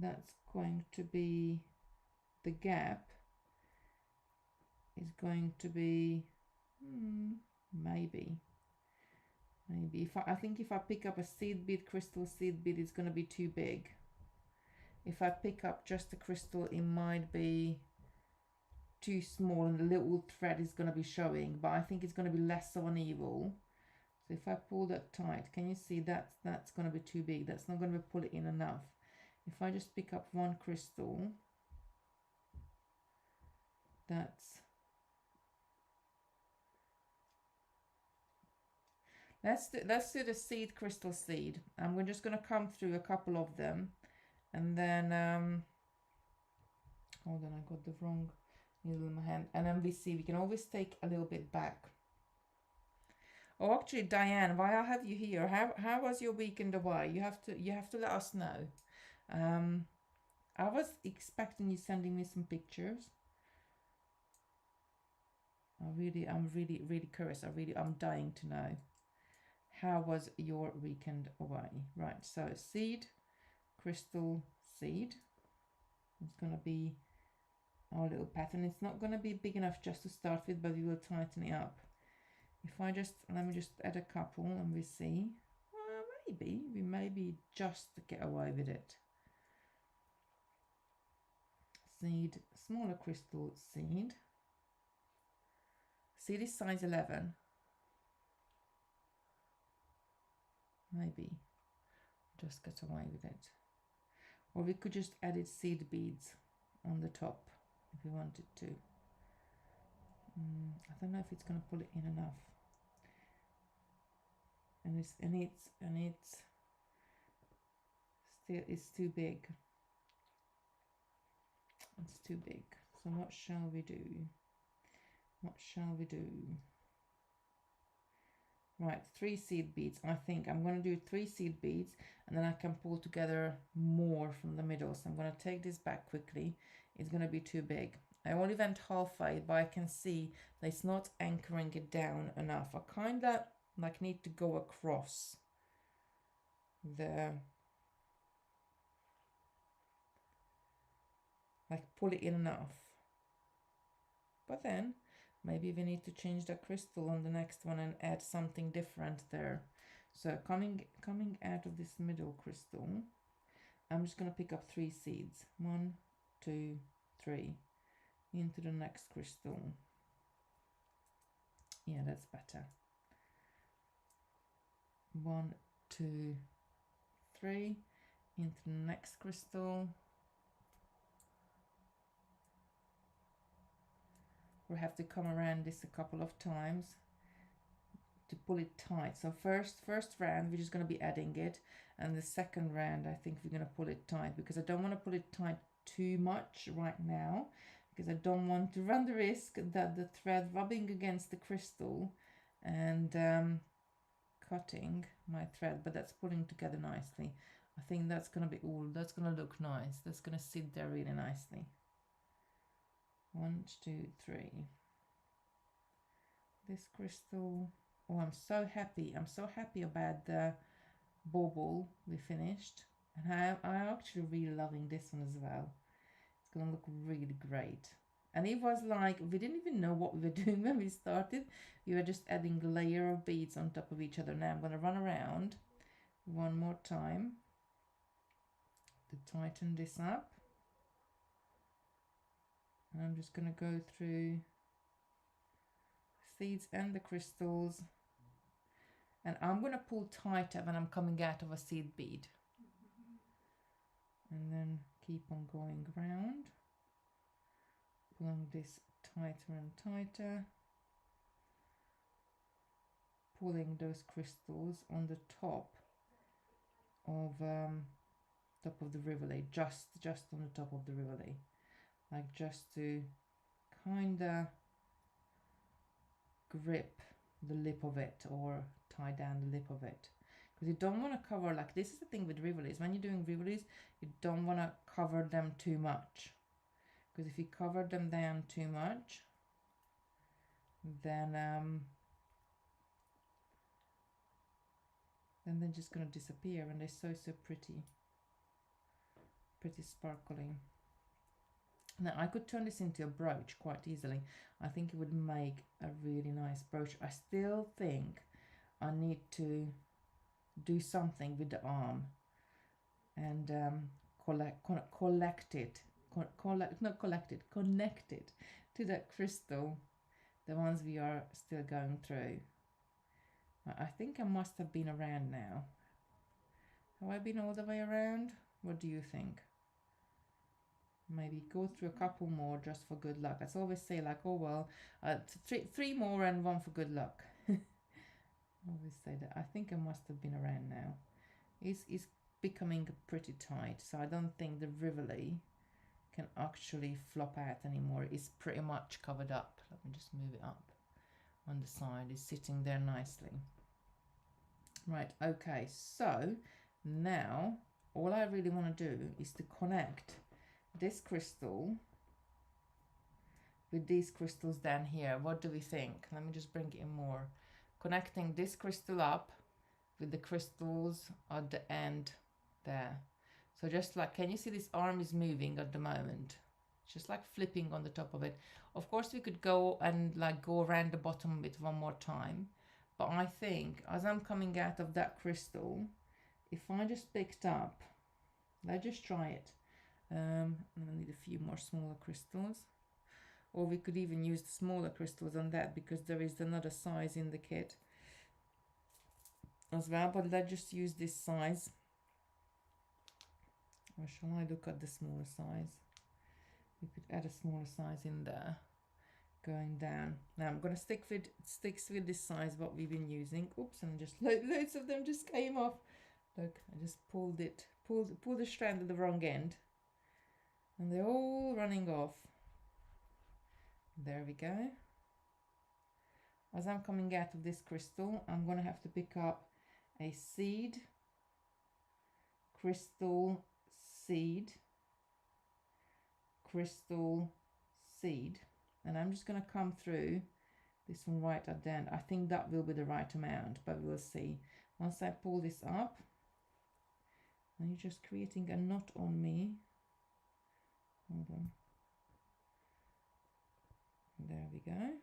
that's going to be, the gap is going to be, maybe if I think if I pick up a seed bead, crystal seed bead, it's going to be too big. If I pick up just a crystal, it might be too small and the little thread is going to be showing, but I think it's going to be less of an evil. So if I pull that tight, can you see that's going to be too big? That's not going to pull it in enough. If I just pick up one crystal, let's do the seed, crystal seed, and we're just going to come through a couple of them, and then hold on, I got the wrong needle in my hand, and then we see we can always take a little bit back. Oh, actually, Diane, why I have you here? How was your weekend away? You have to let us know. I was expecting you sending me some pictures. I'm really curious. I'm dying to know. How was your weekend away? Right, so seed, crystal, seed. It's gonna be our little pattern. It's not gonna be big enough just to start with, but we will tighten it up. If I just, let me just add a couple and we see, maybe just get away with it. Seed, smaller crystal, seed. Seed is size 11. Maybe just get away with it. Or we could just add seed beads on the top if we wanted to. I don't know if it's going to pull it in enough. And it's still, it's too big. It's too big. So what shall we do? What shall we do? Right, 3 seed beads. I think I'm going to do 3 seed beads, and then I can pull together more from the middle. So I'm going to take this back quickly. It's going to be too big. I only went halfway, but I can see that it's not anchoring it down enough. I kind of like need to go across the, like pull it in enough. But then maybe we need to change the crystal on the next one and add something different there. So coming out of this middle crystal, I'm just going to pick up 3 seeds. 1, 2, 3. Into the next crystal. Yeah, that's better. 1, 2, 3. Into the next crystal. We have to come around this a couple of times to pull it tight. So first round we're just going to be adding it, and the second round I think we're going to pull it tight, because I don't want to pull it tight too much right now, because I don't want to run the risk that the thread rubbing against the crystal and cutting my thread. But that's pulling together nicely. I think that's going to be all. That's going to look nice. That's going to sit there really nicely. 1, 2, 3. This crystal. Oh, I'm so happy. I'm so happy about the bauble we finished. And I'm actually really loving this one as well. It's going to look really great. And it was like, we didn't even know what we were doing when we started. We were just adding a layer of beads on top of each other. Now I'm going to run around one more time to tighten this up. And I'm just going to go through seeds and the crystals. And I'm going to pull tighter when I'm coming out of a seed bead. And then keep on going round, pulling this tighter and tighter, pulling those crystals on the top of the Rivoli, just on the top of the Rivoli, like just to kinda grip the lip of it or tie down the lip of it, because you don't want to cover, like this is the thing with Rivolis, when you're doing Rivolis you don't want to cover them too much, because if you cover them down too much then they're just gonna disappear, and they're so pretty sparkling. Now I could turn this into a brooch quite easily. I think it would make a really nice brooch. I still think I need to do something with the arm and connect it to that crystal, the ones we are still going through. I think I must have been around now. Have I been all the way around? What do you think? Maybe go through a couple more just for good luck. I always say, like, oh well, three more and one for good luck. I always say that. I think I must have been around now. It's becoming pretty tight, so I don't think the Rivoli can actually flop out anymore. It's pretty much covered up. Let me just move it up on the side. It's sitting there nicely. Right, okay, so now all I really want to do is to connect this crystal with these crystals down here. What do we think? Let me just bring it in more. Connecting this crystal up with the crystals at the end there. So just like, can you see this arm is moving at the moment? Just like flipping on the top of it. Of course we could go and like go around the bottom of it one more time, but I think as I'm coming out of that crystal, if I just picked up, let's just try it. I need a few more smaller crystals, or we could even use the smaller crystals on that, because there is another size in the kit as well, but let's just use this size. Or shall I look at the smaller size? We could add a smaller size in there, going down. Now I'm gonna stick with this size what we've been using. Oops, and just loads of them just came off. Look, I just pulled the strand at the wrong end, and they're all running off. There we go. As I'm coming out of this crystal, I'm gonna have to pick up a seed, crystal, seed, crystal, seed, and I'm just gonna come through this one right at the end. I think that will be the right amount, but we'll see. Once I pull this up, and you're just creating a knot on me. Hold on. There we go.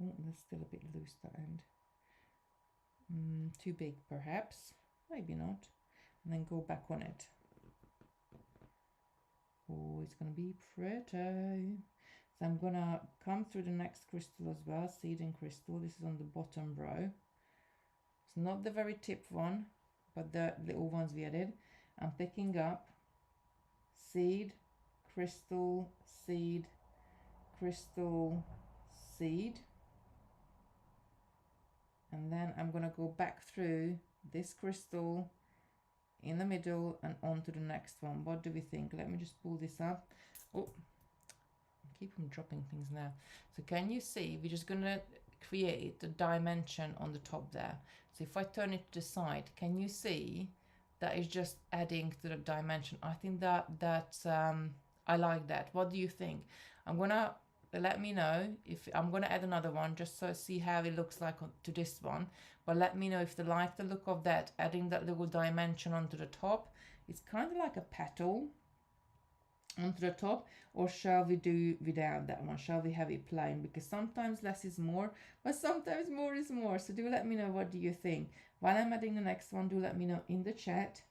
Oh, that's still a bit loose, that end. Too big perhaps, maybe not. And then go back on it. Oh, it's gonna be pretty. So I'm gonna come through the next crystal as well, seed and crystal. This is on the bottom row. It's not the very tip one, but the little ones we added. I'm picking up seed, crystal, seed, crystal, seed, and then I'm gonna go back through this crystal in the middle and on to the next one. What do we think? Let me just pull this up. Oh, I keep on dropping things now. So can you see, we're just gonna create a dimension on the top there. So if I turn it to the side, can you see that is just adding to the dimension? I think that's I like that. What do you think? I'm gonna let me know if I'm gonna add another one just so see how it looks like to this one, but let me know if you like the look of that, adding that little dimension onto the top. It's kind of like a petal onto the top, or shall we do without that one? Shall we have it plain? Because sometimes less is more, but sometimes more is more. So do let me know, what do you think? While I'm adding the next one, do let me know in the chat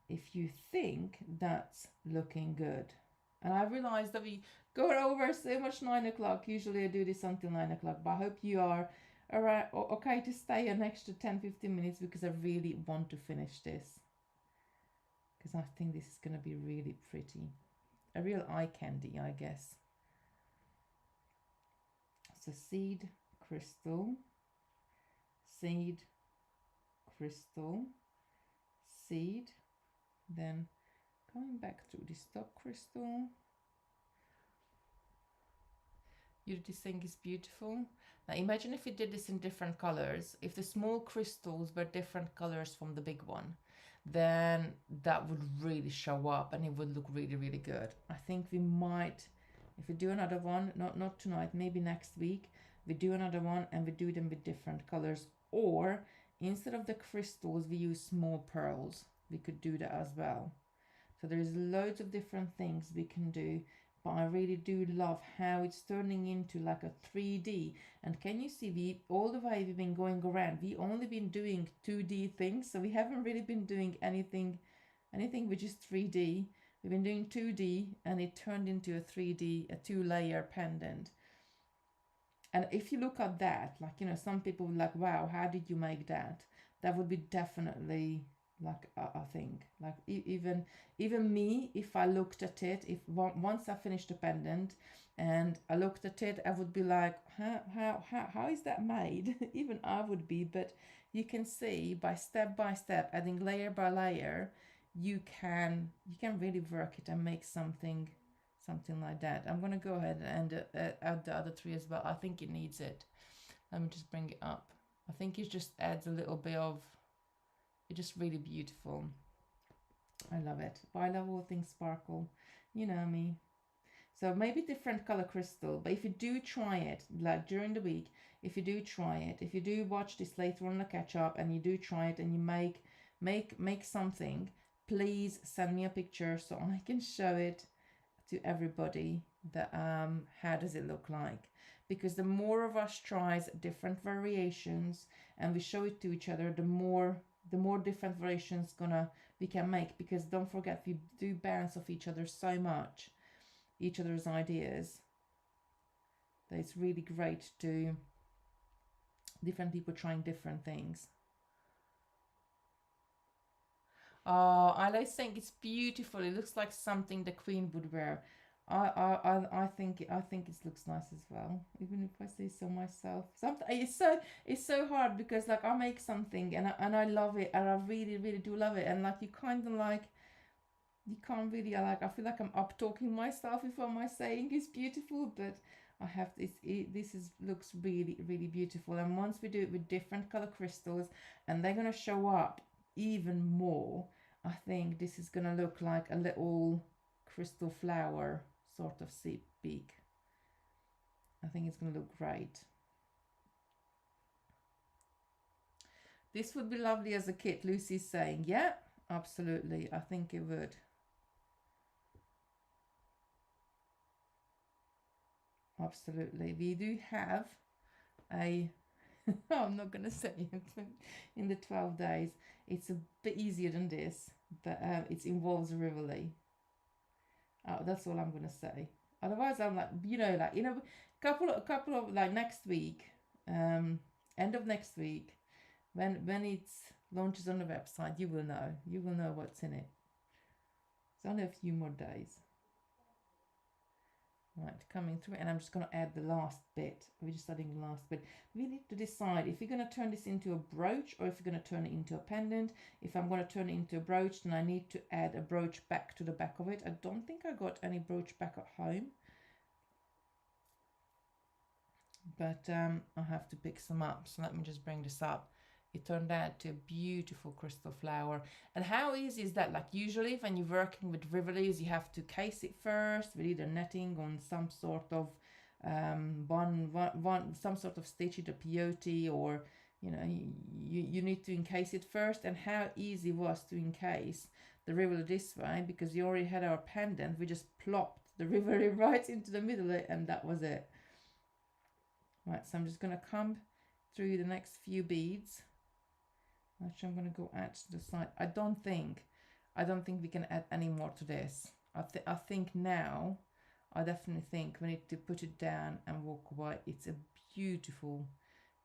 if you think that's looking good. And I realized that we go over so much 9 o'clock. Usually I do this until 9 o'clock, but I hope you are All right, okay to stay an extra 10-15 minutes because I really want to finish this. Because I think this is going to be really pretty. A real eye candy, I guess. So seed, crystal, seed, crystal, seed, then coming back through the stock crystal. You think is beautiful. Now imagine if you did this in different colors. If the small crystals were different colors from the big one, then that would really show up and it would look really, really good. I think we might, if we do another one, not tonight, maybe next week, we do another one and we do them with different colors. Or instead of the crystals, we use small pearls. We could do that as well. So there's loads of different things we can do, but I really do love how it's turning into like a 3D. And can you see, we all the way we've been going around, we only been doing 2D things, so we haven't really been doing anything which is 3D. We've been doing 2D and it turned into a 3D, a 2-layer pendant. And if you look at that, like, you know, some people like, wow, how did you make that? That would be definitely like, I think like even me, if I looked at it, if once I finished the pendant and I looked at it, I would be like, how is that made? Even I would be. But you can see by step, adding layer by layer, you can really work it and make something like that. I'm gonna go ahead and add the other 3 as well. I think it needs it. Let me just bring it up. I think it just adds a little bit of, it's just really beautiful. I love it. But I love all things sparkle. You know me. So maybe different color crystal. But if you do try it, like during the week, if you do try it, if you do watch this later on the catch up and you do try it and you make something, please send me a picture so I can show it to everybody that how does it look like. Because the more of us tries different variations and we show it to each other, the more different variations we can make. Because don't forget, we do bounce off each other so much, each other's ideas, that it's really great to different people trying different things. Oh, I like saying it's beautiful. It looks like something the Queen would wear. I think it looks nice as well. Even if I say so myself. It's so hard because like I make something and I love it and I really really do love it, and like you kind of like you can't really like, I feel like I'm up talking myself if what am I saying is beautiful, but I have this looks really really beautiful. And once we do it with different color crystals and they're gonna show up even more, I think this is gonna look like a little crystal flower sort of beak. I think it's gonna look great. This would be lovely as a kit, Lucy's saying. Yeah, absolutely. I think it would. Absolutely. We do have a I'm not going to say it in the 12 days. It's a bit easier than this, but it involves Rivoli. That's all I'm going to say. Otherwise, I'm like, like, couple of like next week, end of next week, when it launches on the website, you will know what's in it. It's only a few more days. Right, coming through, and I'm just going to add the last bit. We're just adding the last bit. We need to decide if you're going to turn this into a brooch or if you're going to turn it into a pendant. If I'm going to turn it into a brooch, then I need to add a brooch back to the back of it. I don't think I got any brooch back at home, but I have to pick some up. So let me just bring this up. It turned out to a beautiful crystal flower. And how easy is that? Like usually when you're working with Rivolis, you have to case it first with either netting on some sort of some sort of stitch, either peyote, or you need to encase it first. And how easy it was to encase the Rivoli this way, because you already had our pendant. We just plopped the Rivoli right into the middle and that was it. Right, so I'm just going to come through the next few beads. Actually, I'm going to go add to the side. I don't think we can add any more to this. I think now, I definitely think we need to put it down and walk away. It's a beautiful,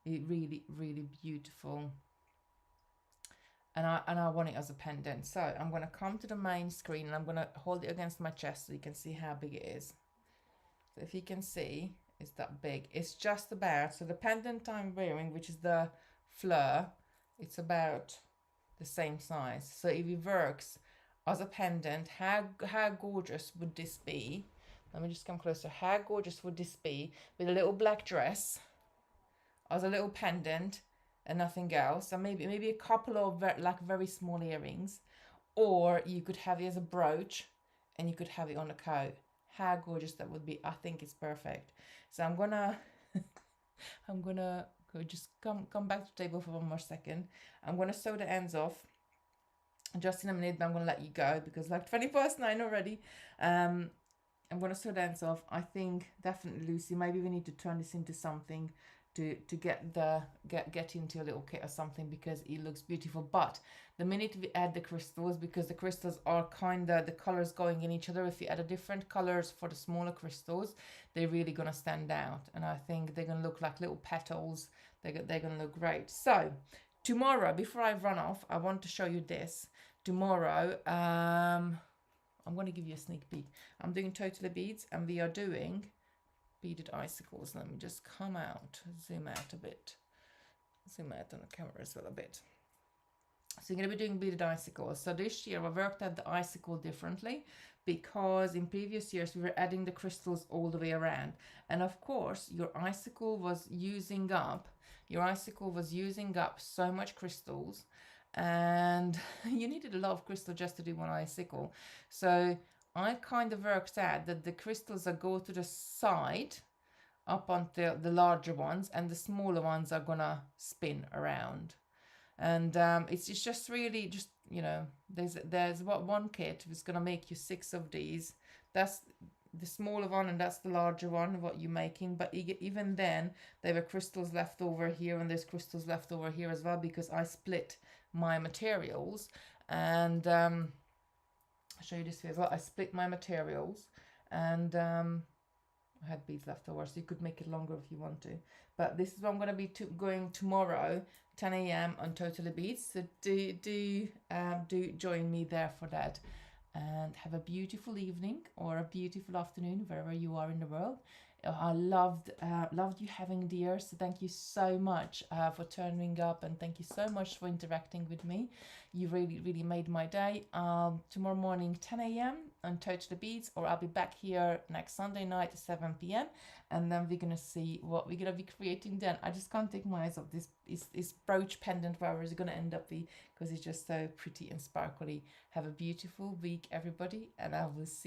It really, really beautiful. And I want it as a pendant. So I'm going to come to the main screen and I'm going to hold it against my chest so you can see how big it is. So if you can see, it's that big. It's just about, so the pendant I'm wearing, which is the fleur, it's about the same size. So if it works as a pendant, how gorgeous would this be? Let me just come closer. How gorgeous would this be with a little black dress as a little pendant and nothing else, and maybe a couple of very small earrings, or you could have it as a brooch and you could have it on a coat. How gorgeous that would be. I think it's perfect. So I'm gonna I'm gonna go, just come back to the table for one more second. I'm gonna sew the ends off just in a minute, but I'm gonna let you go because like 9 already. I'm gonna sew the ends off. I think definitely, Lucy, maybe we need to turn this into something to get into a little kit or something, because it looks beautiful. But the minute we add the crystals, because the crystals are kind of the colors going in each other, if you add a different colors for the smaller crystals, they're really gonna stand out, and I think they're gonna look like little petals. They're gonna look great. So tomorrow, before I run off, I want to show you this. Tomorrow, I'm going to give you a sneak peek. I'm doing Totally Beads, and we are doing beaded icicles. Let me just come out, zoom out a bit, zoom out on the camera as well a bit. So you're going to be doing beaded icicles. So this year I worked out the icicle differently, because in previous years we were adding the crystals all the way around, and of course your icicle was using up so much crystals, and you needed a lot of crystal just to do one icicle. So I kind of worked out that the crystals that go to the side up onto the larger ones, and the smaller ones are gonna spin around. And it's just really just, you know, there's what one kit is gonna make you 6 of these. That's the smaller one and that's the larger one, what you're making. But even then there were crystals left over here, and there's crystals left over here as well, because I split my materials. And I'll show you this here as well. I split my materials, and I had beads left over, so you could make it longer if you want to. But this is what I'm going to be going tomorrow, 10 a.m. on Totally Beads. So do join me there for that. And have a beautiful evening or a beautiful afternoon wherever you are in the world. I loved you having the ear, so thank you so much for turning up, and thank you so much for interacting with me. You really made my day. Tomorrow morning 10 a.m. on Totally Beads, or I'll be back here next Sunday night at 7 p.m. and then we're gonna see what we're gonna be creating then. I just can't take my eyes off this brooch pendant, wherever it's gonna end up be, because it's just so pretty and sparkly. Have a beautiful week, everybody, and I will see